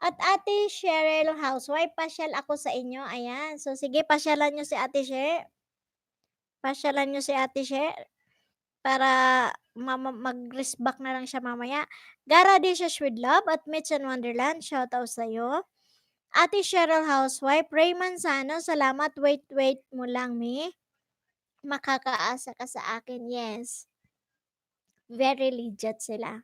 at Ate Cheryl Housewife, pasyal ako sa inyo. Ayan. So, sige, pasyalan nyo si Ate She. Pasyalan niyo si Ate She para mag-rest back na lang siya mamaya. Gara Dishes with Love at Mitch and Wonderland, shoutout sa'yo. Ate Cheryl Housewife, Ray Manzano, salamat. Wait mo lang, me. Makakaasa ka sa akin, yes. Very legit sila.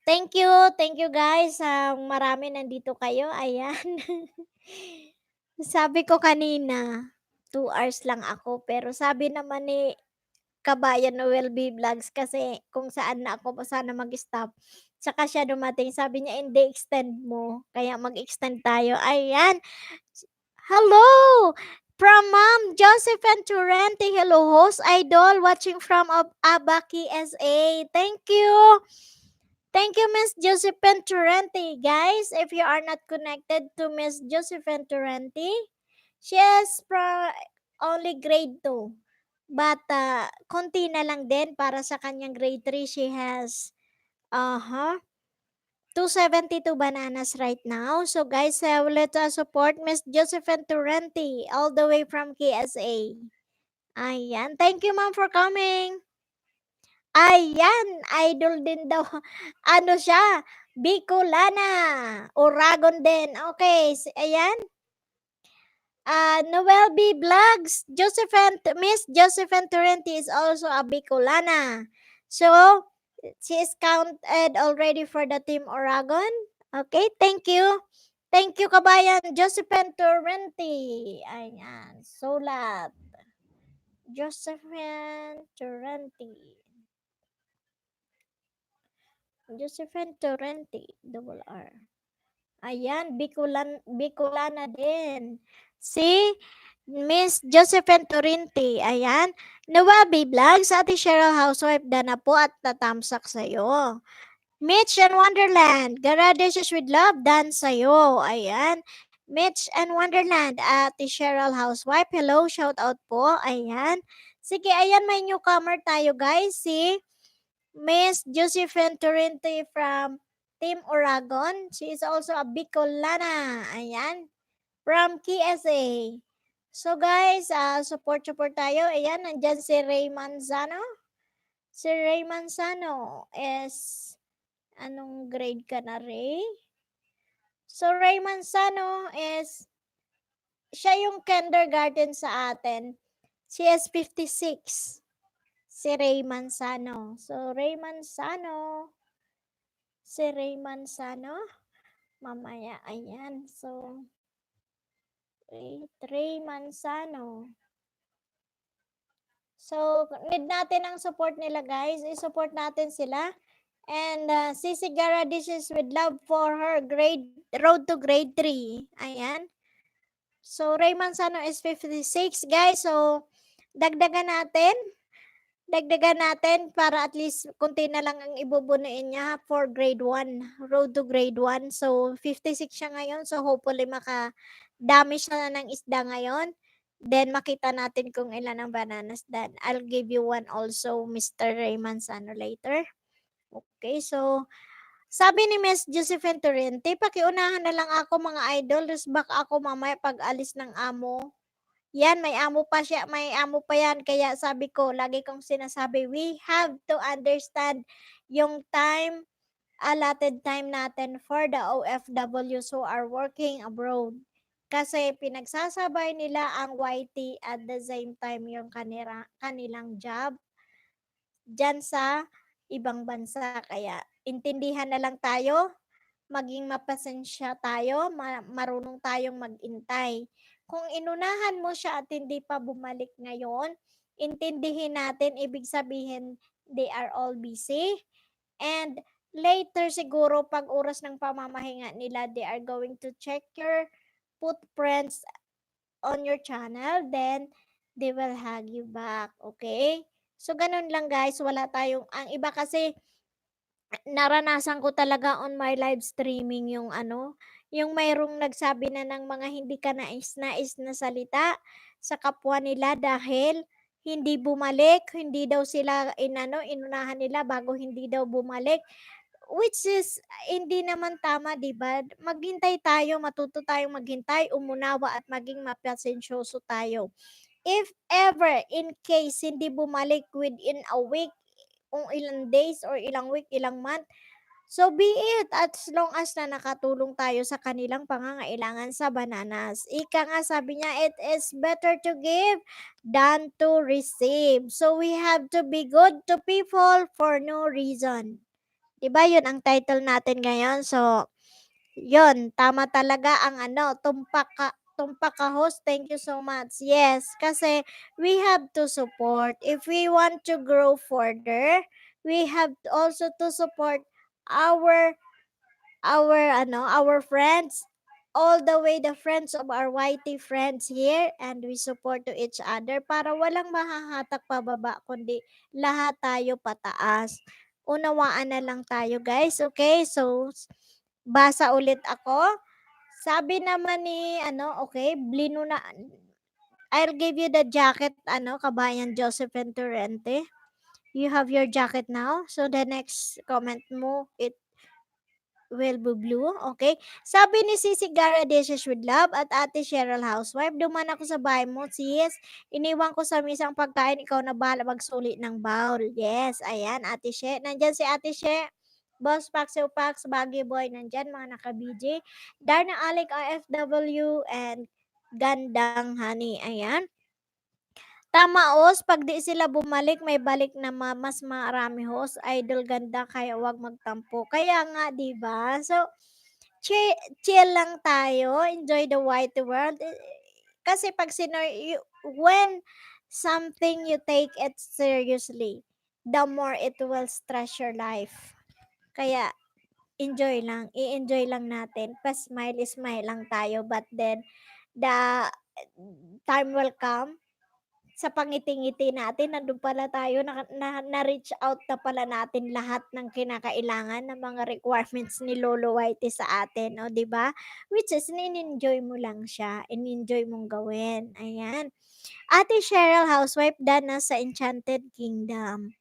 Thank you guys. Marami nandito kayo. Ayan. Sabi ko kanina, 2 hours lang ako. Pero sabi naman ni Kabayan Noel B. Vlogs kasi kung saan na ako sana mag-stop. Tsaka siya dumating. Sabi niya, hindi, extend mo. Kaya mag-extend tayo. Ayan. Hello! From Ma'am Josephine Turente. Hello, host idol. Watching from Abaki SA. Thank you. Thank you, Miss Josephine Turente. Guys, if you are not connected to Miss Josephine Turente, she is only grade 2. But, konti na lang din para sa kanyang grade 3. She has, 272 bananas right now. So guys, let's support Miss Josephine Turente all the way from KSA. Ayan. Thank you, ma'am, for coming. Ayan, idol din daw. Ano siya? Bicolana. Oragon din. Okay, ayan. Noel B. Vlogs. Miss Josephine Turente is also a Bicolana. So, she is counted already for the Team Oragon. Okay, thank you. Thank you, kabayan. Josephine Turente. Ayan, sulat. Josephine Turente. Josephine Turente, double R. Ayan, Bicolana din. Si Miss Josephine Turente. Ayan. Nawabi Vlog sa Ate Cheryl Housewife na po at tatamsak sa'yo. Mitch and Wonderland. Garadishes with Love, dan sa'yo. Ayan. Mitch and Wonderland. Ate Cheryl Housewife. Hello, shout out po. Ayan. Sige, ayan, may newcomer tayo guys. Si Miss Josephine Turente from Team Oragon. She is also a Bicolana. Ayan. From KSA. So guys, support tayo. Ayan, nandyan si Ray Manzano. Si Ray Manzano is, anong grade ka na, Ray? So Ray Manzano is, siya yung kindergarten sa atin. She is 56. Si Ray Manzano. So Ray Manzano. Si Ray Manzano. Mamaya, ayan. So, Ray Manzano. So, need natin ang support nila guys. I-support natin sila. And Sisi Gara Dishes with Love for her road to grade 3. Ayan. So, Ray Manzano is 56 guys. So, dagdagan natin para at least konti na lang ang ibubunuin niya for grade 1, road to grade 1. So, 56 siya ngayon. So, hopefully makadami siya ng isda ngayon. Then, makita natin kung ilan ang bananas dan. I'll give you one also, Mr. Ray Manzano, later. Okay, so, sabi ni Miss Josephine Turente, pakiunahan na lang ako mga idol. Rest back ako mamaya pag alis ng amo. Yan, may amo pa yan. Kaya sabi ko, lagi kong sinasabi, we have to understand yung allotted time natin for the OFWs who are working abroad. Kasi pinagsasabay nila ang YT at the same time yung kanilang job dyan sa ibang bansa. Kaya intindihan na lang tayo, maging mapasensya tayo, marunong tayong magintay. Kung inunahan mo siya at hindi pa bumalik ngayon, intindihin natin, ibig sabihin, they are all busy. And later siguro, pag oras ng pamamahinga nila, they are going to check your footprints on your channel, then they will hug you back, okay? So, ganun lang guys, ang iba kasi, naranasan ko talaga on my live streaming yung yung mayroong nagsabi na ng mga hindi ka nais-nais na salita sa kapwa nila dahil hindi bumalik, hindi daw sila inunahan nila bago hindi daw bumalik. Which is, hindi naman tama, di ba? Maghintay tayo, matuto tayong maghintay, umunawa at maging mapasensyoso tayo. if ever in case hindi bumalik within a week, kung ilang days or ilang week, ilang month, so be it, as long as na nakatulong tayo sa kanilang pangangailangan sa bananas. Ika nga sabi niya, it is better to give than to receive. So we have to be good to people for no reason. Diba yun ang title natin ngayon? So, yun, tama talaga ang tumpak ka host. Thank you so much. Yes, kasi we have to support. If we want to grow further, we have also to support our our friends, all the way the friends of our YT friends here, and we support to each other para walang mahahatak pababa kundi lahat tayo pataas. Unawaan na lang tayo guys, okay? So basa ulit ako. Sabi naman ni okay, Blino na, I'll give you the jacket, kabayan Josephine Torrente. You have your jacket now. So the next comment mo, it will be blue, okay? Sabi ni Sisi Gara Dishes with Love at Ate Cheryl Housewife, duman ako sa bahay mo, sis. Iniwan ko sa misang pagkain, ikaw na bahala magsuli ng bowl. Yes, ayan, Ate She. Nandyan si Ate She. Boss Pax, Pax, Baggy Boy, nandyan, mga naka-BJ. Darna Alec, OFW, and Gandang Honey, ayan. Tama os, pag di sila bumalik, may balik na mas marami host. Idol ganda, kaya wag magtampo. Kaya nga, di ba? So, chill lang tayo. Enjoy the white world. Kasi pag when something you take it seriously, the more it will stress your life. Kaya, enjoy lang. I-enjoy lang natin. Pa-smile lang tayo. But then, the time will come sa pangiti-ngiti natin, nandun pala tayo, na-reach out na pala natin lahat ng kinakailangan ng mga requirements ni Lolo Whitey sa atin, o, di ba? Which is, in-enjoy mo lang siya, in-enjoy mong gawin. Ayan. Ate Cheryl, housewife, Dana sa Enchanted Kingdom.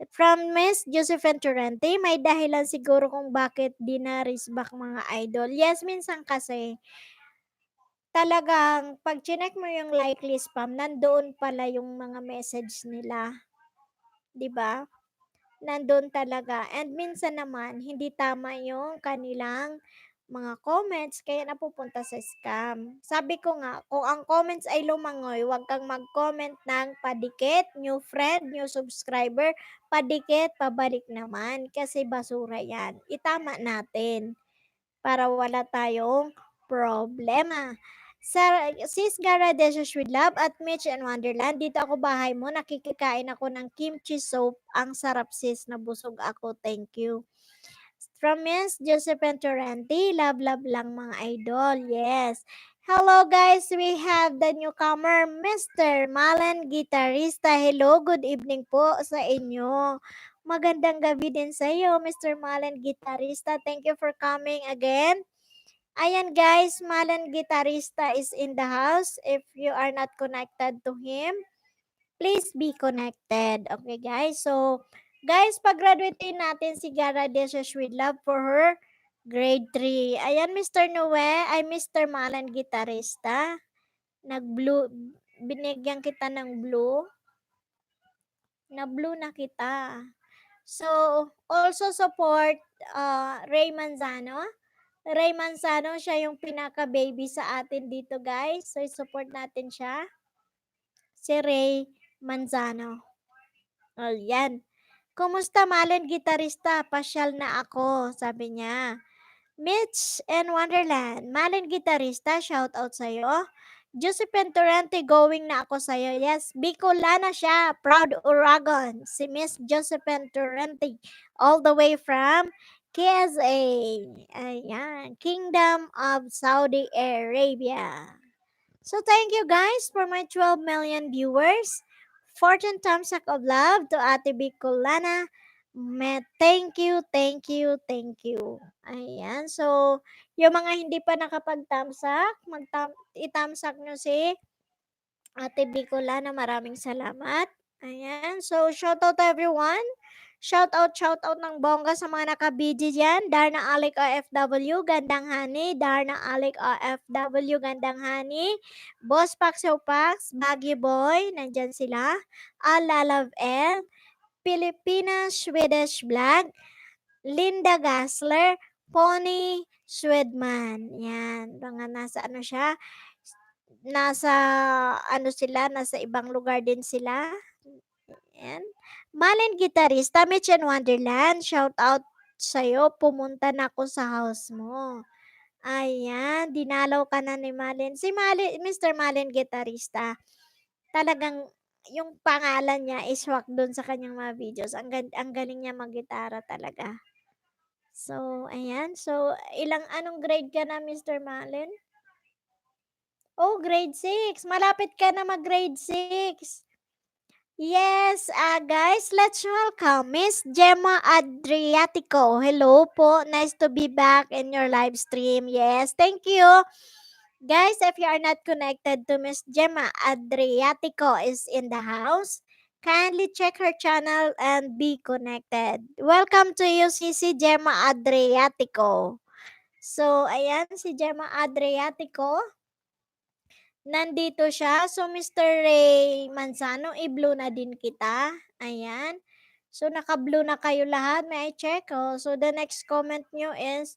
From Miss Josephine Torrente, may dahilan siguro kung bakit di na-risback mga idol. Yes, minsan kasi, talagang pag chineck mo yung likely spam, nandoon pala yung mga message nila, 'di ba? Nandoon talaga. And minsan naman hindi tama yung kanilang mga comments kaya napupunta sa scam. Sabi ko nga, kung ang comments ay lumangoy, huwag kang mag-comment ng padikit, new friend, new subscriber, padikit, pabalik naman kasi basura 'yan. Itama natin para wala tayong problema. Sa Sis Gara Dishes with Love at Mitch and Wonderland, dito ako bahay mo, nakikikain ako ng kimchi soup. Ang sarap sis, nabusog ako, thank you. From Miss Josephine Torrente, love lang mga idol, yes. Hello guys, we have the newcomer, Mr. Malan Gitarista. Hello, good evening po sa inyo. Magandang gabi din sa iyo, Mr. Malan Gitarista. Thank you for coming again. Ayan guys, Malan Gitarista is in the house. If you are not connected to him, please be connected. Okay guys, so guys, pag-graduate natin si Gara Dishes with Love for her grade 3. Ayan, Mr. Noe, ay Mr. Malan Gitarista. Nag-blue, binigyan kita ng blue. Na-blue na kita. So, also support Ray Manzano. Ray Manzano, siya yung pinaka-baby sa atin dito guys. So, support natin siya. Si Ray Manzano. O, yan. Kumusta Malan Gitarista? Pasyal na ako, sabi niya. Mitch and Wonderland. Malan Gitarista, shout out sa'yo. Josephine Torrente, going na ako sa'yo. Yes, Bicolana siya. Proud Uragon. Si Miss Josephine Torrente. All the way from KSA. Ayan. Kingdom of Saudi Arabia. So thank you guys for my 12 million viewers. 14 thumbs up of love to Ate Bicolana. Thank you, thank you, thank you. Ayan. So, yung mga hindi pa nakapag-thumbs up, i-thumbs up nyo si Ate Bicolana. Maraming salamat. Ayan. So, shout out to everyone. Shout out ng bongga sa mga naka-BG dyan. Darna Alec OFW, Gandang Hani. Darna Alec OFW, Gandang Hani. Boss Paxo Pax, Baggy Boy, nandyan sila. Ala Love L, Pilipinas Swedish Vlog, Linda Gassler, Pony Swedman. Yan, mga nasa ano siya, nasa ano sila, nasa ibang lugar din sila. Yan. Malen Gitarista, Mitch and Wonderland, shout out sa'yo, pumunta na ako sa house mo. Ayan, dinalaw ka na ni Malen. Si Malen, Mr. Malen Gitarista, talagang yung pangalan niya is swak dun sa kanyang mga videos. Ang galing niya mag-gitara talaga. So, ayan. So, anong grade ka na, Mr. Malen? Oh, grade 6. Malapit ka na mag-grade 6. Yes, guys, let's welcome Miss Gemma Adriatico. Hello po. Nice to be back in your live stream. Yes, thank you. Guys, if you are not connected to Miss Gemma Adriatico is in the house, kindly check her channel and be connected. Welcome to you, si Gemma Adriatico. So, ayan, si Gemma Adriatico. Nandito siya. So, Mr. Ray Manzano, i-blue na din kita. Ayan. So, naka-blue na kayo lahat. May I check? Oh. So, the next comment nyo is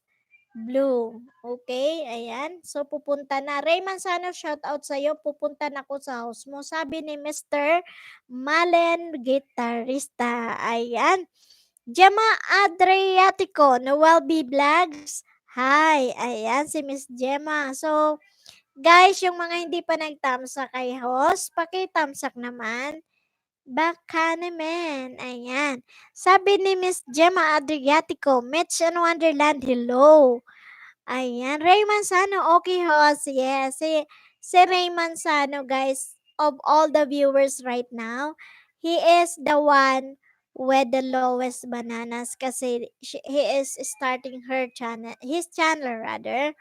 blue. Okay? Ayan. So, pupunta na. Ray Manzano, shout out sa'yo. Pupunta na ako sa house mo. Sabi ni Mr. Malen Gitarista. Ayan. Gemma Adriatico, Noel B. Vlogs. Hi. Ayan, si Miss Gemma. So, guys, yung mga hindi pa nag-thumbs up kay host, paki-thumbs up naman. Baka naman. Ayan. Sabi ni Miss Gemma Adriatico, Mitch and Wonderland, hello. Ayan. Ray Manzano, okay host. Yes. Si Ray Manzano, guys, of all the viewers right now, he is the one with the lowest bananas kasi he is starting his channel rather.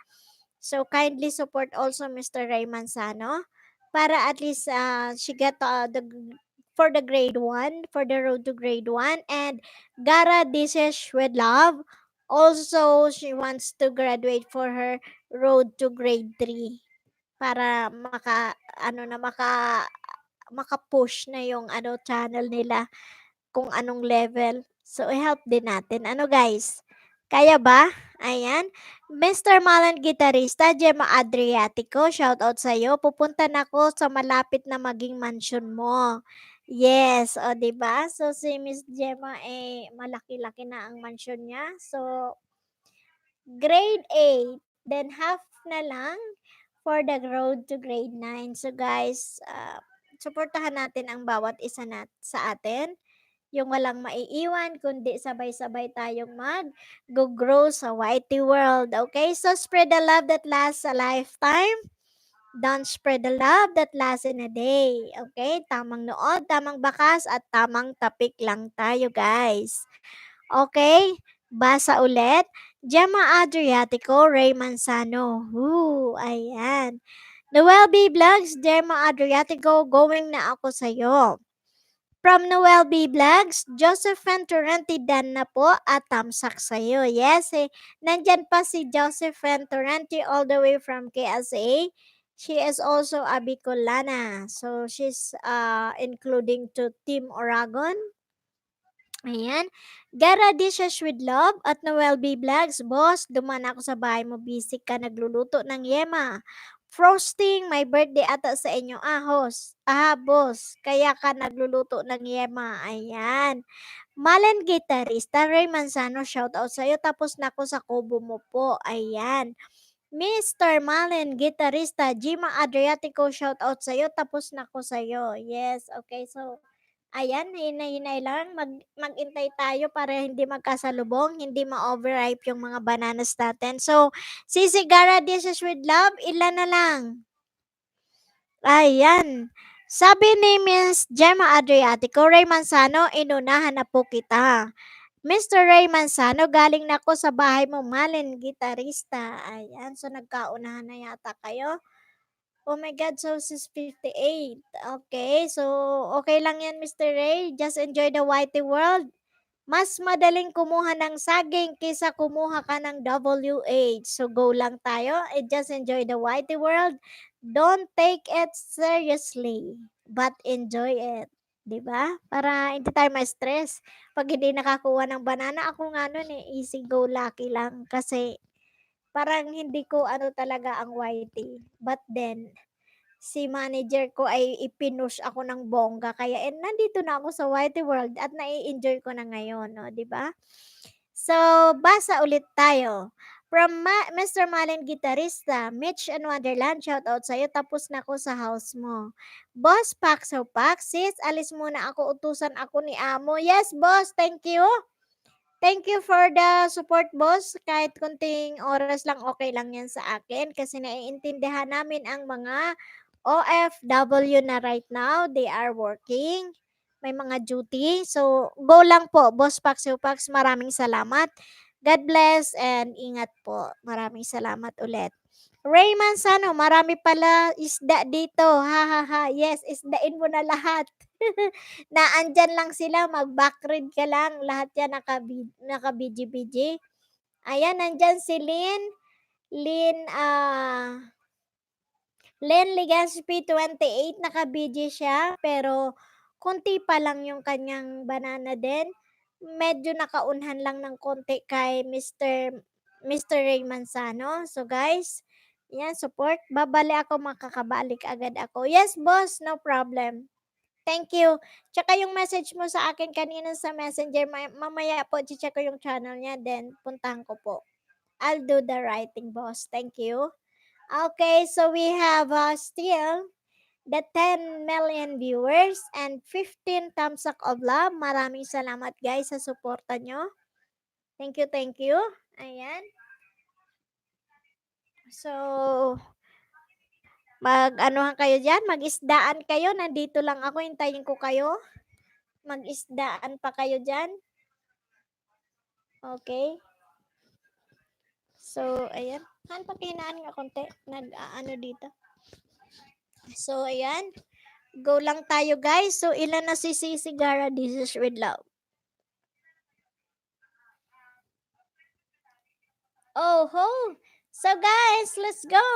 So kindly support also Mr. Ray Manzano para at least she get for the grade 1, for the road to grade 1. And Gara Dishes with Love, also she wants to graduate for her road to grade 3 para maka-push na yung channel nila kung anong level. So, i-help din natin. Ano guys? Kaya ba? Ayan. Mr. Malan Gitarista, Gemma Adriatico, shoutout sa'yo. Pupunta na ako sa malapit na maging mansion mo. Yes, o 'di ba? So si Miss Gemma malaki-laki na ang mansion niya. So grade 8, then half na lang for the road to grade 9. So guys, suportahan natin ang bawat isa sa atin. Yung walang maiiwan, kundi sabay-sabay tayong mag-grow sa YT world. Okay? So, spread the love that lasts a lifetime. Don't spread the love that lasts in a day. Okay? Tamang nood, tamang bakas, at tamang tapik lang tayo, guys. Okay? Basa ulit. Gemma Adriatico, Ray Manzano. Ayan. Noel B. Vlogs, Gemma Adriatico, going na ako sa'yo. From Noel B. Vlogs, Josephine Torrente dan na po at tamsak sa'yo. Yes, nandyan pa si Josephine Torrente all the way from KSA. She is also a Bicolana. So, she's including to Team Oragon. Ayan. Gara Dishes with Love at Noel B. Vlogs. Boss, duman ako sa bahay mo. Busy ka nagluluto ng yema. Frosting, may birthday ata sa inyo. Host. Boss. Kaya ka nagluluto ng yema. Ayan. Malen Gitarista, Ray Manzano, shoutout sa'yo. Tapos na ako sa kubo mo po. Ayan. Mr. Malen Gitarista, Jima Adriatico, shoutout sa'yo. Tapos na ako sa'yo. Yes, okay. So, ayan, hinay-hinay lang. Mag-intay tayo para hindi magkasalubong, hindi ma-overripe yung mga bananas natin. So, Sisigara Dishes with Love, ilan na lang? Ayan. Sabi ni Miss Gemma Adriatico, Ray Manzano, inunahan na po kita. Mr. Ray Manzano, galing na ako sa bahay mo, Malin Gitarista. Ayan, so nagkaunahan na yata kayo. Oh my God, so this is 58. Okay, so okay lang yan, Mr. Ray. Just enjoy the whitey world. Mas madaling kumuha ng saging kaysa kumuha ka ng WH. So go lang tayo and just enjoy the whitey world. Don't take it seriously, but enjoy it. 'Di ba? Para hindi tayo ma-stress. Pag hindi nakakuha ng banana, ako nga nun easy go lucky lang kasi parang hindi ko ano talaga ang whitey. But then, si manager ko ay ipinush ako ng bongga kaya nandito na ako sa Whitey World at nai-enjoy ko na ngayon, no, 'di ba? So, basa ulit tayo. From Mr. Malin Gitarista, Mitch and Wonderland, shout out sa'yo. Tapos na ako sa house mo. Boss, pack so pack. Sis, alis muna ako. Utusan ako ni Amo. Yes, boss. Thank you. Thank you for the support, boss. Kahit konting oras lang, okay lang yan sa akin. Kasi naiintindihan namin ang mga OFW na right now. They are working. May mga duty. So, go lang po, Boss Pax Pax. Maraming salamat. God bless and ingat po. Maraming salamat ulit. Rayman Sano, marami pala isda dito. Ha ha ha. Yes, isdain mo na lahat. Na andyan lang sila, mag-backread ka lang. Lahat yan naka-BG-BG. Ayan, nandyan si Lynn. Len Legaspi 28, naka-BG siya. Pero, konti pa lang yung kanyang banana din. Medyo nakaunhan lang ng konti kay Mr. Ray Manzano. So, guys, yan, support. Babali ako, makakabalik agad ako. Yes, boss, no problem. Thank you. Tsaka yung message mo sa akin kanina sa messenger, mamaya po, check ko yung channel niya, then puntahan ko po. I'll do the writing, boss. Thank you. Okay, so we have still the 10 million viewers and 15 thumbs up of love. Maraming salamat guys sa suporta nyo. Thank you, thank you. Ayan. So, mag-anuhan kayo dyan, mag-isdaan kayo. Nandito lang ako, hintayin ko kayo. Mag-isdaan pa kayo dyan. Okay. So, ayan. Han, pakinaan nga konti. Nag-ano dito. So, ayan. Go lang tayo guys. So, ilan na si Sisi Gara? This is with love. Oh ho! So guys, let's go!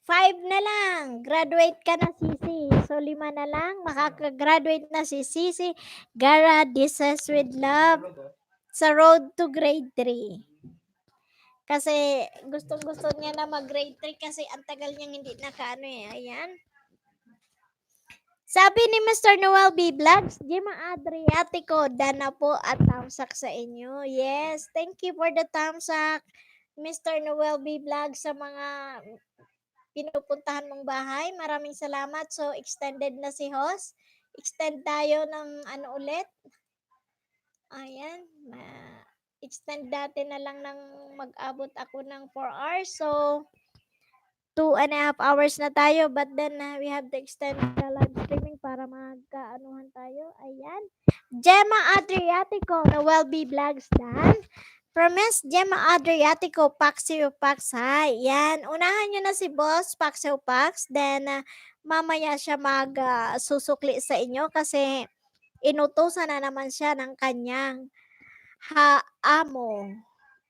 5 na lang. Graduate ka na, Sisi. So, 5 na lang. Makaka-graduate na si Sisi Gara. This is with love. Sa road to grade 3. Kasi gustong-gusto niya na mag-grade 3 kasi ang tagal niyang hindi nakaano eh. Ayan. Sabi ni Mr. Noel B. Vlogs, Gemma Adriatico, dana po at tamsak sa inyo. Yes, thank you for the tamsak, Mr. Noel B. Vlogs, sa mga pinupuntahan mong bahay. Maraming salamat. So, extended na si host. Extend tayo ng ano ulit. Ayan. Extend dati na lang ng mag-abot ako ng 4 hours. So, 2.5 hours na tayo. But then, we have to extend the live streaming para magkaanuhan tayo. Ayan. Gemma Adriatico, Noel B. Vlogs dan. From Miss Gemma Adriatico, Paxio Pax. Hi. Yan. Unahan nyo na si Boss Paxio Pax. Then, mamaya siya susukli sa inyo kasi inutusan na naman siya ng kanyang amo.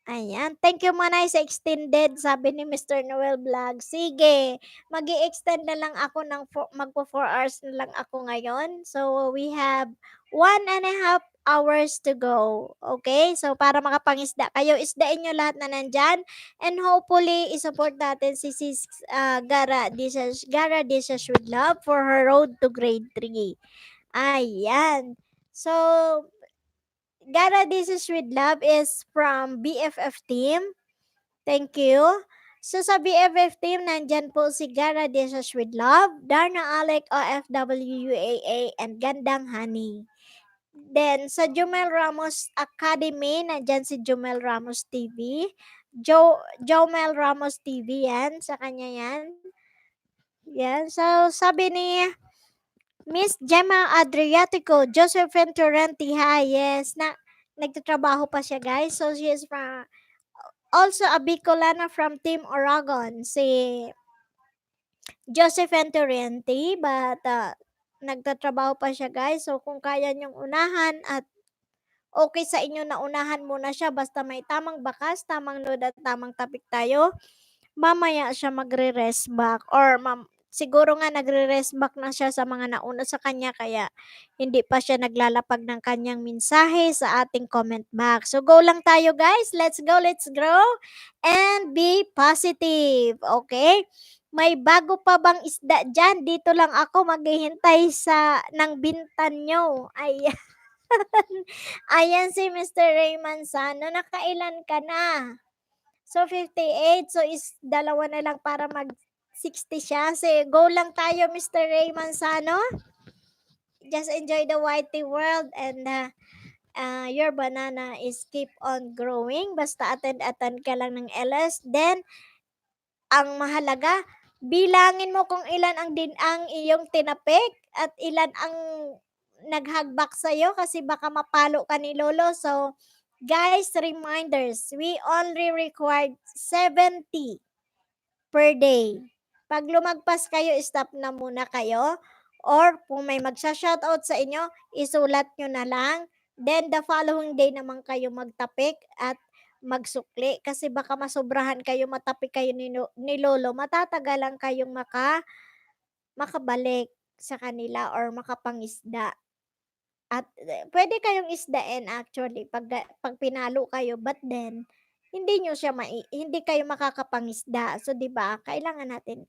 Ayan. Thank you Manay sa extended, sabi ni Mr. Noel Vlog. Sige, mag extend na lang ako ng magpo 4 hours na lang ako ngayon. So, we have 1.5 hours to go. Okay? So, para makapangisda kayo, isdain nyo lahat na nandyan. And hopefully, isupport natin si Sis Gara Dishes with Love for her road to grade 3. Ayan. So, Gara Dishes with Love is from BFF team. Thank you. So sa BFF team, nandyan po si Gara Dishes with Love, Darna Alec, OFW UAA, and Gandang Honey. Then sa Jumel Ramos Academy, nandyan si Jumel Ramos TV. Jomel Ramos TV yan, sa kanya yan. Yan. So sabi ni Miss Gemma Adriatico, Josephine Torrenti, hi, yes, nagtatrabaho pa siya guys. So she is from, also a Bicolana from Team Oragon, si Josephine Torrenti, but nagtatrabaho pa siya guys. So kung kaya niyong unahan at okay sa inyo na unahan muna siya basta may tamang bakas, tamang load at tamang tapik tayo, mamaya siya magre-rest back or siguro nga nagre-rest back na siya sa mga nauna sa kanya kaya hindi pa siya naglalapag ng kanyang mensahe sa ating comment box. So go lang tayo guys, let's go, let's grow and be positive, okay? May bago pa bang isda dyan? Dito lang ako maghihintay ng bintan nyo. Ayan. Ayan si Mr. Raymond Sano. Nakailan ka na? So, 58. So, dalawa na lang para mag 60 siya. So, go lang tayo, Mr. Ray Manzano. Just enjoy the whitey world and your banana is keep on growing. Basta attend ka lang ng LS. Then, ang mahalaga, bilangin mo kung ilan ang iyong tinapik at ilan ang naghagbak sa'yo kasi baka mapalo ka ni Lolo. So, guys, reminders, we only required 70 per day. Pag lumagpas kayo, stop na muna kayo. Or kung may magsha-shoutout sa inyo, isulat nyo na lang. Then the following day naman kayo magtapik at magsukli. Kasi baka masobrahan kayo, matapik kayo ni Lolo. Matatagalan kayong makabalik sa kanila or makapangisda. At pwede kayong isdain actually pag pinalo kayo but then hindi kayo makakapangisda. So 'di ba? Kailangan natin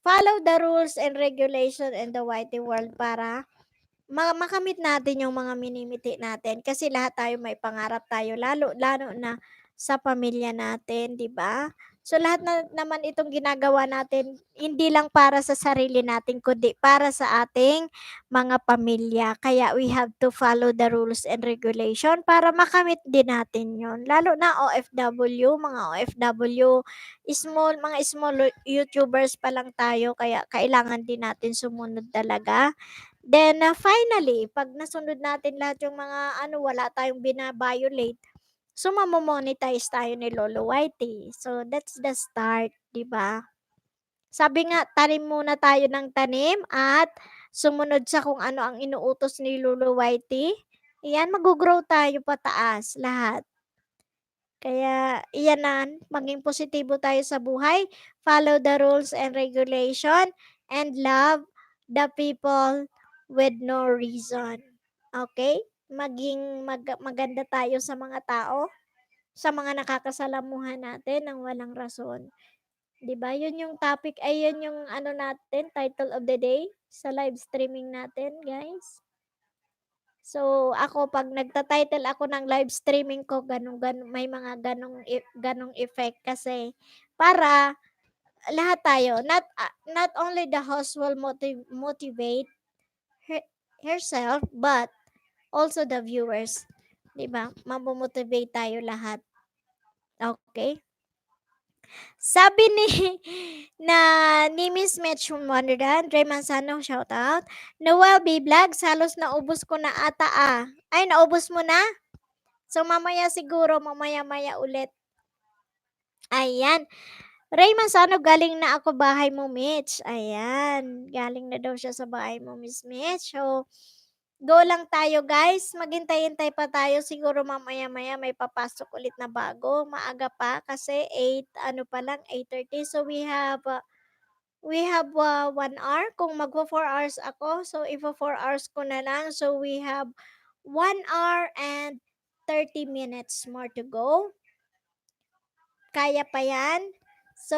follow the rules and regulation in the whitey world para makamit natin yung mga minimiti natin kasi lahat tayo may pangarap tayo lalo lalo na sa pamilya natin, 'di ba? So lahat na naman itong ginagawa natin hindi lang para sa sarili natin kundi para sa ating mga pamilya. Kaya we have to follow the rules and regulation para makamit din natin 'yon. Lalo na OFW, mga OFW, mga small YouTubers pa lang tayo kaya kailangan din natin sumunod talaga. Then, finally, 'pag nasunod natin lahat yung mga wala tayong bina-violate, so mamo-monetize tayo ni Lolo Whitey. So, that's the start, 'di ba? Sabi nga, tanim muna tayo ng tanim at sumunod sa kung ano ang inuutos ni Lolo Whitey. Iyan, mag-grow tayo pataas lahat. Kaya iyan na, maging positibo tayo sa buhay, follow the rules and regulation, and love the people with no reason. Okay? Maganda tayo sa mga tao, sa mga nakakasalamuhan natin ng walang rason. 'Di ba? 'Yun yung topic, ay 'yun yung natin, title of the day sa live streaming natin, guys. So, ako 'pag nagta-title ako ng live streaming ko may mga ganong effect kasi para lahat tayo, not only the host will motivate her, herself but also the viewers, 'di ba? Mamomotivate tayo lahat. Okay? Sabi ni Miss Mitch Wonderland, Ray Manzano, shout out. Noel B. Vlogs, halos naubos ko na ata ah. Ay, naubos mo na? So, mamaya siguro, mamaya-maya ulit. Ayan. Ray Manzano, galing na ako bahay mo, Mitch. Ayan. Galing na daw siya sa bahay mo, Miss Mitch. So, go lang tayo, guys. Maghintay-hintay pa tayo. Siguro mamaya-maya may papasok ulit na bago. Maaga pa kasi 8, 8:30. So, we have 1 hour. Kung magpo 4 hours ako, so ifo 4 hours ko na lang. So, we have 1 hour and 30 minutes more to go. Kaya pa yan? So,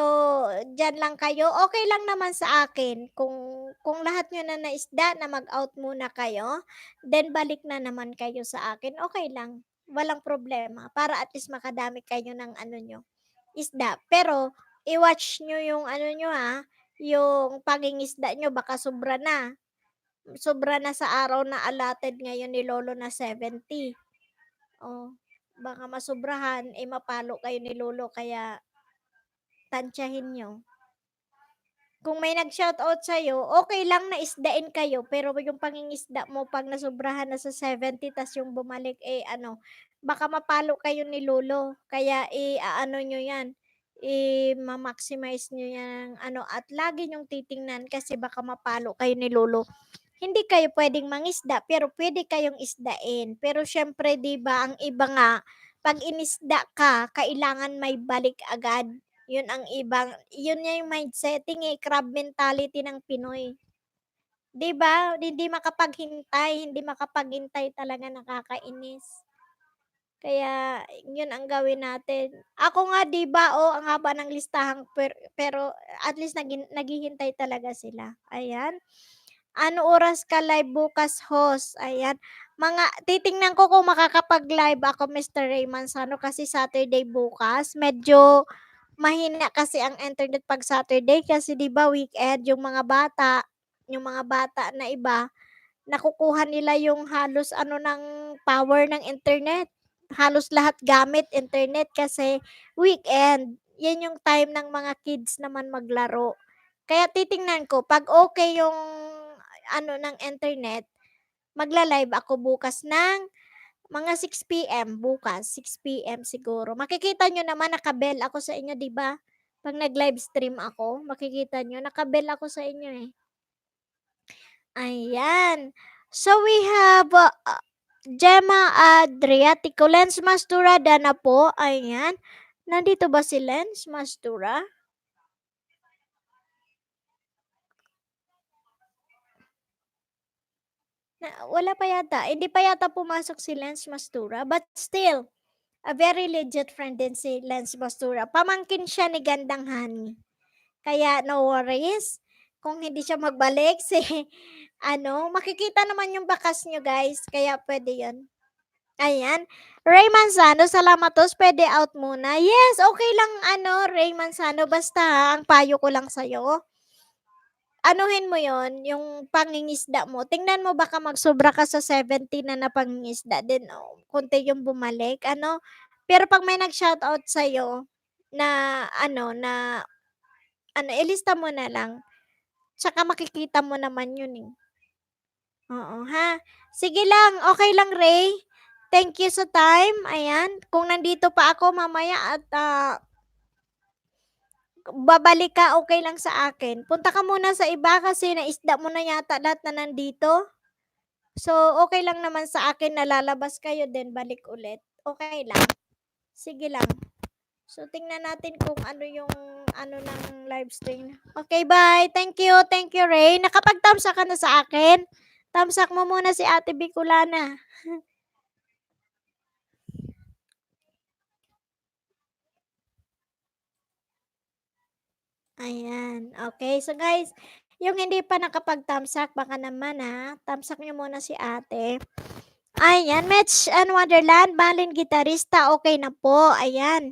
diyan lang kayo. Okay lang naman sa akin kung lahat nyo na naisda na mag-out muna kayo, then balik na naman kayo sa akin, okay lang. Walang problema. Para at least makadami kayo ng nyo, isda. Pero, i-watch nyo yung nyo ha, yung pangingisda nyo baka sobra na. Sobra na sa araw na allotted ngayon ni Lolo na 70. Oh, baka masobrahan, mapalo kayo ni Lolo kaya tansyahin nyo. Kung may nag-shoutout sa'yo, okay lang na isdain kayo, pero yung pangingisda mo pag nasobrahan na sa 70 tas yung bumalik, baka mapalo kayo ni Lolo. Kaya nyo yan, ma-maximize nyo yan, at lagi nyong titingnan kasi baka mapalo kayo ni Lolo. hindi kayo puwedeng mangisda, pero puwede kayong isdain. Pero siyempre 'di ba, ang iba nga 'pag inisda ka kailangan may balik agad. 'Yun nga yung mindsetting, eh, crab mentality ng Pinoy. 'Di ba, hindi makapaghintay talaga, nakakainis. Kaya 'yun ang gawin natin. Ako nga 'di ba, oh, ang haba ng listahan pero at least naghihintay talaga sila, ayan. Ano oras ka live bukas, host? Ayan, titingnan ko kung makakapag-live ako, Mr. Raymond Sano, kasi Saturday bukas. Medyo mahina kasi ang internet 'pag Saturday kasi 'di ba weekend, yung mga bata na iba nakukuha nila yung halos ano ng power ng internet. Halos lahat gamit internet kasi weekend. Yan yung time ng mga kids naman maglaro. Kaya titingnan ko 'pag okay yung ano ng internet, magla-live ako bukas ng mga 6 PM bukas, 6 PM siguro. Makikita niyo naman naka-bell ako sa inyo 'di ba? 'Pag nag-live stream ako, makikita niyo naka-bell ako sa inyo, eh. Ayan. So we have, Gemma Adriatico, Lens Mastura Dana po, ayan. Nandito ba si Lens Mastura? Wala pa yata, hindi pa yata pumasok si Lens Mastura, but still, a very legit friend din si Lens Mastura. Pamangkin siya ni Gandang Hani. Kaya no worries, kung hindi siya magbalik si ano, makikita naman yung bakas niyo guys, kaya pwede 'yun. Ayan. Ray Manzano, salamat tos, puwede out muna. Yes, okay lang ano, Ray Manzano, basta ang payo ko lang sa'yo, anuhin mo yon yung pangingisda mo. Tingnan mo baka magsobra ka sa 70 na na pangingisda then, konti yung bumalik ano. Pero 'pag may nag-shoutout sa'yo na ano, ilista mo na lang, tsaka makikita mo naman yun, eh. Oo, ha. Sige lang, okay lang Ray. Thank you sa time, ayan. Kung nandito pa ako mamaya at, babalik ka, okay lang sa akin. Punta ka muna sa iba kasi naisda mo na yata lahat na nandito. So, okay lang naman sa akin na lalabas kayo then balik ulit, okay lang. Sige lang. So, tingnan natin kung ano yung ano ng live stream. Okay, bye. Thank you Ray. Nakapag-thumbs up ka na sa akin? Thumbs up mo muna si Ate Bicolana. Ayan, okay. So guys, yung hindi pa nakapag-thumbs up baka naman, thumbs up niyo muna si ate. Ayan, Mitch and Wonderland, Balin gitarista, okay na po, ayan.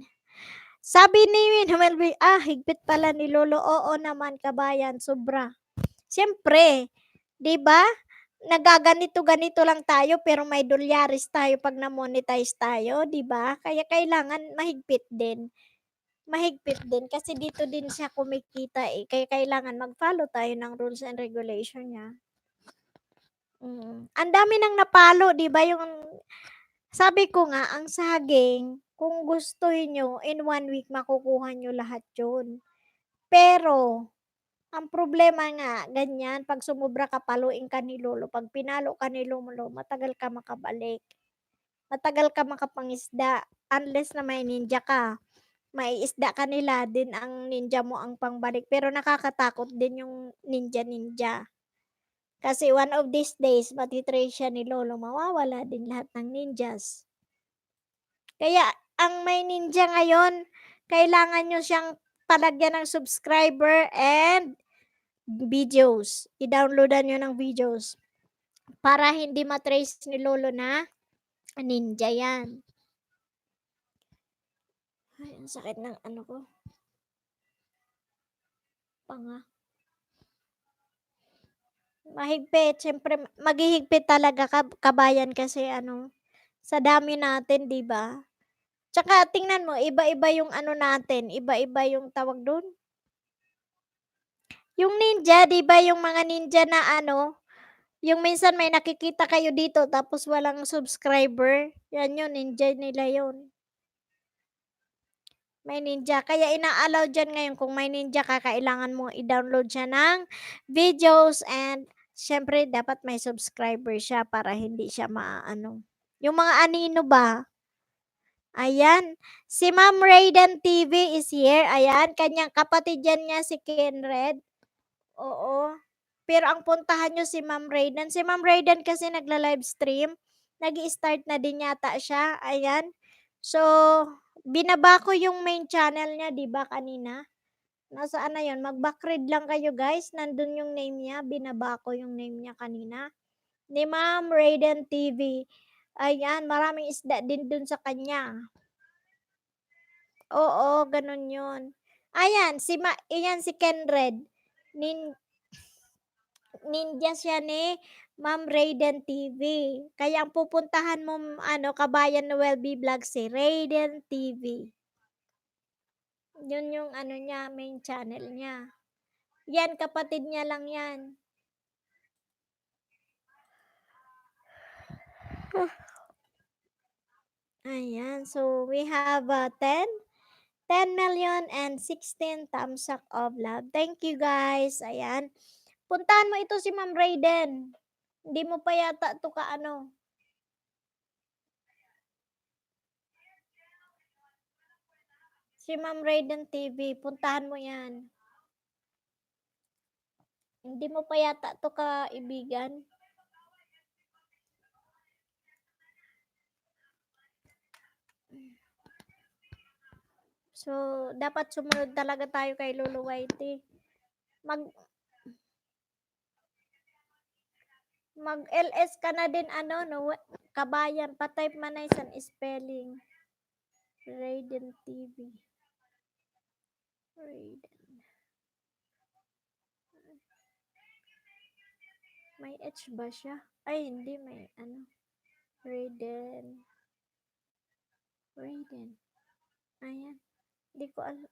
Sabi ni Noel B, higpit pala ni Lolo, oo naman kabayan, sobra. Siyempre, 'di ba? Nagaganito-ganito lang tayo pero may dolyares tayo 'pag na-monetize tayo, 'di ba? Kaya kailangan mahigpit din kasi dito din siya kumikita, eh, kaya kailangan mag-follow tayo ng rules and regulation niya. Ang dami ng napalo 'di ba yung sabi ko nga ang saging kung gustuhin niyo in 1 week makukuha niyo lahat 'yun. Pero ang problema nga ganyan 'pag sumobra ka paluin ka ni lolo, 'pag pinalo ka ni lolo matagal ka makabalik. Matagal ka makapangisda unless na may ninja ka. Maiisda ka nila din ang ninja mo ang pangbalik pero nakakatakot din yung ninja. Kasi one of these days mati-trace siya ni lolo, mawawala din lahat ng ninjas. Kaya ang may ninja ngayon, kailangan niyo siyang palagyan ng subscriber and videos. I-downloadan niyo ng videos para hindi ma-trace ni lolo na ninja 'yan. Ay, ang sakit ng ano ko, panga. Mahigpit, siyempre maghihigpit talaga kabayan kasi ano, sa dami natin 'di ba? Tsaka tingnan mo iba-iba yung ano natin, iba-iba yung tawag dun, yung ninja 'di ba yung mga ninja na ano, yung minsan may nakikita kayo dito tapos walang subscriber, yan yun ninja nila yun. May ninja, kaya ina-allow diyan ngayon kung may ninja ka kailangan mo i-download siya ng videos and Siyempre dapat may subscriber siya para hindi siya maaano. Yung mga anino ba? Ayan, si Ma'am Raiden TV is here. Ayan, kanyang kapatid yan niya si Kenred. Oo. Pero ang puntahan nyo si Ma'am Raiden. Si Ma'am Raiden kasi nagla-livestream. Nag-i-start na din yata siya. Ayan. So, binaba ko yung main channel niya, 'di ba kanina? Nasaan na 'yon? Mag-backread lang kayo, guys. Nandun yung name niya. Binaba ko yung name niya kanina. Ni Ma'am Raiden TV. Ayan, maraming isda din dun sa kanya. Oo, ganun 'yun. Ayan, iyan si Kenred. Ninja siya ni Ma'am Raiden TV. Kaya ang pupuntahan mo ano, Kabayan Noel B Vlog si Raiden TV. Yun yung ano niya, main channel niya. Yan, kapatid niya lang yan. Ayan, so we have 10 million and 16 thumbs up of love. Thank you guys. Ayan. Puntahan mo ito si Ma'am Raiden. Hindi mo pa yata ito kaano. Si Ma'am Raiden TV, puntahan mo yan. Hindi mo pa yata ito kaibigan. So, dapat sumunod talaga tayo kay Lolo Whitey. Mag-LS ka na din ano, no? Kabayan, pa-type man na isang spelling. Raiden TV. Raiden. May H ba siya? Ay, hindi. May ano. Raiden. Raiden. Ayan. Hindi ko ano.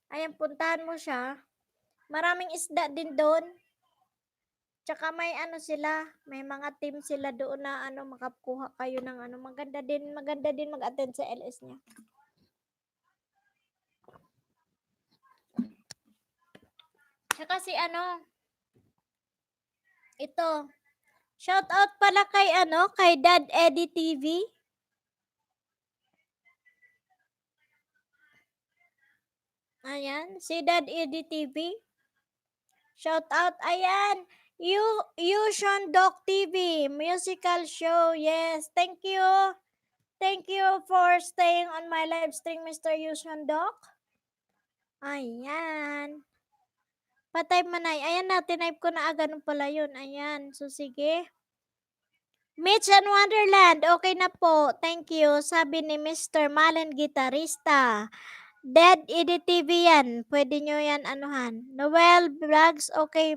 Ayan, puntahan mo siya. Maraming isda din doon. Tsaka may ano sila, may mga team sila doon na ano, makakuha kayo ng ano. Maganda din mag-attend sa LS niya. Tsaka si ano, ito, shout out pala kay ano, kay Dad Eddie TV. Ayan, si Dad Eddie TV. Shout out, ayan. Yushon Doc TV, musical show. Yes, thank you. Thank you for staying on my live stream, Mr. Yushon Doc. Ayan. Pa-type manay. Ayan na, tinype ko na ganun pala yun. Ayan, so sige. Mitch and Wonderland, okay na po. Thank you. Sabi ni Mr. Malen Gitarista. Dead Edit TV yan. Pwede nyo yan anuhan. Noel Vlogs, okay.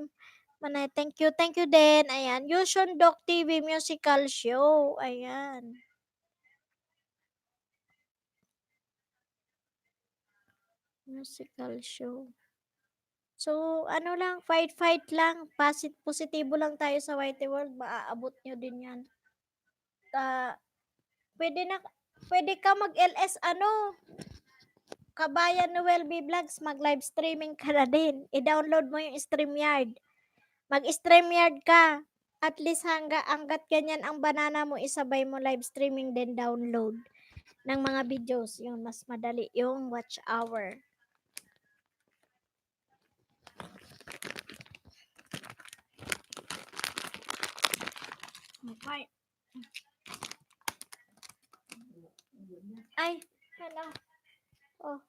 Manay, thank you. Thank you din. Ayan. Yushon Doc TV musical show. Ayan. Musical show. So, ano lang, fight lang. Positibo lang tayo sa Whitey World. Maaabot nyo din yan. Pwede ka mag-LS ano, Kabayan Noel B Vlogs, mag-live streaming ka na din. I-download mo yung StreamYard. Mag-StreamYard ka. At least hanggat ganyan ang banana mo, isabay mo live streaming din download ng mga videos. Yung mas madali yung watch hour. Okay. Ay, hello. Oh.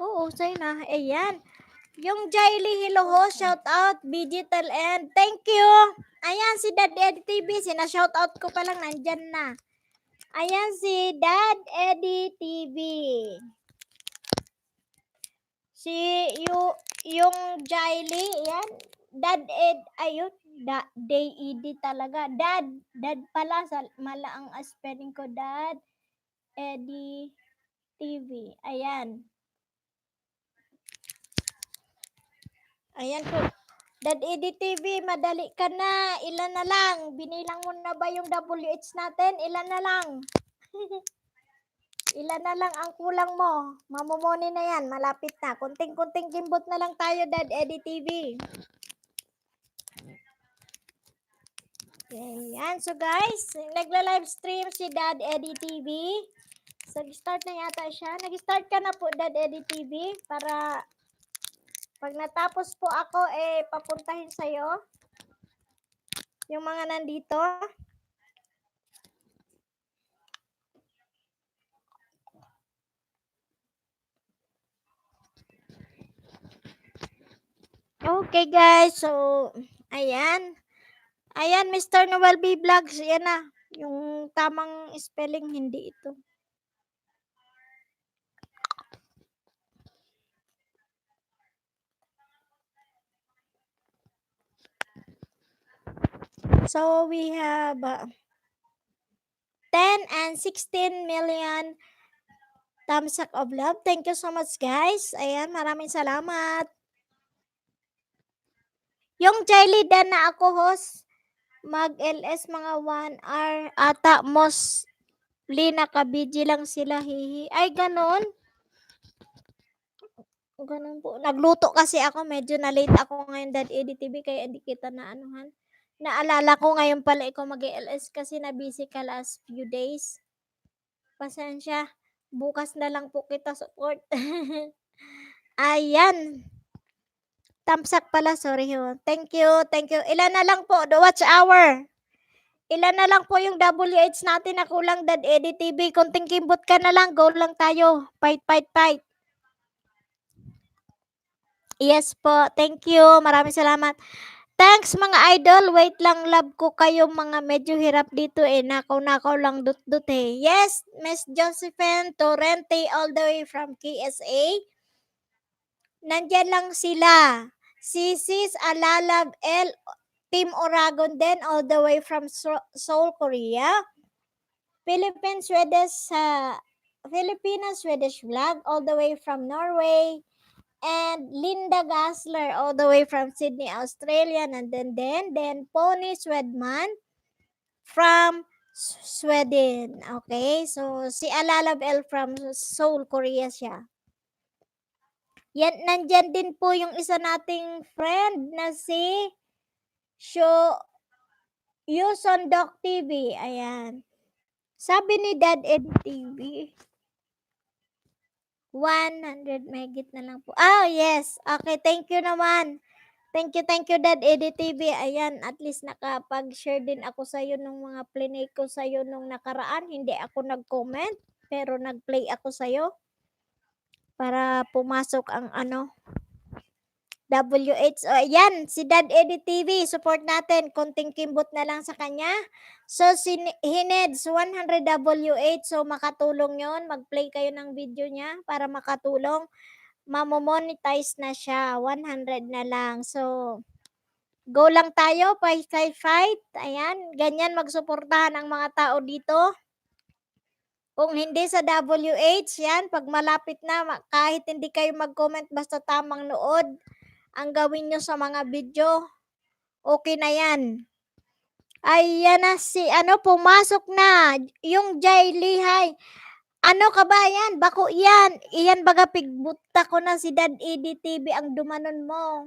Oo, sa'yo na. Ayan. Yung Jaily Hiloho, shout out, Digital and thank you. Ayan, si Dad Eddie TV, sina-shout out ko pa lang, nandyan na. Ayan, si Dad Eddie TV. Yung Jaily, yan, Dad Ed, ayun, Day Ed talaga. Dad pala, mala ang spelling ko, Dad Eddie TV. Ayan. Ayan po. Dad Eddie TV, madali ka na. Ilan na lang? Binilang mo na ba yung WH natin? Ilan na lang? Ilan na lang ang kulang mo? Mamumuni na yan. Malapit na. Kunting-kunting gimbot na lang tayo, Dad Eddie TV. Ayan. So guys, nagla-live stream si Dad Eddie TV. So, nag-start na yata siya. Nag-start ka na po, Dad Eddie TV, para pag natapos po ako, papuntahin sa'yo yung mga nandito. Okay, guys. So, ayan. Ayan, Mr. Noel B. Vlogs. Yan na. Yung tamang spelling, hindi ito. So, we have 10 and 16 million thumbs up of love. Thank you so much, guys. Ayan, maraming salamat. Yung Jiley Dan na ako, host, mag-LS mga 1 hour ata, mostly naka-BG lang sila, hihi. Ay, ganun. Ganun po. Nagluto kasi ako, medyo na-late ako ngayon, Dad Eddie TV, kaya hindi kita na anuhan. Naalala ko ngayon pala ikaw mag-LS kasi na-busy ka last few days. Pasensya. Bukas na lang po kita support. Ayan. Tamsak pala, sorry ho. Thank you, thank you. Ilan na lang po, the watch hour. Ilan na lang po yung WH natin na kulang, Dad Eddie TV. Konting kimbot ka na lang, go lang tayo. Fight, fight, fight. Yes po, thank you. Maraming salamat. Thanks mga idol. Wait lang, love ko kayo mga medyo hirap dito Nakaw-nakaw lang dut-dut Yes, Miss Josephine Torrente all the way from KSA. Nandyan lang sila. Sis Alalab L Team Oragon din all the way from Seoul, Korea. Filipina Swedish vlog all the way from Norway. And Linda Gassler all the way from Sydney, Australia. And then Pony Swedman from Sweden. Okay, so si Alalab L from Seoul, Korea siya. Yan, nandyan din po yung isa nating friend na si Yuson Doc TV. Ayan. Sabi ni Dad Eddie TV, 100 megit na lang po. Yes. Okay, thank you naman. Thank you, Dad Eddie TV. Ayan, at least nakapag-share din ako sa'yo nung mga plinay ko sa'yo nung nakaraan. Hindi ako nag-comment, pero nag-play ako sa'yo para pumasok ang WH. Ayan, si Dad Eddie TV, support natin. Konting kimbot na lang sa kanya. So, he needs 100 WH. So, makatulong yon. Mag-play kayo ng video niya para makatulong. Mamomonetize na siya. 100 na lang. So, go lang tayo. Fight. Ayan, ganyan magsuportahan ang mga tao dito. Kung hindi sa WH, yan, pag malapit na, kahit hindi kayo mag-comment, basta tamang nood, ang gawin nyo sa mga video, okay na yan. Ayan na pumasok na. Yung Jay Lihay. Ano ka ba yan? Bako yan. Iyan baga pigbuta ko na si Dad Eddie TV ang dumanon mo.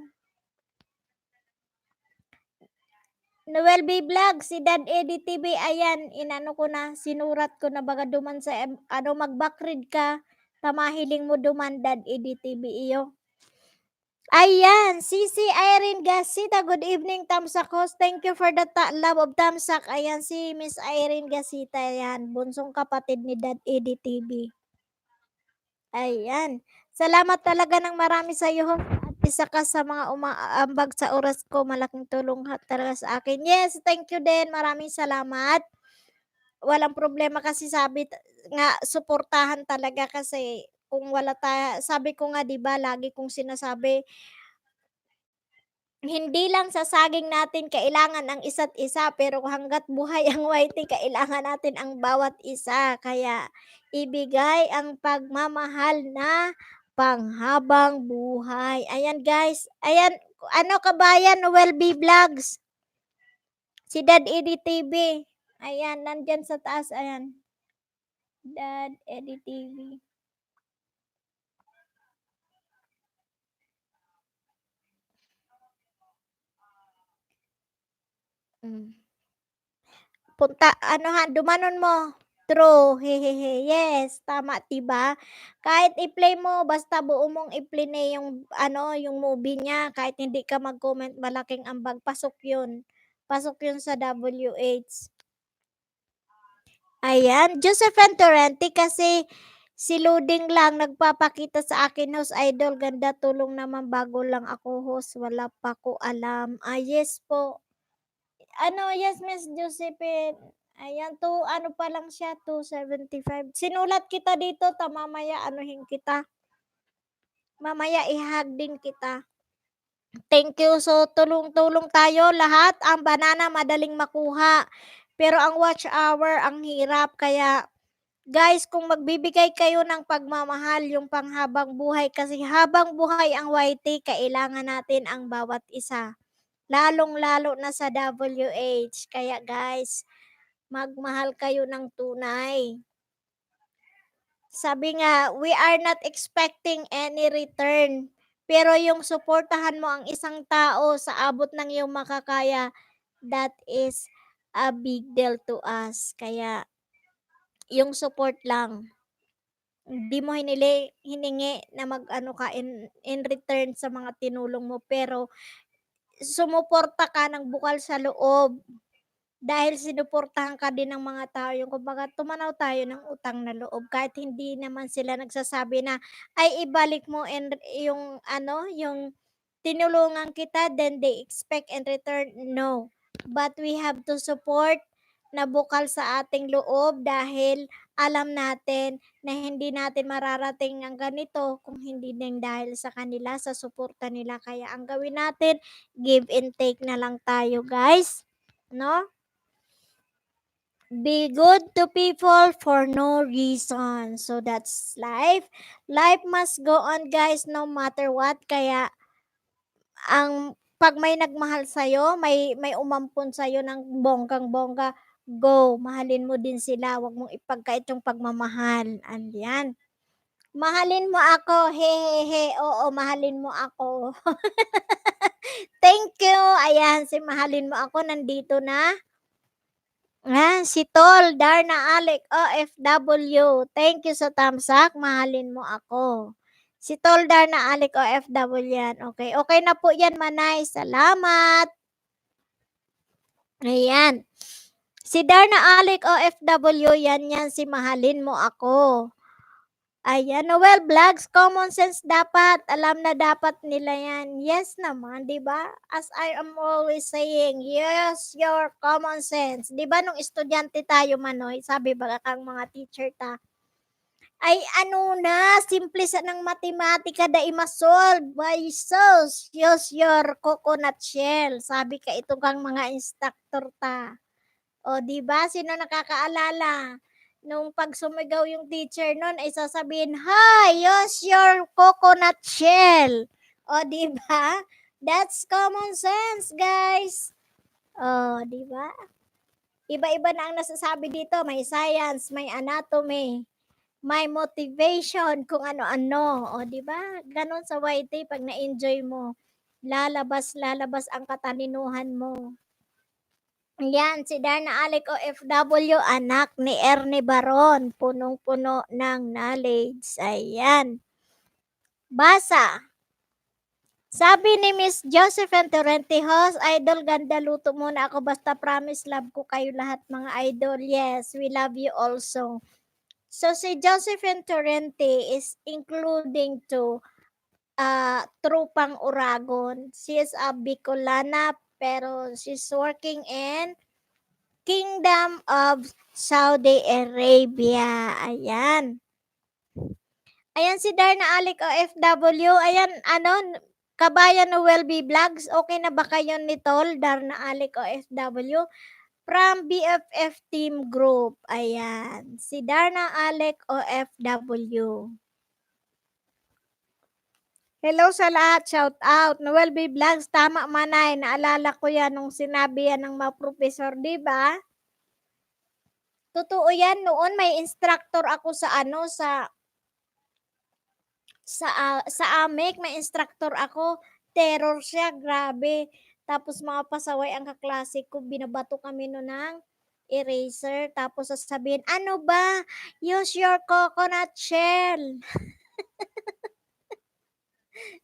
Noel B. Vlog, si Dad Eddie TV, ayan, ko na, sinurat ko na baga duman sa, mag-backread ka, tamahiling mo duman, Dad Eddie TV, iyo. Ayan, Sisi Irene Gasita, good evening, Tamsak host. Thank you for the love of Tamsak. Ayan, si Miss Irene Gasita, ayan, bunsong kapatid ni Dad Eddie TV. Ayan, salamat talaga ng marami sa iyo, host. At isa ka sa mga umaambag sa oras ko, malaking tulong talaga sa akin. Yes, thank you din, maraming salamat. Walang problema kasi sabi nga, suportahan talaga kasi kung wala sabi ko nga 'di ba, lagi kong sinasabi, hindi lang sa saging natin kailangan ang isa't isa, pero hangga't buhay ang YT kailangan natin ang bawat isa. Kaya ibigay ang pagmamahal na panghabang buhay. Ayan guys, ayan Kabayan Noel B Vlogs. Si Dad Eddie TV. Ayan, nandyan sa taas. Ayan. Dad Eddie TV. Punta, dumanon mo. True, hehehe. Yes, tama, diba? Kahit i-play mo, basta buo mong i-play na yung movie niya, kahit hindi ka mag-comment malaking ambag, pasok yun. Pasok yun sa WH. Ayan, Josephine Torrente kasi si Loading lang nagpapakita sa akin, host idol, ganda tulong naman, bago lang ako host, wala pa ko alam. Yes po. Yes, Miss Josephine. Ayan, pa lang siya, 275. Sinulat kita dito, mamaya anuhin kita. Mamaya ihag din kita. Thank you. So, tulong-tulong tayo lahat. Ang banana madaling makuha. Pero ang watch hour, ang hirap. Kaya, guys, kung magbibigay kayo ng pagmamahal, yung panghabang buhay, kasi habang buhay ang YT, kailangan natin ang bawat isa. Lalong-lalo na sa WH. Kaya guys, magmahal kayo ng tunay. Sabi nga, we are not expecting any return. Pero yung suportahan mo ang isang tao sa abot ng iyong makakaya, that is a big deal to us. Kaya, yung support lang. Hindi mo hiningi na ka in return sa mga tinulong mo. Pero, sumuporta ka ng bukal sa loob. Dahil sinuportahan ka din ng mga tao, yung kumbaga tumanaw tayo ng utang na loob kahit hindi naman sila nagsasabi na, ay ibalik mo yung tinulungan kita, then they expect in return. No. But we have to support na bukal sa ating loob dahil alam natin na hindi natin mararating ang ganito kung hindi din dahil sa kanila, sa suporta nila. Kaya ang gawin natin, give and take na lang tayo, guys. No? Be good to people for no reason. So that's life. Life must go on, guys, no matter what. Kaya pag may nagmahal sa'yo, may umampon sa'yo ng bonggang-bongga, go, mahalin mo din sila. Huwag mong ipagkait yung pagmamahal. Andiyan. Mahalin mo ako, hehehe. Oo, mahalin mo ako. Thank you. Ayan, si mahalin mo ako nandito na. Si Tol, Darna Alec, OFW. Thank you sa thumbs up. Mahalin mo ako. Si Tol, Darna Alec, OFW yan. Okay. Okay na po yan, Manay. Salamat. Ayan. Si Darna Alec, OFW, yan si mahalin mo ako. Ayan, Noel Vlogs, common sense dapat. Alam na dapat nila yan. Yes naman, di ba? As I am always saying, yes, your common sense. Di ba nung estudyante tayo, Manoy, sabi ba kang mga teacher ta, ay simple sa ng matematika da imasolve. Why so? Use your coconut shell. Sabi ka itong kang mga instructor ta. O, di ba? Sino nakakaalala? Nung pag sumigaw yung teacher nun, ay sasabihin, "Hi, use your coconut shell." O, di ba? That's common sense, guys. O, di ba? Iba-iba na ang nasasabi dito. May science, may anatomy, may motivation, kung ano-ano. O, di ba? Ganon sa YT, pag na-enjoy mo, lalabas ang katalinuhan mo. Yan, si Darna Alec OFW, anak ni Ernie Baron, punong-puno ng knowledge. Ayan. Basa. Sabi ni Miss Josephine Torrente, host, idol, ganda, luto muna ako, basta promise, love ko kayo lahat mga idol. Yes, we love you also. So, si Josephine Torrente is including to Trupang Uragon. She is a Bicolana, pero she's working in Kingdom of Saudi Arabia. Ayan. Ayan si Darna Alec OFW. Ayan, Kabayan Noel B Vlogs. Okay na ba kayo ni Tol, Darna Alec OFW? From BFF Team Group. Ayan. Si Darna Alec OFW. Hello sa lahat, shout out. Noel B. Vlogs, tama manay. Naalala ko yan nung sinabi yan ng mga professor, di ba? Totoo yan, noon may instructor ako sa sa AMEC, may instructor ako. Terror siya, grabe. Tapos mga pasaway ang kaklase ko, binabato kami no ng eraser. Tapos sasabihin, ano ba? Use your coconut shell.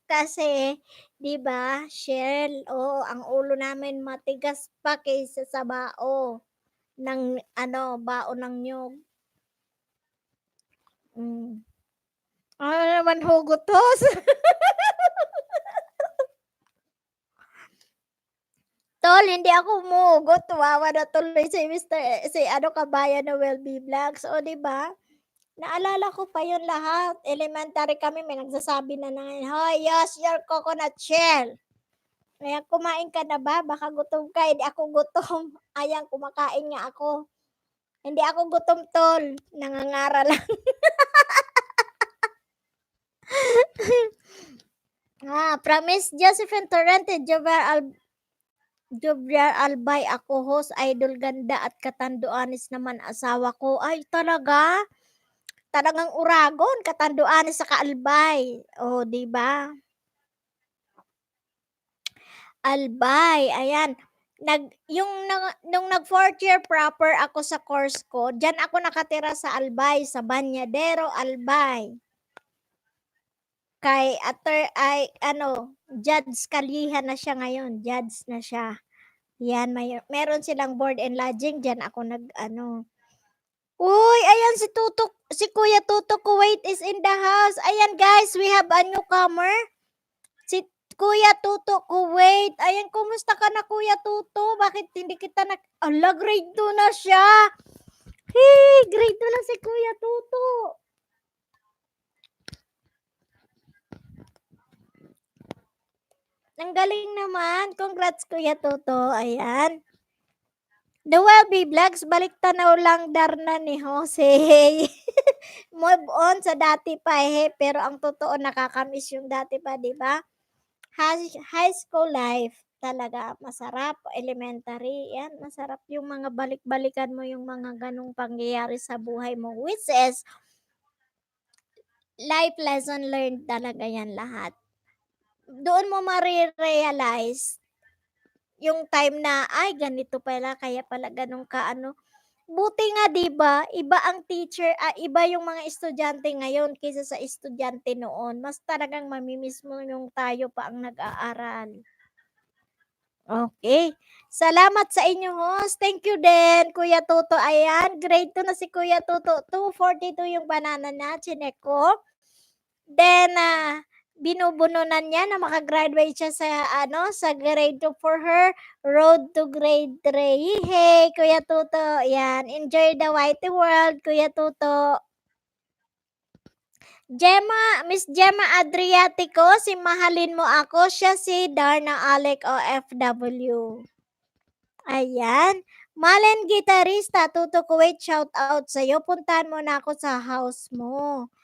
Kasi, 'di ba, shell, oo, ang ulo namin matigas pa kaysa sa ng bao ng niyog. Ano naman hugotos? Tol, hindi ako humugot, tumawa na tuloy si Kabayan Noel B. Vlogs, o 'di ba? Naalala ko pa 'yun lahat, elementary kami may nagsasabi na ng, "Hoy, use your coconut shell." Ayan, kumain ka na ba? Baka gutom ka, hindi ako gutom. Ayan, kumakain nga ako. Hindi ako gutom, tol. Nangangara lang. Promise Josephine Torrente, Jovial Albay ako, host, idol ganda at katanduanis naman asawa ko. Ay, talaga? Talagang uragon, katanduanis sa kaalbay. Oh, di ba? Albay, ayan. Nung nag fourth year proper ako sa course ko, diyan ako nakatira sa Albay, sa Banyadero, Albay. Kay Judge Kalihan na siya ngayon, judge na siya. Yan, meron silang board and lodging, diyan ako Uy, ayan si Kuya Tutok Kuwait is in the house. Ayan guys, we have a newcomer. Si Kuya Tuto Kuwait. Ayan, kumusta ka na Kuya Tuto? Bakit hindi kita grade 2 na siya. Hey, grade 2 na si Kuya Tuto. Ang galing naman. Congrats Kuya Tuto. Ayan. Noel B. Vlogs, balik tanaw lang darna ni Jose. Move on sa dati pa pero ang totoo nakakamiss yung dati pa, di ba? High school life talaga masarap, elementary, yan masarap yung mga balik-balikan mo yung mga ganong pangyayari sa buhay mo, which is life lesson learned talaga yan lahat. Doon mo marirealize yung time na, ay ganito pala, kaya pala ganun ka buti nga 'di ba, iba ang teacher, iba yung mga estudyante ngayon kaysa sa estudyante noon. Mas talagang mamimiss mo yung tayo pa ang nag-aaral. Okay. Salamat sa inyo host. Thank you din, Kuya Toto. Ayan, grade 2 na si Kuya Toto. 242 yung banana na, chinek ko. Then, binubununan niya na makagraduate siya sa grade 2 for her road to grade 3. Hey, Kuya Tuto. Yan, enjoy the whitey world, Kuya Tuto. Miss Gemma Adriatico, si Mahalin Mo Ako, siya si Darna Alec OFW. Ayan. Malen Gitarista, Tuto Kuwait, shout out sa'yo. Puntahan mo na ako sa house mo.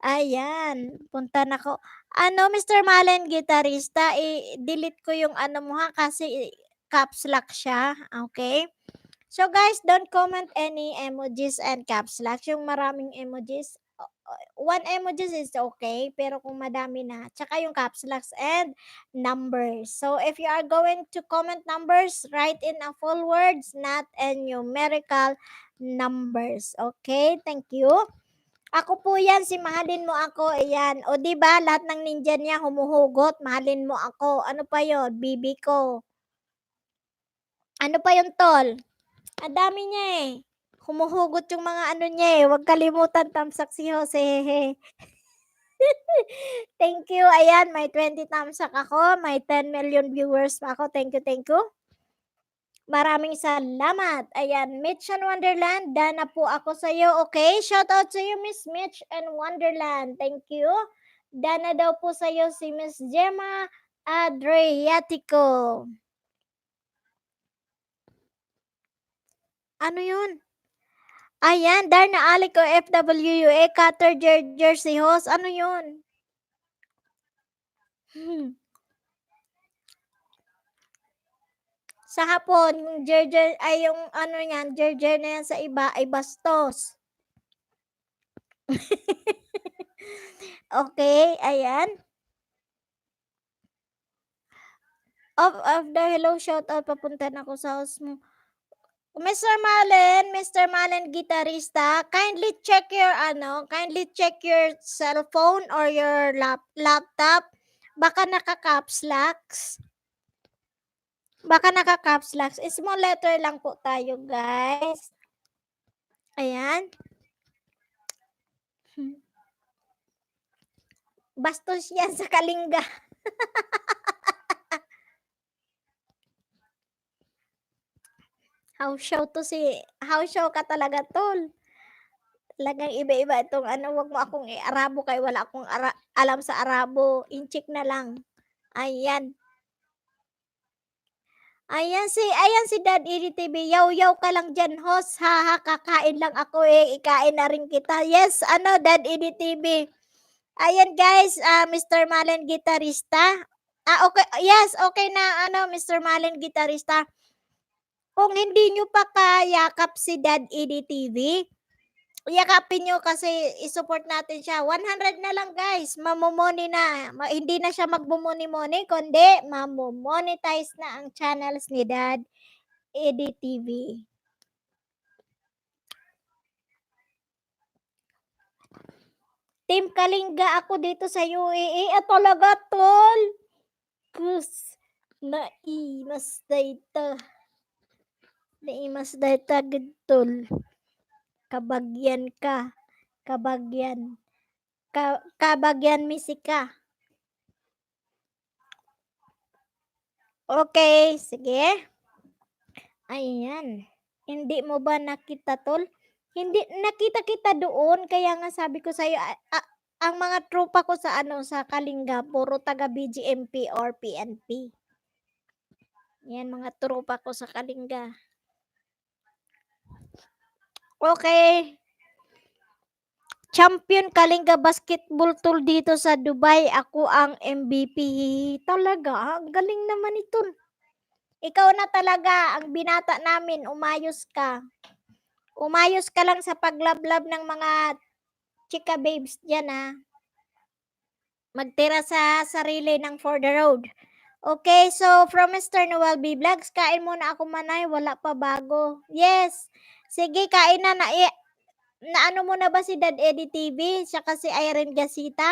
Ayan, punta na ko. Mr. Malen Gitarista, i-delete ko yung mo ha kasi caps lock siya. Okay? So guys, don't comment any emojis and caps lock. Yung maraming emojis, one emojis is okay, pero kung madami na, tsaka yung caps locks and numbers. So if you are going to comment numbers, write in a full words, not a numerical numbers. Okay? Thank you. Ako po yan, si Mahalin Mo Ako, ayan. O di ba lahat ng ninja niya humuhugot, Mahalin Mo Ako. Ano pa yon? Bibi ko. Ano pa yon, tol? Ang dami niya eh. Humuhugot yung mga niya eh. Huwag kalimutan tamsak si Jose. Thank you. Ayan, may 20 tamsak ako. May 10 million viewers pa ako. Thank you, thank you. Maraming salamat. Ayan, Mitch and Wonderland, dana po ako sa iyo. Okay, shout out sa iyo Miss Mitch and Wonderland. Thank you. Dana daw po sa iyo si Miss Gemma Adriatico. Ano yun? Ayan, Darna Alico, FWUA, Cutter Jersey Host. Ano yun? Hmm. Sa hapon, yung gerger ay yung ano niyan, gerger na yan sa iba ay bastos. Okay, ayan. Of the hello, shout out, papunta na ako sa house mo. Mr. Malen gitarista, kindly check your cellphone or your laptop. Baka naka-caps locks. Baka naka-caps locks. Small letter lang po tayo, guys. Ayan. Bastos yan sa Kalinga. House show ka talaga, tol. Talagang iba-iba itong ano, wag mo akong i-Arabo kay wala akong alam sa Arabo. Incheck na lang. Ayan. Ayan si Dad Edie TV. Yaw-yaw ka lang dyan, host. Haha, kakain lang ako eh. Ikain na rin kita. Yes, ano, Dad Edie TV. Ayan guys, Mr. Malen gitarista. Okay. Yes, okay na ano, Mr. Malen gitarista. Kung hindi nyo pa kayakap si Dad Edie TV, yakapin nyo kasi i-support natin siya. 100 na lang guys, mamomoni na. Hindi na siya magbumoni-moni, kundi mamomonetize na ang channels ni Dad Edie TV. Team Kalinga ako dito sa UAE. Talaga, tol. Kus, naimas dayta. Naimas dayta, good tol. Kabagyan ka. Kabagyan. Kabagyan misika. Okay, sige. Ayan. Hindi mo ba nakita, tol? Hindi, nakita kita doon. Kaya nga sabi ko sa'yo, ang mga tropa ko sa sa Kalinga, puro taga BGMP or PNP. Yan, mga tropa ko sa Kalinga. Okay. Champion Kalinga basketball tool dito sa Dubai. Ako ang MVP. Talaga? Ang galing naman ito. Ikaw na talaga ang binata namin. Umayos ka. Umayos ka lang sa paglablab ng mga chika babes dyan ha. Magtira sa sarili ng for the road. Okay, so from Mr. Noel B. Vlogs, kain muna ako manay, wala pa bago. Yes, sige, kain na. Ano mo na ba si Dad Eddie TV, saka si Irene Gasita?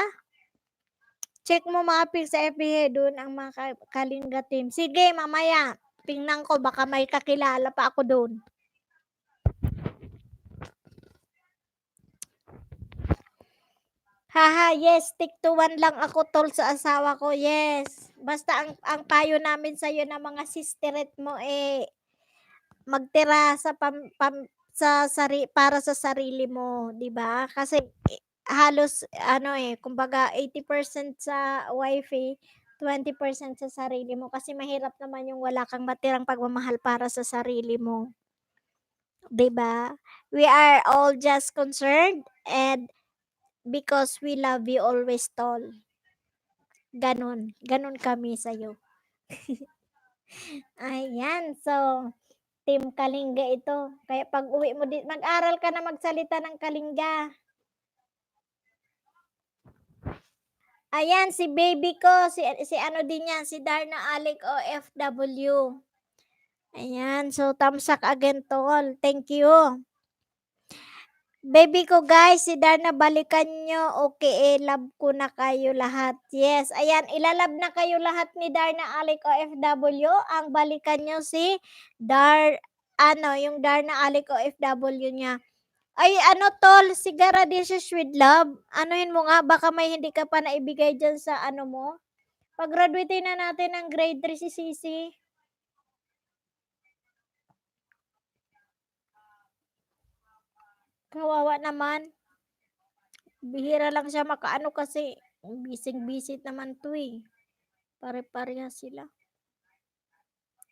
Check mo mga pics sa FB doon ang mga Kalinga team. Sige, mamaya, tingnan ko, baka may kakilala pa ako doon. Haha, yes, stick to one lang ako tol sa asawa ko, yes. Basta ang payo namin sa'yo na mga sisteret mo magtira sa para sa sarili mo, 'di ba? Kasi halos kumbaga 80% sa wifi, 20% sa sarili mo kasi mahirap naman yung wala kang matirang pagmamahal para sa sarili mo. 'Di ba? We are all just concerned and because we love you always, tol. Ganon kami sa'yo. Ayan, so Team Kalinga ito. Kaya pag uwi mo dito, mag-aral ka na magsalita ng Kalinga. Ayan, si baby ko, si ano din yan, si Darna Alec OFW. Ayan, so tamsak again tol. Thank you. Baby ko guys, si Darna balikan nyo. Okay, love ko na kayo lahat. Yes, ayan, ilalab na kayo lahat ni Darna Alec OFW. Ang balikan nyo si yung Darna Alec OFW niya. Ay ano tol, sigara dishes with love. Anuhin mo nga, baka may hindi ka pa naibigay dyan sa ano mo. Pag-graduate na natin ng grade 3 si Sisi. Kawawa naman. Bihira lang siya makaano kasi bising-bisit naman to eh. Pare-pareha sila.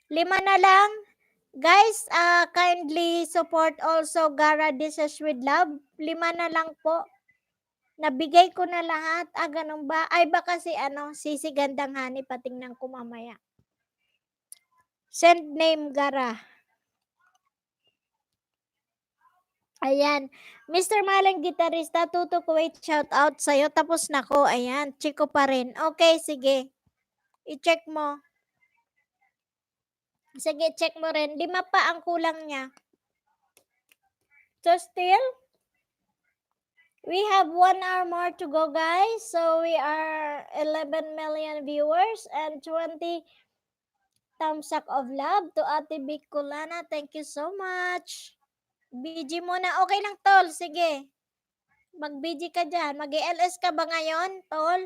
5 na lang. Guys, kindly support also Gara Dishes with Love. 5 na lang po. Nabigay ko na lahat. Ganun ba? Ay, baka si Gandang Hani, patingnan ko mamaya. Send name Gara. Ayan. Mr. Malang Gitarista, Tuto Kuwait, shout out sa'yo. Tapos na ko. Ayan. Chico pa rin. Okay, sige. I-check mo. Sige, check mo rin. 5 pa ang kulang niya. So still, we have 1 hour more to go, guys. So we are 11 million viewers and 20 thumbs up of love to Ate Bicolana. Thank you so much. BG muna. Okay lang, tol. Sige. Mag-BG ka dyan. Mag-ELS ka ba ngayon, tol?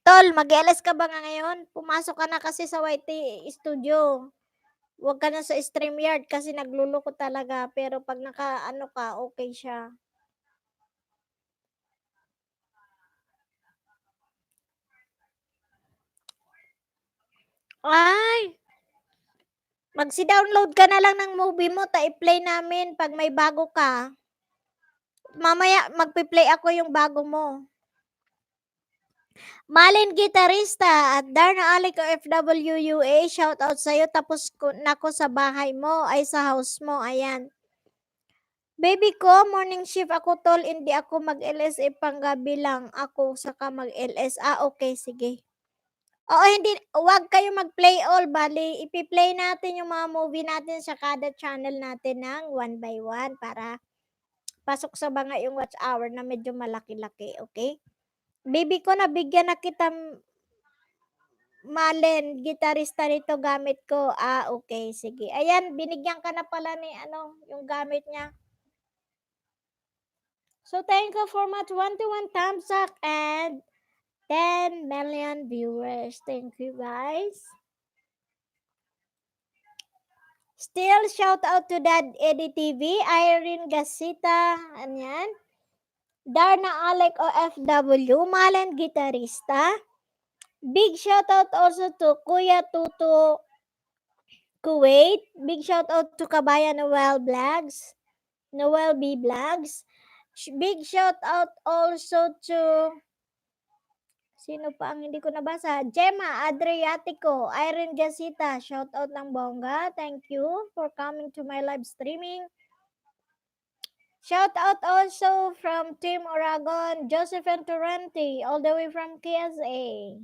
Tol, mag-ELS ka ba ngayon? Pumasok ka na kasi sa YT Studio. Huwag ka na sa StreamYard kasi nagluloko talaga. Pero pag naka-ano ka, okay siya. Ay! Magsi-download ka na lang ng movie mo, i-play namin pag may bago ka. Mamaya, magpi-play ako yung bago mo. Malin Gitarista at Darna Alec FWUA, shout out sa'yo. Tapos nako sa bahay mo, ay sa house mo, ayan. Baby ko, morning shift ako, tol. Hindi ako mag-LS, panggabi lang ako saka mag-LS. Okay, sige. Oo, hindi, wag kayo mag-play all. Bali, ipi-play natin yung mga movie natin sa kada channel natin ng 1 by 1 para pasok sa mga yung watch hour na medyo malaki-laki, okay? Baby ko, nabigyan na kita, Malen, gitarista nito gamit ko. Okay, sige. Ayan, binigyan ka na pala ni yung gamit niya. So, thank you for my 21 thumbs up and 10 million viewers. Thank you, guys. Still, shout out to Dad Eddie TV, Irene Gasita, anyan. Darna Alec OFW, Malen Gitarista. Big shout out also to Kuya Tuto Kuwait. Big shout out to Kabaya Noel Vlogs. Noel B Vlogs. Big shout out also to sino pa ang hindi ko nabasa? Gemma Adriatico, Irene Gasita, shout out ng bongga. Thank you for coming to my live streaming. Shout out also from Team Oragon, Josephine Torrente, all the way from KSA.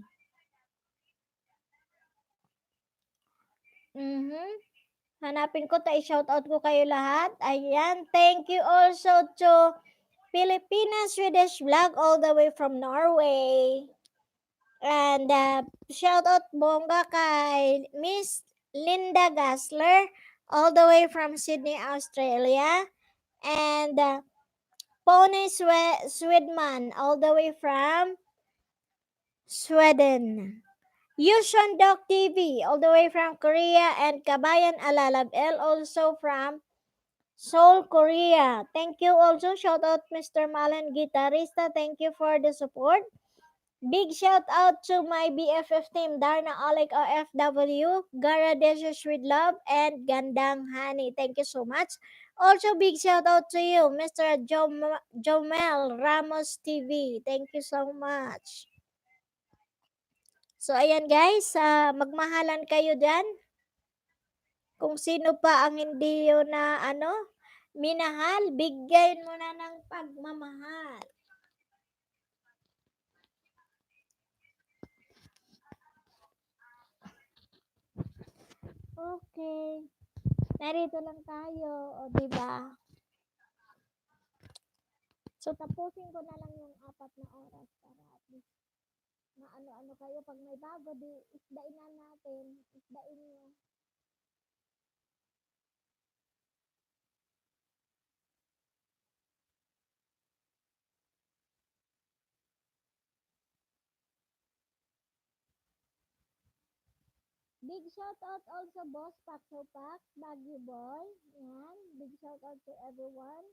Hanapin ko, shout out ko kayo lahat. Ayan, thank you also to Filipina Swedish vlog all the way from Norway. And shout out bongga kay Miss Linda Gassler all the way from Sydney, Australia. And Pony Swedman all the way from Sweden. Yushon Dog TV all the way from Korea, and Kabayan Alalab L also from Seoul, Korea. Thank you also. Shout out Mr. Malan Gitarista. Thank you for the support. Big shout out to my BFF team, Darna Alec OFW, Gara Deshes with Love, and Gandang Hani. Thank you so much. Also, big shout out to you, Mr. Jomel Ramos TV. Thank you so much. So, ayan guys, magmahalan kayo dyan. Kung sino pa ang hindi yun na minahal, bigyan mo na ng pagmamahal. Okay. Narito lang tayo, o diba? So, tapusin ko na lang yung 4 na oras para at least ano kayo. Pag may bago, di isdain na natin. Isdain nyo. Big shout out also Boss Paxo Pax, Baguio Boy. Yan. Big shout out to everyone.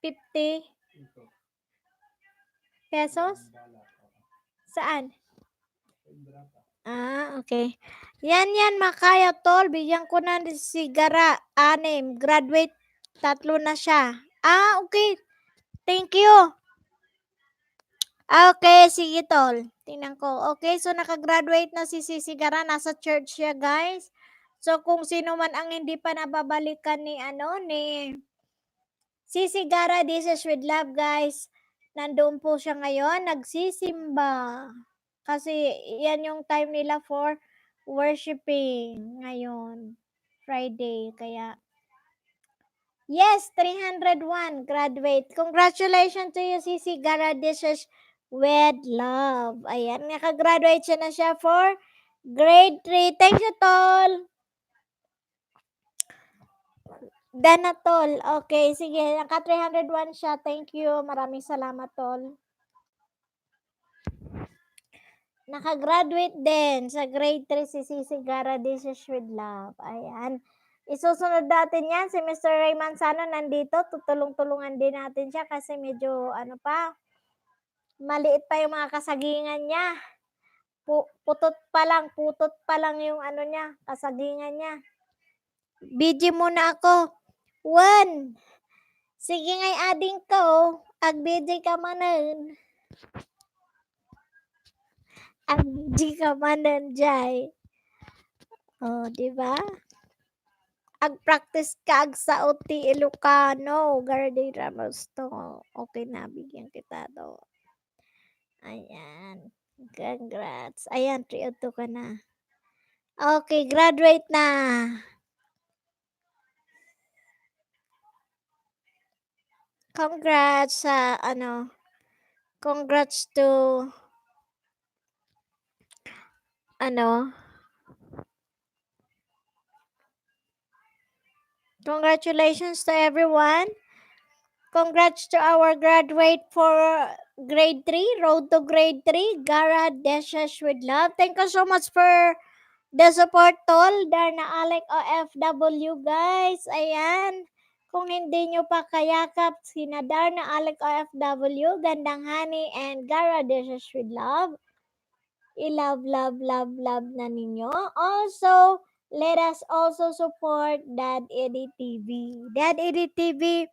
50 pesos? Saan? Okay. Yan, makaya tol. Bigyan ko na si Gara, 6. Graduate, 3 na siya. Okay. Thank you. Okay, sige tol. Tingnan ko. Okay, so nakagraduate na si Gara. Nasa church siya, guys. So kung sino man ang hindi pa nababalikan ni Sisi Gara, this is with love, guys. Nandoon po siya ngayon, nagsisimba. Kasi yan yung time nila for worshiping ngayon, Friday. Kaya, yes, 301, graduate. Congratulations to you, Sisi Gara, this is with love. Ayan, nakagraduate siya na siya for grade 3. Thank you, Tol. Dana, Tol. Okay, sige. Naka 301 siya. Thank you. Maraming salamat, Tol. Nakagraduate din sa grade 3 si Sisi Gara, this is with love. Ayan. Isusunod natin yan. Si Mr. Ray Manzano nandito. Tutulong-tulungan din natin siya kasi medyo maliit pa yung mga kasagingan niya. Putot pa lang yung niya, kasagingan niya. BG muna ako. 1. Sige ngay ading ko, ag-BG ka manen. Ag-BG ka manen, Jai. Di ba? Ag-practice ka sa OT Ilocano, Garden Ramos to. Okay na, bigyan kita to. Ayan. Congrats. Ayan, 302 ka na. Okay, graduate na. Congrats sa congrats to congratulations to everyone. Congrats to our graduate for grade 3, road to grade 3, Gara Deshes with love. Thank you so much for the support, Tol. Darna Alec OFW, guys. Ayan. Kung hindi nyo pa kayakap sina Darna Alec OFW, Gandang Honey, and Gara Deshes with love, I-love na ninyo. Also, let us also support Dad Edit TV. Dad Edit TV,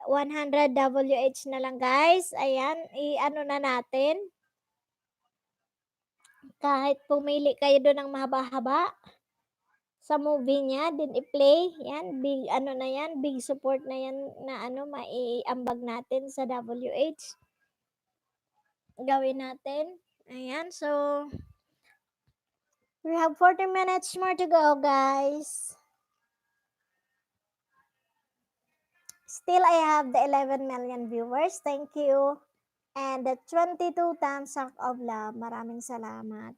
100 WH na lang, guys. Ayan, na natin. Kahit pumili kayo doon ng mahaba-haba sa movie niya, din i-play. Yan, big na yan, big support na yan na maiambag natin sa WH. Gawin natin. Ayan, so we have 40 minutes more to go, guys. Still, I have the 11 million viewers. Thank you. And the 22 thumbs up of love. Maraming salamat.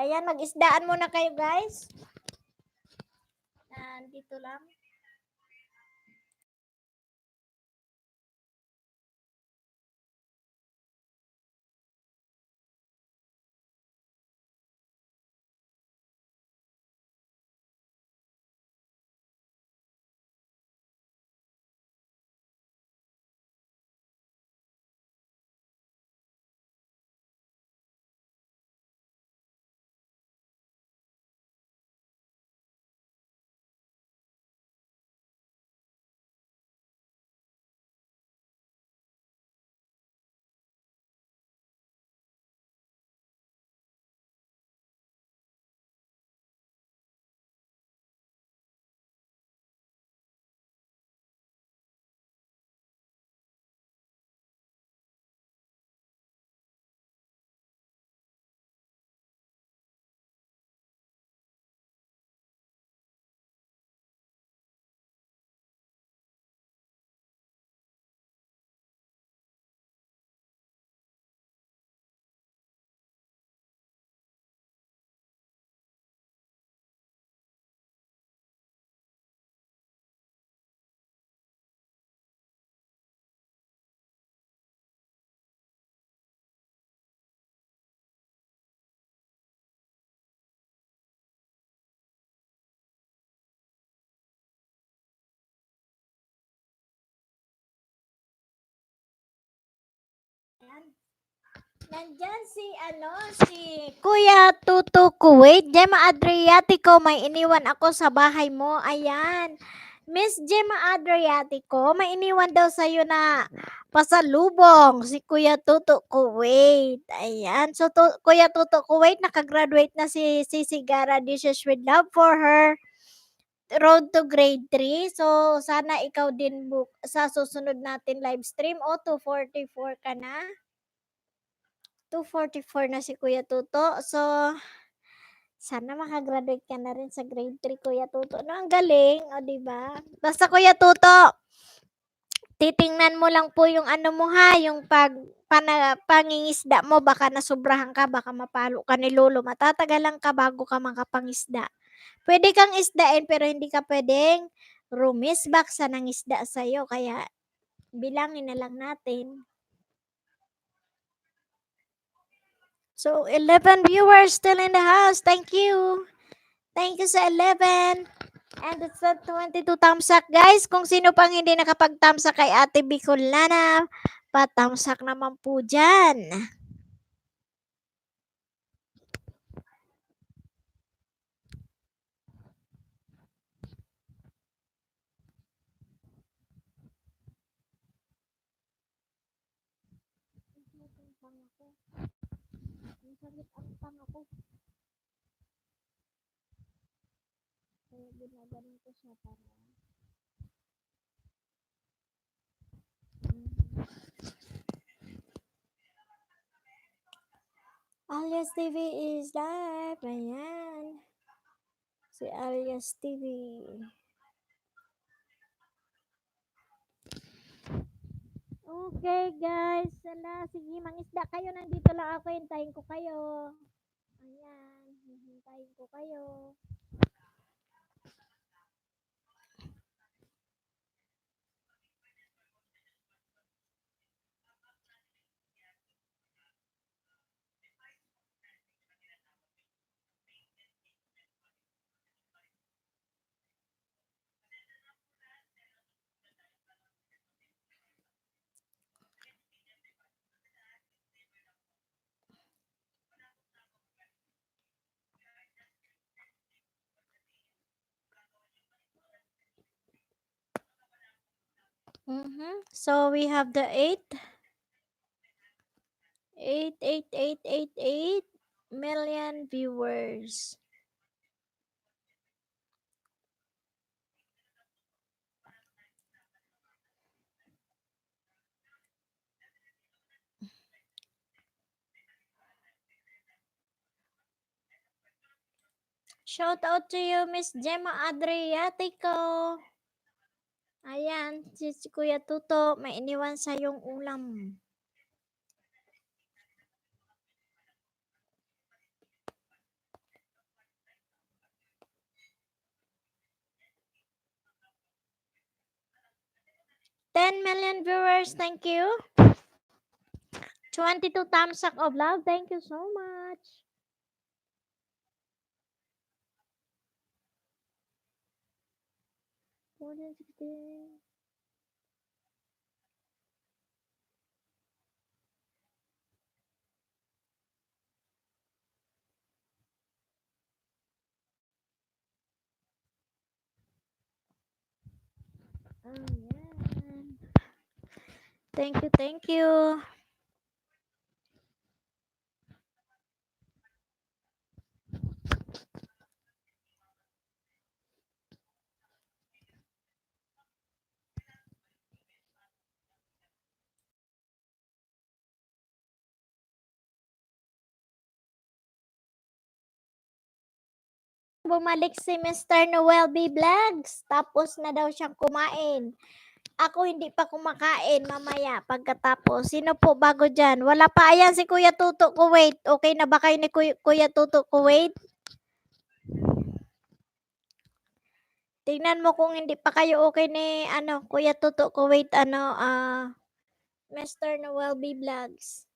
Ayan, mag-isdaan muna kayo, guys. Dito lang. Nandyan si Kuya Tuto Kuwait. Gemma Adriatico, may iniwan ako sa bahay mo. Ayan. Miss Gemma Adriatico, may iniwan daw sa'yo na pasalubong si Kuya Tuto Kuwait. Ayan. So, Kuya Tuto Kuwait, nakagraduate na si Sigara Dishes with Love for her road to grade 3. So, sana ikaw din sa susunod natin live stream. O, 244 ka na. 244 na si Kuya Tuto. So, sana makagraduate ka na rin sa grade 3, Kuya Tuto. No, ang galing, o, di ba? Basta Kuya Tuto, titingnan mo lang po yung ano mo ha, yung pangingisda mo, baka nasubrahan ka, baka mapalo ka ni Lolo. Matatagalan ka bago ka makapangisda. Pwede kang isdain pero hindi ka pwedeng rumisbak sa nangisda sa'yo. Kaya bilangin na lang natin. So, 11 viewers still in the house. Thank you. Thank you sa 11. And it's at 22 tamsak. Guys, kung sino pang hindi nakapag-tamsak kay Ate Bicolana, patamsak naman po dyan. Kaya ginaganon ko siya para Alias TV is live. Ayan. Si Alias TV. Okay, guys. Sige, mangisda kayo. Nandito lang ako. Hintayin ko kayo. Ayan. Hintayin ko kayo. So, we have the 8 million viewers. Shout out to you, Miss Gemma Adriatico. Ayan, si Kuya Tuto, may iniwan sa yung ulam. $10 million viewers, thank you. 22 thumbs up of love, thank you so much. More than 16. Ayan. Thank you, thank you. Bumalik si Mr. Noel B. Vlogs. Tapos na daw siyang kumain. Ako hindi pa kumakain mamaya pagkatapos. Sino po bago dyan? Wala pa. Ayan si Kuya Tuto Kuwait. Okay na ba kayo ni Kuya Tuto Kuwait? Tingnan mo kung hindi pa kayo okay ni Kuya Tuto Kuwait, Mr. Noel B. Vlogs.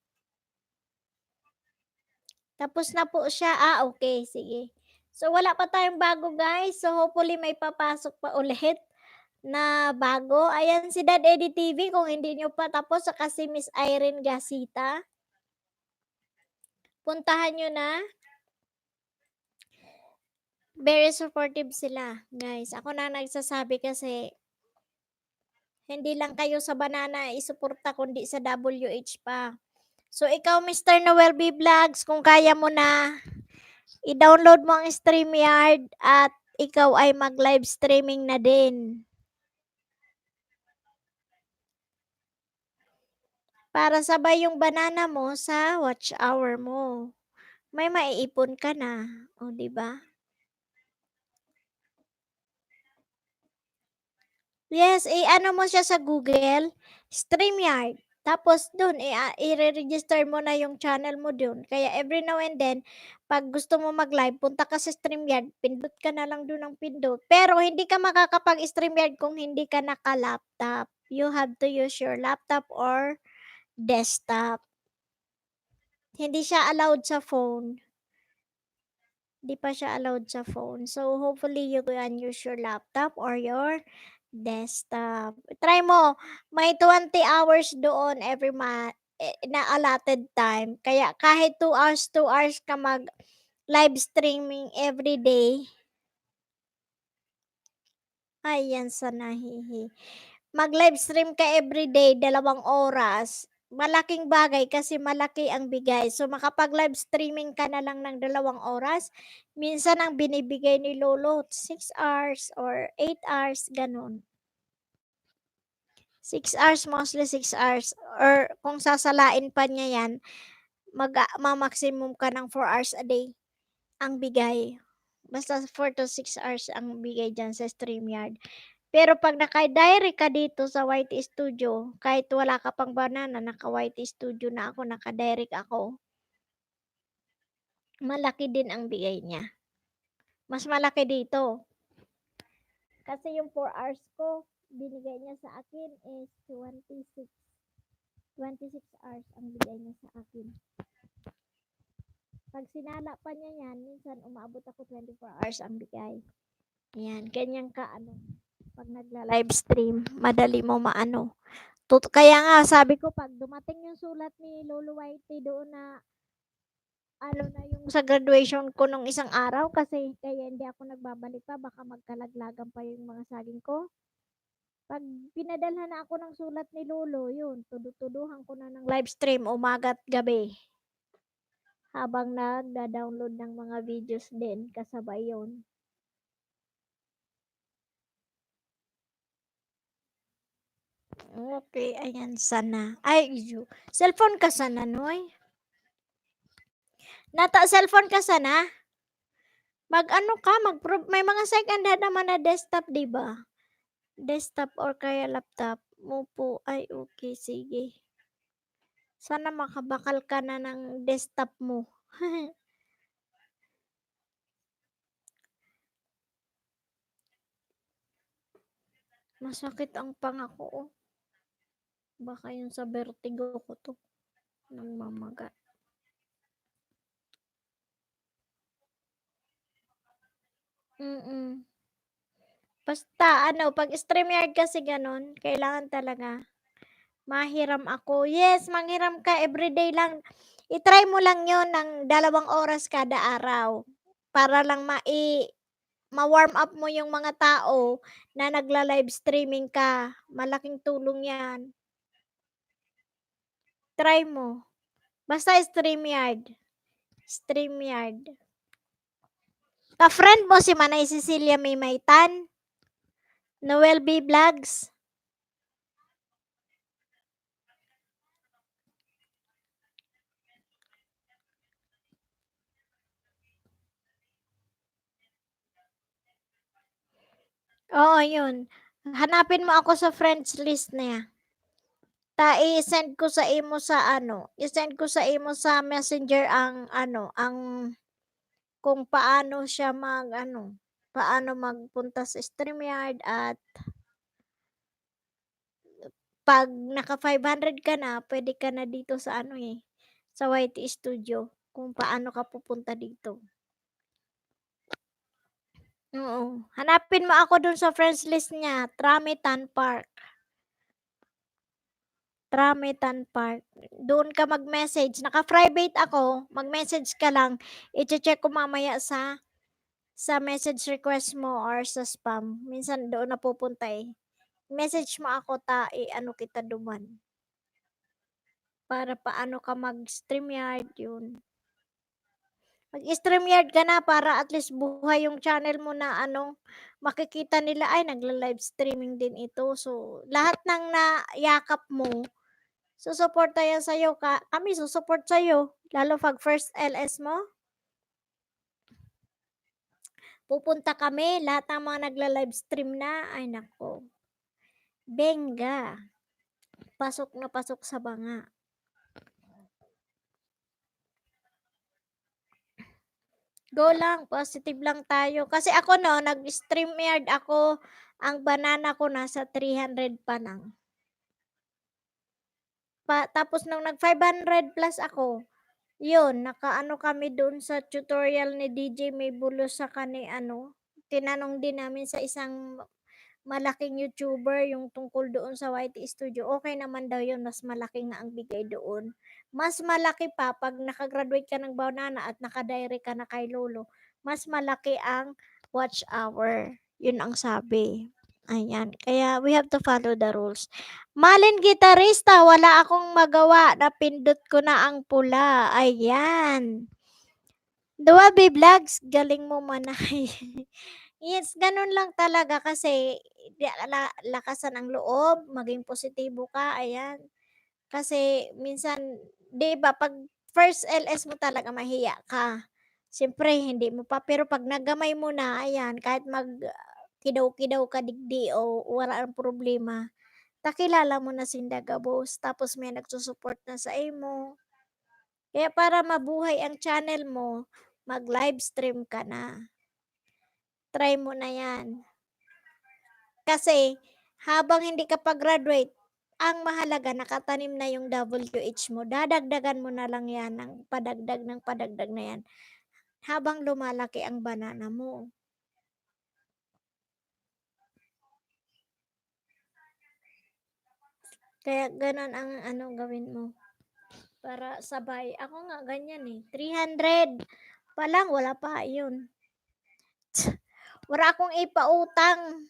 Tapos na po siya. Okay. Sige. So, wala pa tayong bago, guys. So, hopefully may papasok pa ulit na bago. Ayan si Dad Eddie TV. Kung hindi nyo pa tapos, saka si Miss Irene Gasita. Puntahan niyo na. Very supportive sila, guys. Ako na nagsasabi kasi hindi lang kayo sa banana isuporta kundi sa WH pa. So ikaw Mr. Noel B Vlogs, kung kaya mo na, i-download mo ang StreamYard at ikaw ay mag-live streaming na din. Para sabay yung banana mo sa watch hour mo. May maiipon ka na, o 'di ba? Yes, ano mo siya sa Google, StreamYard. Tapos dun i-re-register mo na yung channel mo dun. Kaya every now and then, 'pag gusto mo mag-live, punta ka sa StreamYard, pindot ka na lang dun ng pindot. Pero hindi ka makakapag-StreamYard kung hindi ka naka-laptop. You have to use your laptop or desktop. Hindi siya allowed sa phone. Di pa siya allowed sa phone. So, hopefully, you can use your laptop or your desktop. Try mo. May 20 hours doon every month na allotted time. Kaya kahit 2 hours ka mag live streaming every day. Ayan sa nahihi. Mag-live stream ka everyday, 2 oras. Malaking bagay kasi malaki ang bigay. So, makapag-live streaming ka na lang ng 2 oras. Minsan ang binibigay ni Lolo, 6 hours or 8 hours, ganun. 6 hours, mostly 6 hours. Or kung sasalain pa niya yan, ma-maximum ka ng 4 hours a day ang bigay. Basta 4 to 6 hours ang bigay dyan sa StreamYard. Pero 'pag naka-direct ka dito sa YT Studio, kahit wala ka pang banana, naka-YT Studio na ako, naka-direct ako, malaki din ang bigay niya. Mas malaki dito. Kasi yung 4 hours ko, binigay niya sa akin is 26. 26 hours ang bigay niya sa akin. Pag sinala pa niya yan, minsan umaabot ako 24 hours ang bigay. Ayan, ganyan ka pag nagla-live stream, madali mo maano. Kaya nga sabi ko pag dumating yung sulat ni Lolo Whitey doon na na yung sa graduation ko nung isang araw kasi kaya hindi ako nagbabalik pa baka magkalaglagan pa yung mga saging ko. Pag pinadalhan na ako ng sulat ni Lolo, yun, tuduhan ko na ng live stream umaga't gabi. Habang nagda-download ng mga videos din kasabay yun. Okay, ayan sana. Ay, cellphone ka sana, Noy? Cellphone ka sana? Mag-ano ka, may mga second hand naman na desktop, 'di ba? Desktop or kaya laptop. Opo, ay okay, sige. Sana makabakal ka na ng desktop mo. Masakit ang panga ko, oh. Baka yung sa vertigo ko 'to, namamaga. Basta 'pag StreamYard kasi gano'n, kailangan talaga mahiram ako. Yes, manghiram ka everyday lang. I-try mo lang 'yon ng 2 oras kada araw para lang ma-warm up mo yung mga tao na nagla-live streaming ka. Malaking tulong 'yan. Try mo. Basta StreamYard. StreamYard. Ka-friend mo si Manay Cecilia Maymaytan? Noel B Vlogs? Oo, yun. Hanapin mo ako sa friends list niya. I-send ko sa imo sa i-send ko sa imo sa Messenger ang kung paano siya paano magpunta sa StreamYard at 'pag naka 500 ka na, pwede ka na dito sa sa YT Studio kung paano ka pupunta dito. Oo, hanapin mo ako dun sa friends list niya, Tramitan Park. Tramitan Park. Doon ka mag-message. Naka-private ako. Mag-message ka lang. I-che-check ko mamaya sa message request mo or sa spam. Minsan doon napupunta eh. Message mo ako ano kita duman. Para paano ka mag-StreamYard yun. Mag-StreamYard ka na para at least buhay yung channel mo na makikita nila ay nagla-live streaming din ito. So, lahat ng nayakap mo, susuporta yan sa'yo. Kami susuport sa'yo. Lalo pag first LS mo, pupunta kami. Lahat ng mga nagla-live stream na, ay nako. Benga. Pasok na pasok sa banga. Go lang, positive lang tayo. Kasi ako nag-StreamYard ako, ang banana ko nasa 300 pa lang. Tapos nung nag 500 plus ako, yun, nakaano kami doon sa tutorial ni DJ May Bulos sa tinanong din namin sa isang malaking YouTuber yung tungkol doon sa YT Studio. Okay naman daw yun, mas malaki nga ang bigay doon. Mas malaki pa pag nakagraduate ka ng banana at nakadirect ka na kay Lolo, mas malaki ang watch hour. Yun ang sabi. Ayan. Kaya we have to follow the rules. Malin gitarista, wala akong magawa. Napindot ko na ang pula. Ayan. Duwabe Vlogs, galing mo manay. Yes, ganun lang talaga kasi lakasan ang loob, maging positibo ka, ayan. Kasi minsan, 'di ba, pag first LS mo talaga mahiya ka. Siyempre hindi mo pa, pero pag nagamay mo na, ayan, kahit kidaw-kidaw ka digdi o wala ang problema, takilala mo na sindagabos, tapos may nagsusupport na sa imo. Kaya para mabuhay ang channel mo, mag-live stream ka na. Try mo na yan. Kasi habang hindi ka pa-graduate, ang mahalaga nakatanim na yung WH mo. Dadagdagan mo na lang yan ng padagdag na yan habang lumalaki ang banana mo. Kaya ganon ang gawin mo. Para sabay. Ako nga ganyan eh. 300 pa lang, wala pa yun. Wala akong ipautang.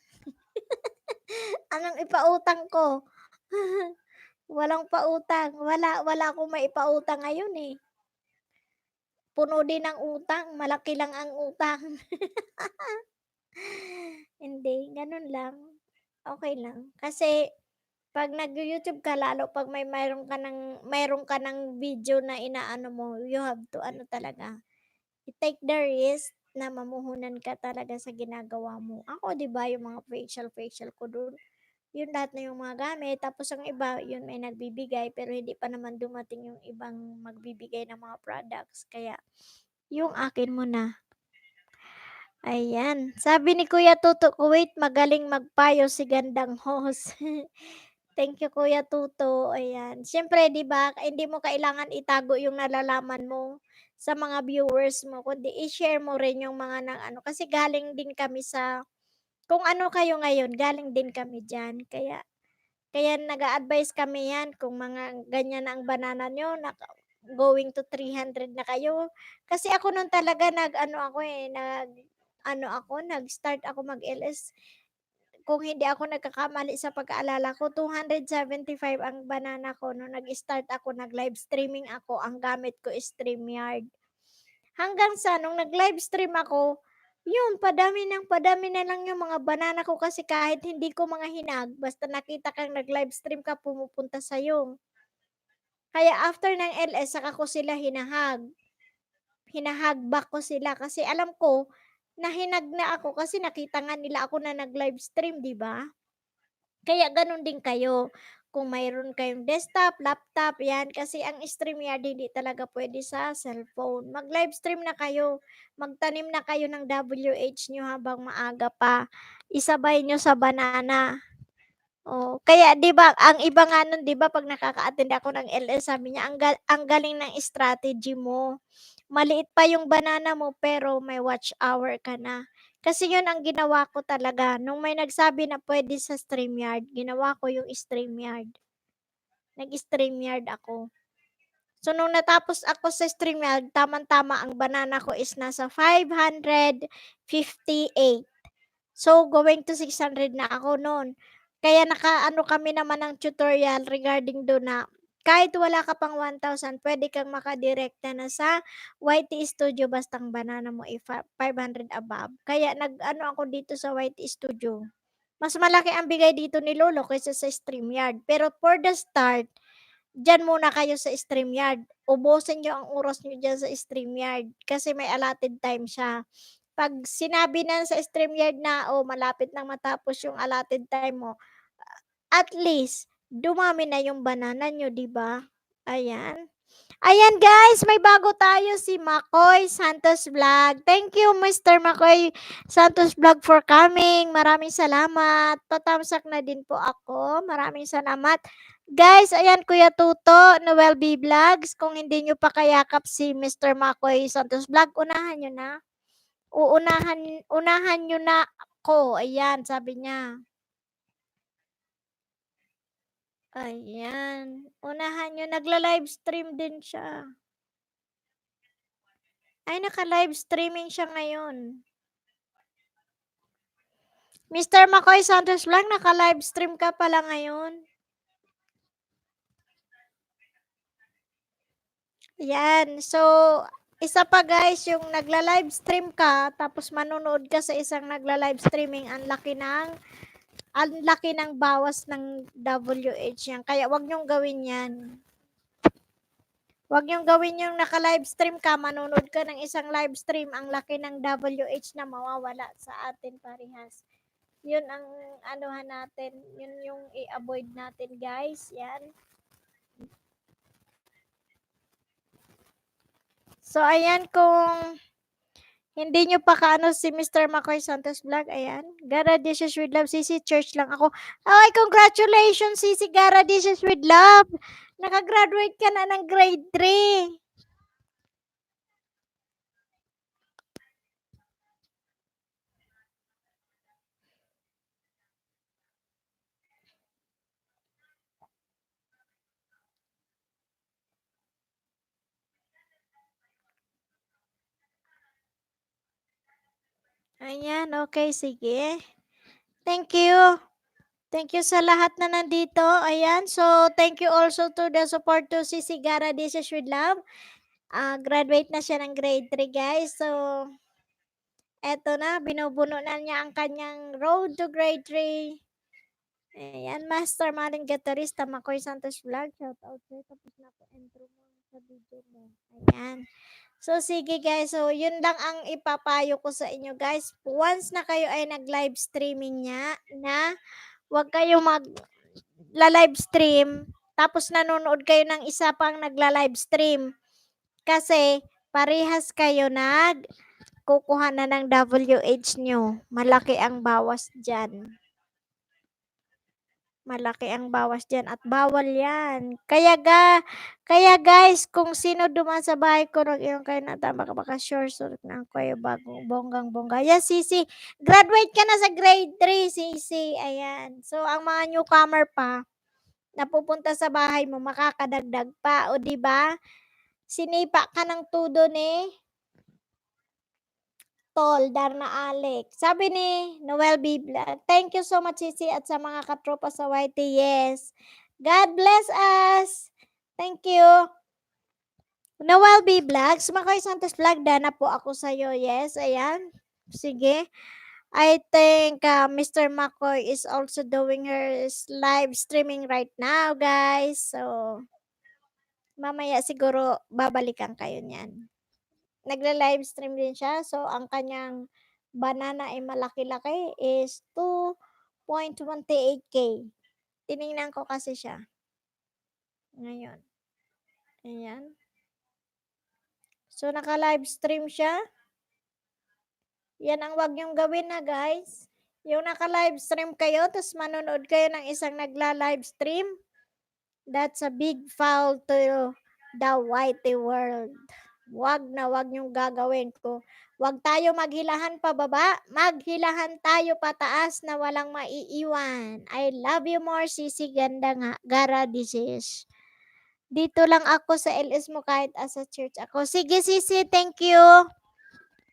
Anong ipautang ko? Walang pautang. Wala akong maipautang ngayon eh. Puno din ang utang. Malaki lang ang utang. Hindi, ganun lang. Okay lang. Kasi pag nag-YouTube ka, lalo pag mayroon ka ng video na inaano mo, you have to talaga, i-take the risk na mamuhunan ka talaga sa ginagawa mo. Ako, 'di ba, yung mga facial ko dun, yun lahat na yung mga gamit. Tapos ang iba, yun may nagbibigay, pero hindi pa naman dumating yung ibang magbibigay ng mga products. Kaya, yung akin muna. Ayan. Sabi ni Kuya Tuto Kuwait, magaling magpayo si gandang host. Thank you, Kuya Tuto. Ayan. Siyempre, 'di ba, hindi mo kailangan itago yung nalalaman mo sa mga viewers mo, kundi i-share mo rin yung mga kasi galing din kami sa kung ano kayo ngayon, galing din kami diyan. Kaya kaya nag-a-advise kami 'yan kung mga ganyan na ang banana niyo na going to 300 na kayo. Kasi ako no'n talaga nag-start ako mag-LS. Kung hindi ako nagkakamali sa pag-aalala ko, 275 ang banana ko nung nag-start ako, nag-live streaming ako, ang gamit ko is StreamYard. Hanggang sa nung nag-live stream ako, yun, padami na lang yung mga banana ko kasi kahit hindi ko mga hinag, basta nakita kang nag-live stream ka, pumupunta sa'yo. Kaya after ng LS, saka ko sila hinahag. Hinahag back ko sila kasi alam ko, nahinag na ako kasi nakita nga nila ako na nag-live stream, di ba? Kaya gano'n din kayo. Kung mayroon kayong desktop, laptop, 'yan. Kasi ang StreamYard hindi talaga puwede sa cellphone. Mag-live stream na kayo. Magtanim na kayo ng WH niyo habang maaga pa. Isabay niyo sa banana. Oh, kaya 'di ba, ang iba nga nun 'di ba 'pag nakaka-attend ako ng LS sabi niya, "Ang galing ng strategy mo. Maliit pa yung banana mo pero may watch hour ka na." Kasi yun ang ginawa ko talaga nung may nagsabi na puwede sa StreamYard, ginawa ko yung StreamYard. Nag-StreamYard ako. So, nung natapos ako sa StreamYard, tamang-tama ang banana ko is nasa 558. So, going to 600 na ako noon. Kaya nakaano kami naman ng tutorial regarding doon na kahit wala ka pang 1,000, pwede kang makadirekta na sa YT Studio bastang banana mo 500 above. Kaya nag-ano ako dito sa YT Studio. Mas malaki ang bigay dito ni Lolo kaysa sa StreamYard. Pero for the start, diyan muna kayo sa StreamYard. Ubusin nyo ang oras nyo dyan sa StreamYard kasi may allotted time siya. Pag sinabi na sa StreamYard na, oh, malapit nang matapos yung allotted time mo, at least, dumami na yung banana nyo, di ba? Ayan. Ayan guys, may bago tayo si Makoy Santos Vlog. Thank you Mr. Makoy Santos Vlog for coming. Maraming salamat. Patamsak na din po ako. Maraming salamat. Guys, ayan Kuya Tuto, Noel B Vlogs. Kung hindi nyo pa kayakap si Mr. Makoy Santos Vlog, unahan nyo na. Unahan nyo na ako. Ayan, sabi niya. Ayan. Unahan nyo. Nagla-live stream din siya. Ay, naka-live streaming siya ngayon. Mr. Makoy Santos Vlog, naka-live stream ka pala ngayon. Yan. So, isa pa guys, yung nagla-live stream ka, tapos manonood ka sa isang nagla-live streaming, ang laki ng bawas ng WH yan. Kaya wag nyong gawin yan. Wag nyong gawin yung naka-live stream ka, manonood ka ng isang live stream, ang laki ng WH na mawawala sa atin parehas. Yun ang anuhan natin, yun yung i-avoid natin guys, yan. So, ayan, kung hindi nyo pa kaano si Mr. Makoy Santos Vlog, ayan. Gara Dishes with Love, Sisi, church lang ako. Ay, congratulations, Sisi Gara Dishes with Love. Nakagraduate ka na ng grade 3. Ayan, okay, sige. Thank you. Thank you sa lahat na nandito. Ayan, so thank you also to the support to Sisi Gara Dishes with Love. Graduate na siya ng grade 3 guys. So, eto na, binubuno na niya ang kanyang road to grade 3. Ayan, Master Maring Gatorista, Makoy Santos Vlog. Shout out sa'yo. Tapos na po intro mo sa video mo. Ayan. So, sige guys. So, yun lang ang ipapayo ko sa inyo guys. Once na kayo ay nag-live streaming niya, na wag kayo mag-live stream, tapos nanonood kayo ng isa pang nagla-live stream. Kasi, parehas kayo kukuha na ng WH nyo. Malaki ang bawas dyan. Malaki ang bawas dyan at bawal yan. Kaya guys, kung sino duman sa bahay ko, yung kayo na tama ka baka sure sulit na kayo bagong bonggang-bongga. Yes, Sisi. Graduate ka na sa grade 3, Sisi. Ayan. So, ang mga newcomer pa, napupunta sa bahay mo, makakadagdag pa. O, di ba? Sinipa ka ng tudo ni Tol, Darna Alex. Sabi ni Noel B. Vlog, thank you so much, Sisi, at sa mga katropa sa YT. Yes. God bless us. Thank you. Noel B. Vlog, Makoy Santos Vlog, dana po ako sa'yo. Yes, ayan. Sige. I think Mr. Makoy is also doing her live streaming right now, guys. So, mamaya siguro babalikan kayo niyan. Nagla-live stream din siya. So, ang kanyang banana ay malaki-laki is 2.28K. Tiningnan ko kasi siya. Ngayon. Ayan. So, naka-live stream siya. Yan ang wag niyong gawin na guys. Yung naka-live stream kayo, tapos manonood kayo ng isang nagla-live stream. That's a big foul to the whitey world. wag niyong gagawin ko. Wag tayo maghilahan pababa, maghilahan tayo pataas na walang maiiwan. I love you more, Sisi Ganda nga, Gara Disease. Dito lang ako sa LS mo kahit asa church ako. Sige, Sisi, thank you.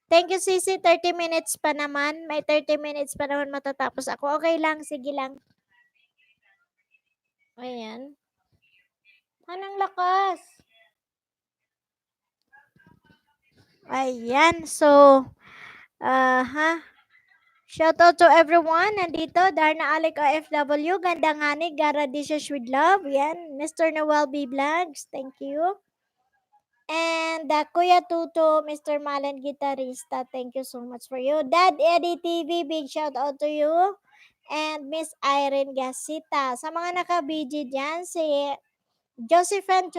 Thank you, Sisi. 30 minutes pa naman. May 30 minutes pa naman matatapos ako. Okay lang, sige lang. Ayan. Anong lakas? Ayan, so, shout out to everyone. Nandito, Darna Alec OFW, Gandang Hanig, Gara Dishes with Love. Yan, Mr. Noel B. Vlogs. Thank you. And Kuya Tuto, Mr. Malan Guitarista, thank you so much for you. Dad Eddie TV, big shout out to you. And Miss Irene Gasita. Sa mga naka-BG dyan, si Josephine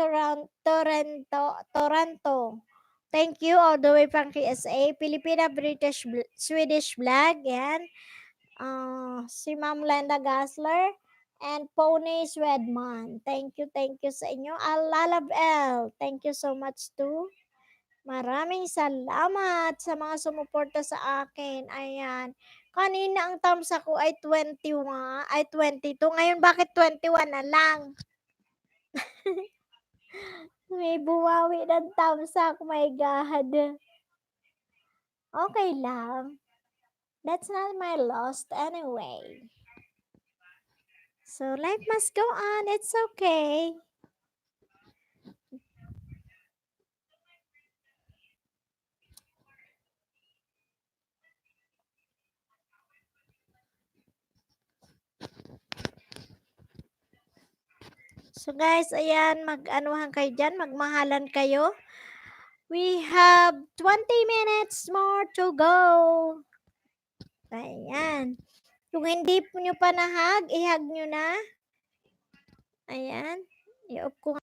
Toronto. Thank you all the way from KSA. Filipina, British, Swedish vlog. Yan. Si Ma'am Lenda Gasler. And Pony Swedman. Thank you sa inyo. Alalab L. Thank you so much too. Maraming salamat sa mga sumuporta sa akin. Ayan. Kanina ang thumbs ako ay 21, ay 22. Ngayon bakit 21 na lang? May bumawi ng thumbs-up, my God. Okay lang. That's not my loss anyway. So, life must go on. It's okay. So, guys, ayan, mag-anuhan kayo dyan, magmahalan kayo. We have 20 minutes more to go. Ayan. Kung hindi nyo pa nahag, ihag nyo na. Ayan. I-off ko.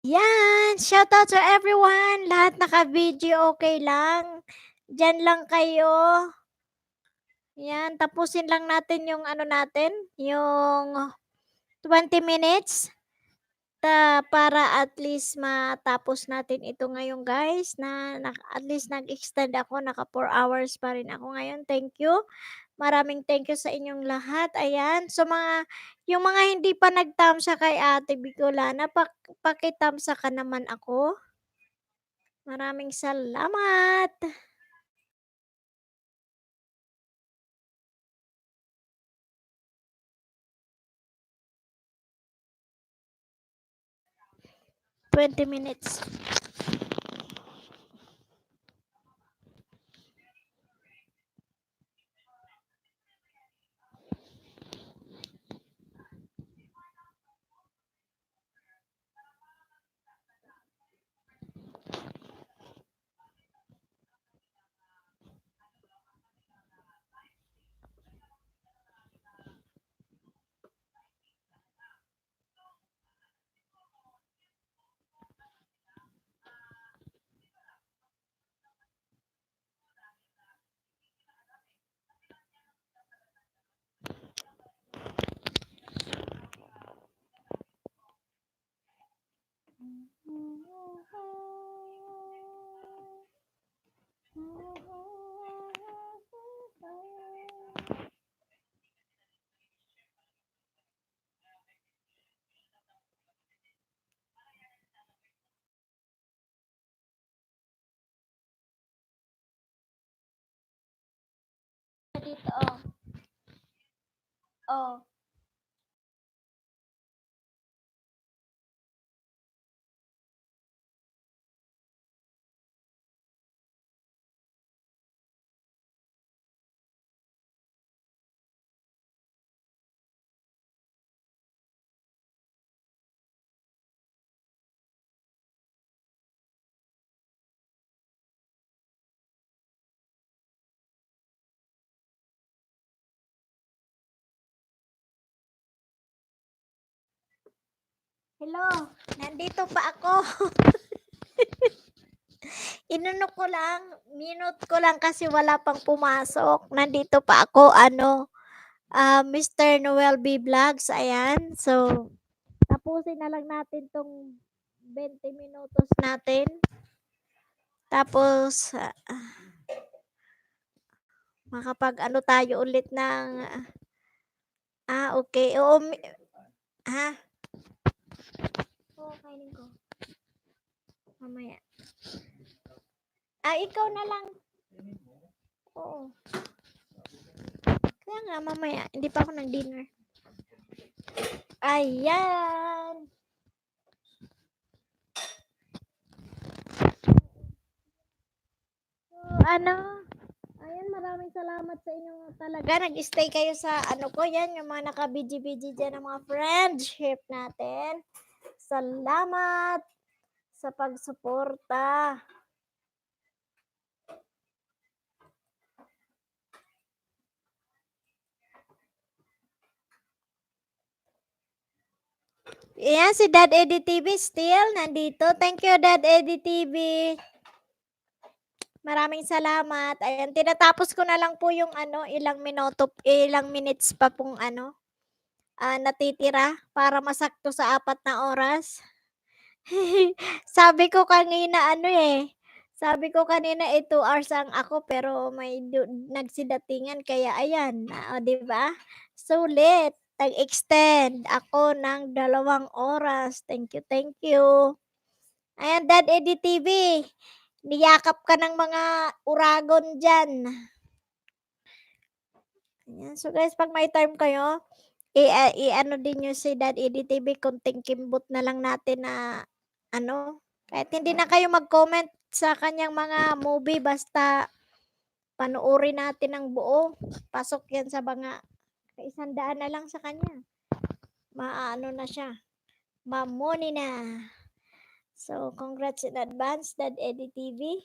Yan! Shoutout to everyone! Lahat naka-video, okay lang. Diyan lang kayo. Yan, tapusin lang natin yung ano natin, yung 20 minutes. Para at least matapos natin ito ngayon, guys, na at least nag-extend ako, naka 4 hours pa rin ako ngayon. Thank you. Maraming thank you sa inyong lahat. Ayan, so yung mga hindi pa nagtamsa kay Ate Bicolana, pakitamsa ka naman ako. Maraming salamat. $20 minutes. dito, oh. Oh. Hello, nandito pa ako. Inano ko lang, minute ko lang kasi wala pang pumasok. Nandito pa ako, Mr. Noel B. Vlogs, ayan. So, tapusin na lang natin tong 20 minutos natin. Tapos, makapag-ano tayo ulit ng, okay. Oo, ha? Oo, kainin ko. Mamaya. Ikaw na lang. Oo. Kaya nga, mamaya. Hindi pa ako nag-dinner. Ayan. So, ayan, maraming salamat sa inyo talaga. Nag-stay kayo sa ko yan, yung mga naka-BG-BG dyan ng mga friendship natin. Salamat sa pagsuporta. Ayan, si Dad Eddie TV still nandito. Thank you, Dad Eddie TV. Maraming salamat. Ayan, tinatapos ko na lang po yung ilang minutes pa pong natitira para masakto sa 4 na oras. Sabi ko kanina sabi ko kanina 2 hours ang ako pero may nagsidatingan kaya ayan, 'di ba? Sulit, nag-extend ako ng 2 oras. Thank you, thank you. Ayan, Dad Eddie TV, niyakap ka ng mga uragon diyan. Ayan, so guys, 'pag may time kayo, i-ano din niyo si Dad Eddie TV, konting kimbot na lang natin na kahit hindi na kayo mag-comment sa kanyang mga movie basta panoorin natin ng buo. Pasok yan sa mga 100 na lang sa kanya. Maano na siya. Mamoni na. So, congrats in advance, Dad Eddie TV.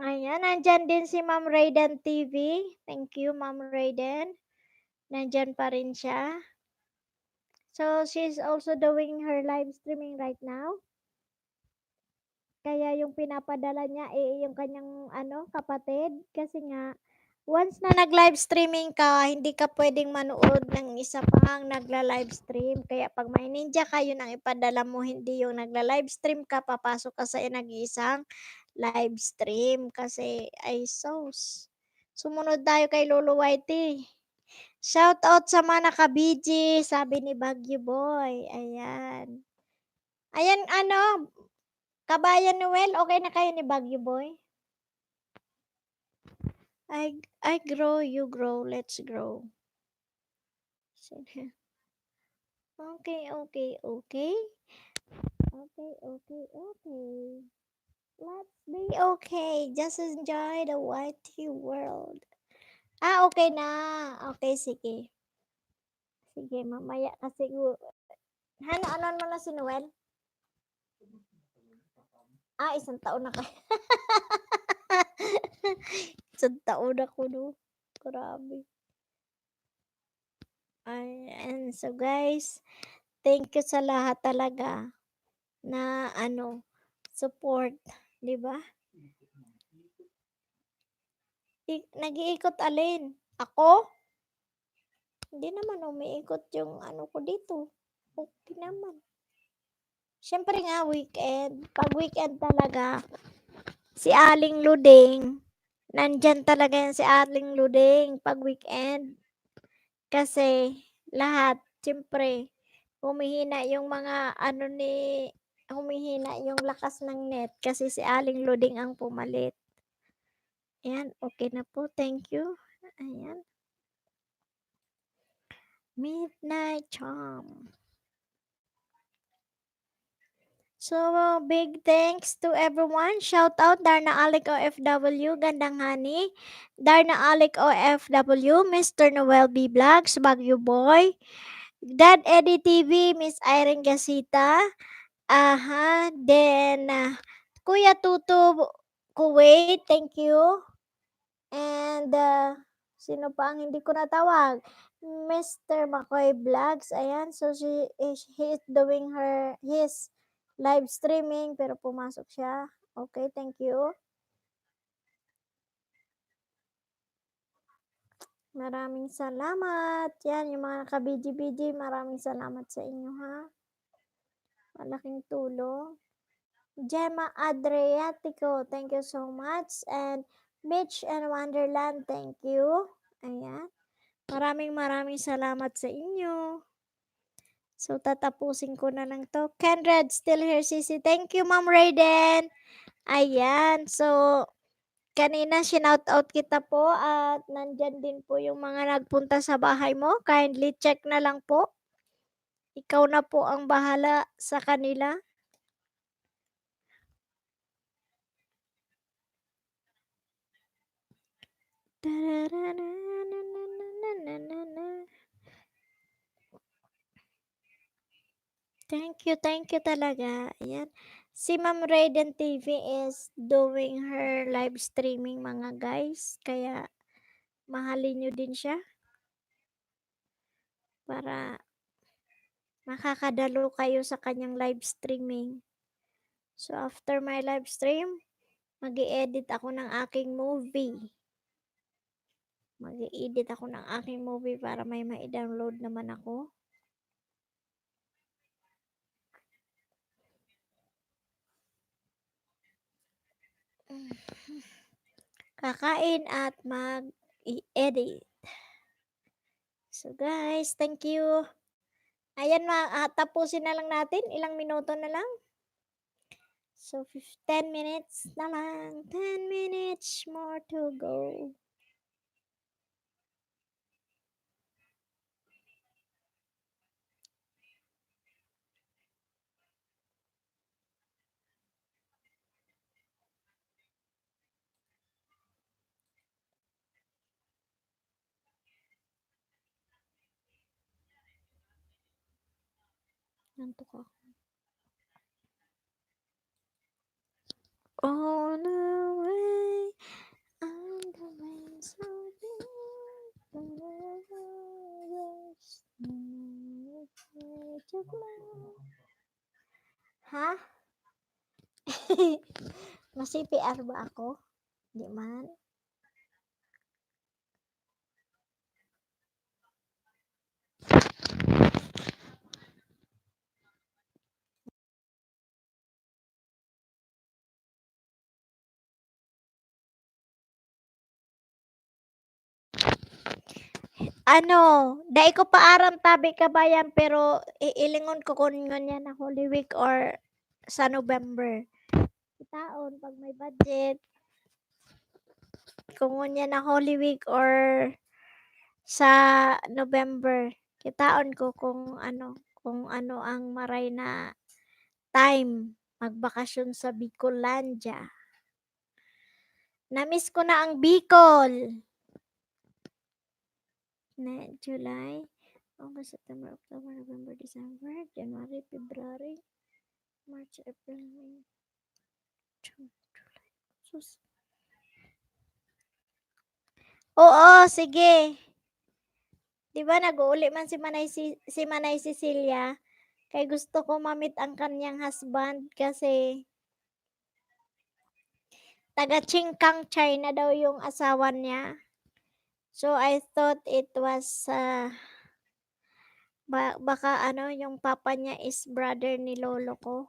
Ayan, nandyan din si Ma'am Raiden TV. Thank you, Ma'am Raiden. Nandyan pa rin siya. So, she's also doing her live streaming right now. Kaya yung pinapadala niya yung kanyang kapatid kasi nga once na nag-live streaming ka, hindi ka pwedeng manood ng isa pang nagla-live stream. Kaya pag may ninja ka, yun ang ipadala mo, hindi yung nagla-live stream ka, papasok ka sa nag-iisang live stream kasi ay sus. Sumunod tayo kay Lolo Whitey. Shout out sa mga naka-BG, sabi ni Baguio Boy. Ayan. Ayan, Kabayan Noel, okay na kayo ni Baguio Boy? I grow, you grow, let's grow. Okay, okay, okay. Okay, okay, okay. Let's be okay. Just enjoy the whitey world. Okay na. Okay, sige. Sige, mamaya kasi ano mo na si Noel? 1 taon na kayo. 1 taon ako, no? Grabe. Ayan. So, guys, thank you sa lahat talaga na support, 'di ba? Nag-iikot alin? Ako? Hindi naman umiikot yung ko dito. Okay naman. Siyempre nga weekend. Pag weekend talaga, si Aling Luding, nandyan talaga yan si Aling Luding pag weekend. Kasi lahat, siyempre, humihina yung mga humihina yung lakas ng net kasi si Aling Luding ang pumalit. Ayan, okay na po. Thank you. Ayan. Midnight Charm. So, big thanks to everyone. Shout out Darna Alec OFW, Gandang Hani, Darna Alec OFW, Mr. Noel B. Vlogs, Baguio Boy, Dad Eddie TV, Miss Irene Gasita, then Kuya Tutu Kuwait, thank you. And sino pa ang hindi ko natawag? Mr. McCoy Vlogs, ayan. So he is doing his live streaming pero pumasok siya. Okay, thank you. Maraming salamat. Yan, yung mga naka-BG-BG, maraming salamat sa inyo ha. Malaking tulong. Gemma Adriatico, thank you so much. And Mitch and Wonderland, thank you. Ayan. Maraming salamat sa inyo. So, tatapusin ko na lang to. Kenred, still here, Sisi. Thank you, Ma'am Raiden. Ayan. So, kanina shinout out kita po at nandyan din po yung mga nagpunta sa bahay mo. Kindly check na lang po. Ikaw na po ang bahala sa kanila. Thank you talaga. Ayan. Si Ma'am Raiden TV is doing her live streaming mga guys. Kaya mahalin nyo din siya para makakadalo kayo sa kanyang live streaming. So after my live stream, mag-i-edit ako ng aking movie. Mag-i-edit ako ng aking movie para may ma-download naman ako. Kakain at mag-i-edit. So guys, thank you. Ayan, tapusin na lang natin. Ilang minuto na lang. So, 10 minutes na lang. 10 minutes more to go. Nantok ako. On the way, on the way, so ha? Mas-CPR ba ako? Di man. Ano, dai ko pa aram tabi kabayan pero iilingon ko kung yan na Holy Week or sa November. Taon pag may budget. Kung yan na Holy Week or sa November. Kitaon ko kung ano ang maray na time magbakasyon sa Bicolandia. Namiss ko na ang Bicol. Na July, August, September, October, November, December, January, February, March, April, May, June, July. Sus. Oo, sige. Di ba nag-uuli man si Manay Cecilia? Kay gusto ko mamit ang kanyang husband kasi taga Chingkang, China daw yung asawa niya. So I thought it was baka yung papa niya is brother ni lolo ko.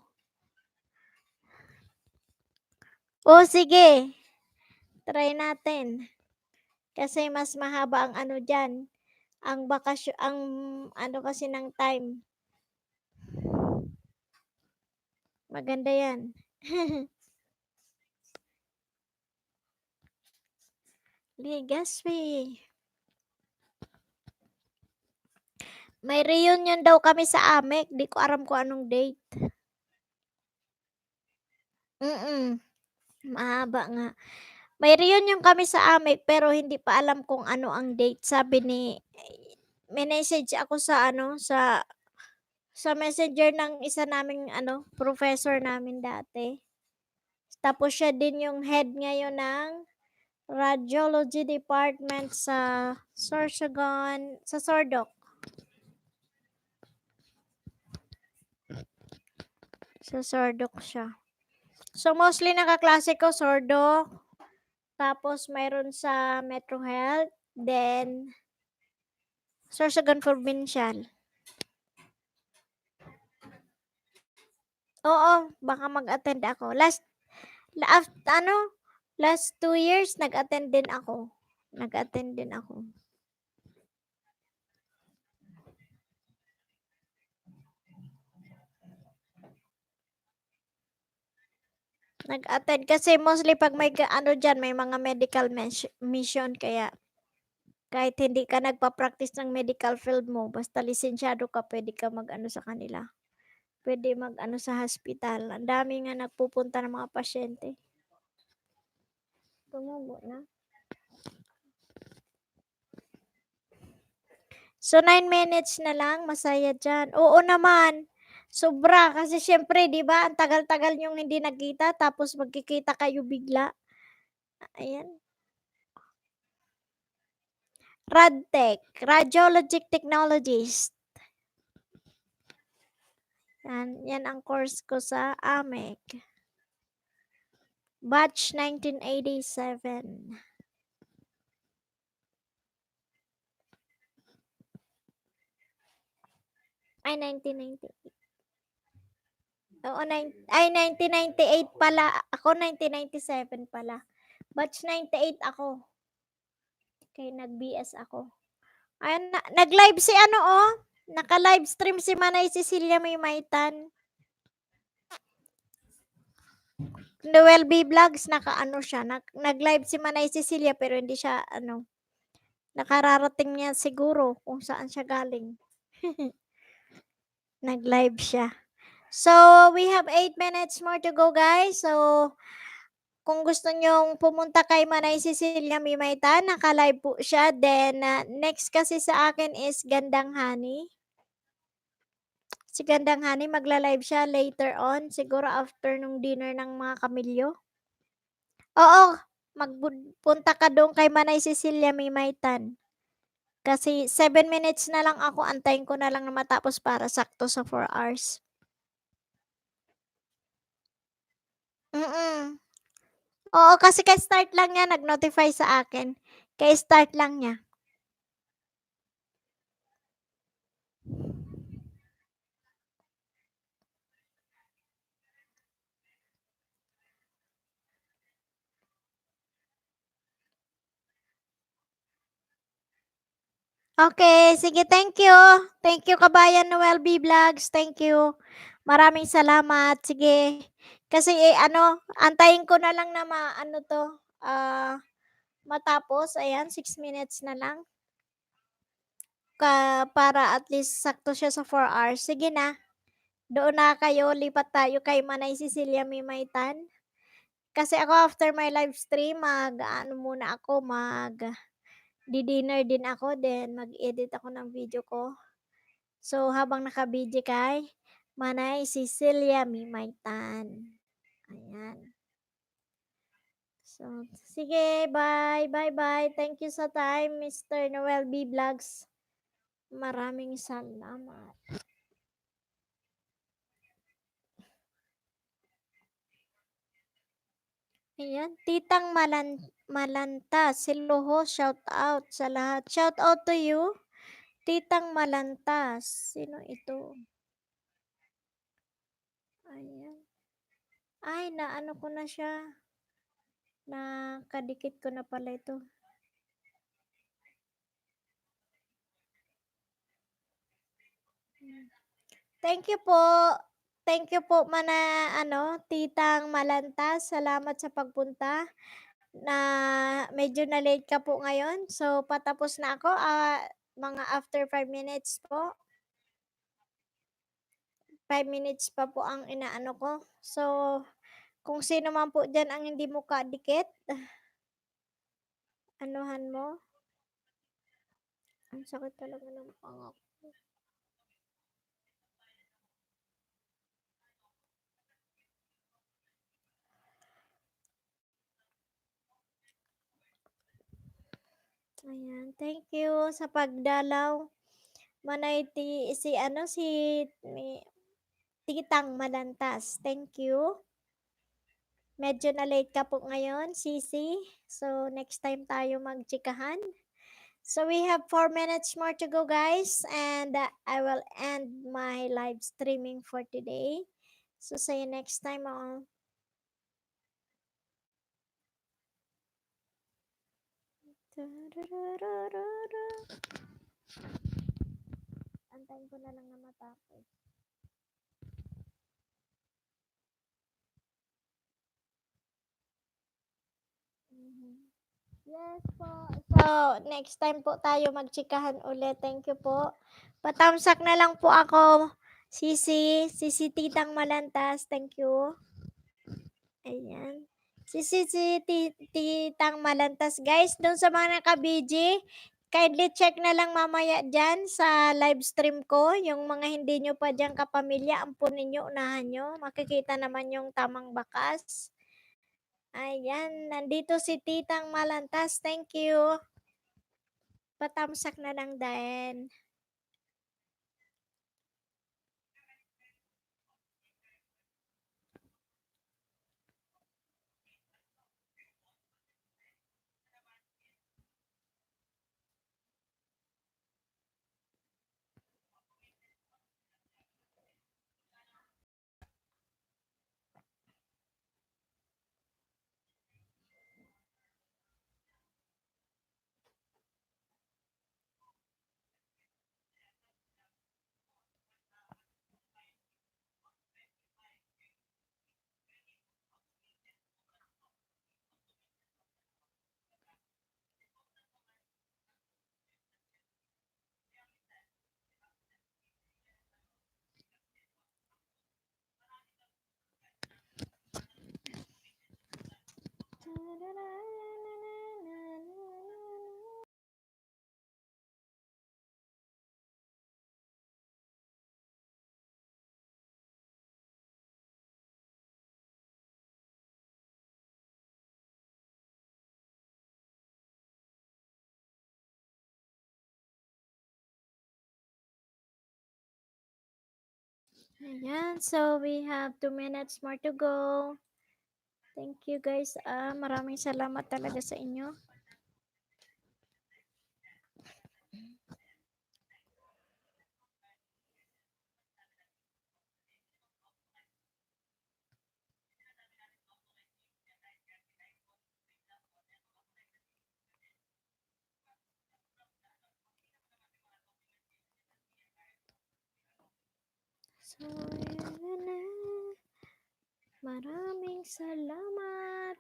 O sige. Try natin. Kasi mas mahaba ang diyan. Ang bakasyon ang kasi ng time. Maganda 'yan. Legazpi. May reunion daw kami sa AMEC, di ko alam kung anong date. Mahaba nga. May reunion kami sa AMEC pero hindi pa alam kung ano ang date. Sabi ni may message ako sa sa Messenger ng isa naming professor namin dati. Tapos siya din yung head ngayon ng Radiology Department sa Sorsogon, sa Sordoc. Sa Sordoc siya. So mostly nakaklase ko Sordoc, tapos mayroon sa Metro Health, then Sorsogon Provincial. Oo, baka mag-attend ako. Last 2 years nag-attend din ako. Nag-attend din ako. Nag-attend kasi mostly pag may diyan, may mga medical mission kaya kahit hindi ka nagpa-practice ng medical field mo, basta lisensyado ka, pwede ka mag-ano sa kanila. Pwede mag-ano sa hospital. Ang dami nga nagpupunta ng mga pasyente. Tumubo na. So 9 minutes na lang, masaya dyan. Oo naman. Sobra kasi siyempre 'di ba, ang tagal-tagal niyong hindi nagkita tapos magkikita kayo bigla. Ayan. RadTech, Radiologic Technologist. Yan ang course ko sa AMEC. Batch 1987. Ay, 1998. Oo, 1998 pala. Ako 1997 pala. Batch 98 ako. Kaya nag-BS ako. Ayan, nag-live si naka-live stream si Manay Cecilia Maymaitan. Noel B Vlogs, siya, nag-live si Manay Cecilia pero hindi siya, nakararating niya siguro kung saan siya galing. Nag-live siya. So, we have 8 minutes more to go, guys. So, kung gusto nyong pumunta kay Manay Cecilia Mimaytan, naka-live po siya. Then, next kasi sa akin is Gandang Honey. Si Gandang Honey, magla-live siya later on, siguro after nung dinner ng mga kamilyo. Oo, magpunta ka doon kay Manay Cecilia Mimaytan. Kasi 7 minutes na lang ako, antayin ko na lang na matapos para sakto sa 4 hours. Oo, kasi ka-start lang niya, nag-notify sa akin. Ka-start lang niya. Okay, sige, thank you. Thank you, Kabayan Noel B Vlogs. Thank you. Maraming salamat. Sige. Kasi antayin ko na lang na matapos. Ayan, 6 minutes na lang. Para at least sakto siya sa 4 hours. Sige na. Doon na kayo, lipat tayo kay Manay Cecilia Mimaytan. Kasi ako after my live stream, muna ako, di-dinner din ako, then mag-edit ako ng video ko. So, habang naka-video kay Manay Cecilia Mimaytan. Ayan. So, sige, bye. Bye-bye. Thank you sa time, Mr. Noel B Vlogs. Maraming salamat. Ayan, Titang Malanta, Siloho, shout out sa lahat. Shout out to you, Titang Malantas. Sino ito? Ayan. Ay, naano ko na siya. Nakadikit ko na pala ito. Thank you po. Thank you po Titang Malantas. Salamat sa pagpunta. na medyo na late ka po ngayon. So, patapos na ako, mga after 5 minutes po. 5 minutes pa po ang inaano ko. So, kung sino man po dyan ang hindi mo kadikit, anuhan mo. Ang sakit talaga ng pangak. Ayan, thank you sa pagdalaw. Manay si ano si Titang Malantas. Thank you. Medyo na late ka po ngayon, Sisi. So next time tayo magchikahan. So we have 4 minutes more to go, guys, and I will end my live streaming for today. So see you next time all. Antayin ko na lang na matapos. Yes po. So, next time po tayo magchikahan ulit. Thank you po. Patamsak na lang po ako. Sisi Titang Malantas. Thank you. Ayan. Si Titang Malantas. Guys, dun sa mga naka-BG, kindly check na lang mamaya dyan sa live stream ko. Yung mga hindi nyo pa dyan kapamilya, ampunin nyo, unahan nyo. Makikita naman yung tamang bakas. Ayan, nandito si Titang Malantas. Thank you. Patamsak na lang din. Ayan, so we have 2 minutes more to go. Thank you guys. Maraming salamat talaga sa inyo. So, yan na. Maraming salamat.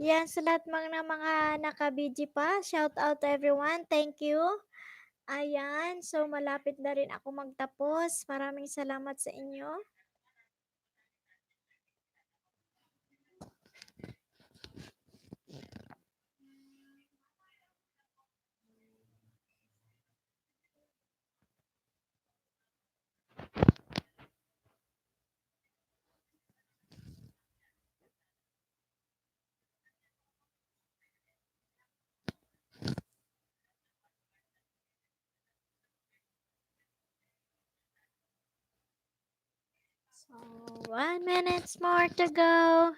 Yan, sa lahat mga naka-BG pa. Shout out to everyone. Thank you. Ayan, so malapit na rin ako magtapos. Maraming salamat sa inyo. So, 1 minute more to go.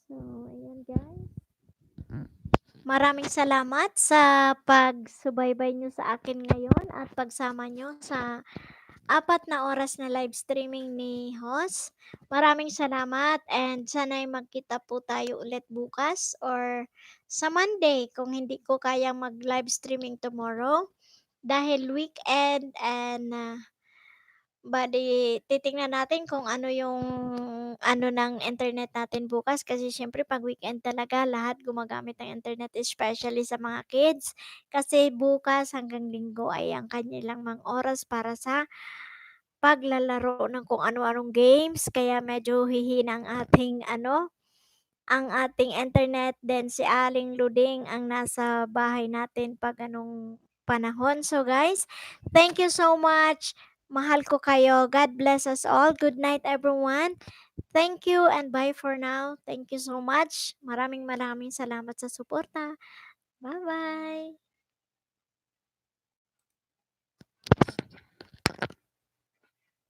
So, ayan guys. Maraming salamat sa pagsubaybay nyo sa akin ngayon at pagsama nyo sa 4 na oras na live streaming ni host. Maraming salamat and sana'y magkita po tayo ulit bukas or sa Monday kung hindi ko kayang mag-live streaming tomorrow dahil weekend and bale titingnan natin kung ano yung ano ng internet natin bukas kasi siyempre 'pag weekend talaga lahat gumagamit ng internet especially sa mga kids. Kasi bukas hanggang Linggo ay ang kanilang mga oras para sa paglalaro ng kung ano-anong games kaya medyo hihina ang ating ang ating internet then si Aling Luding ang nasa bahay natin 'pag anong panahon. So guys, thank you so much. Mahal ko kayo. God bless us all. Good night everyone. Thank you and bye for now. Thank you so much. Maraming maraming salamat sa suporta.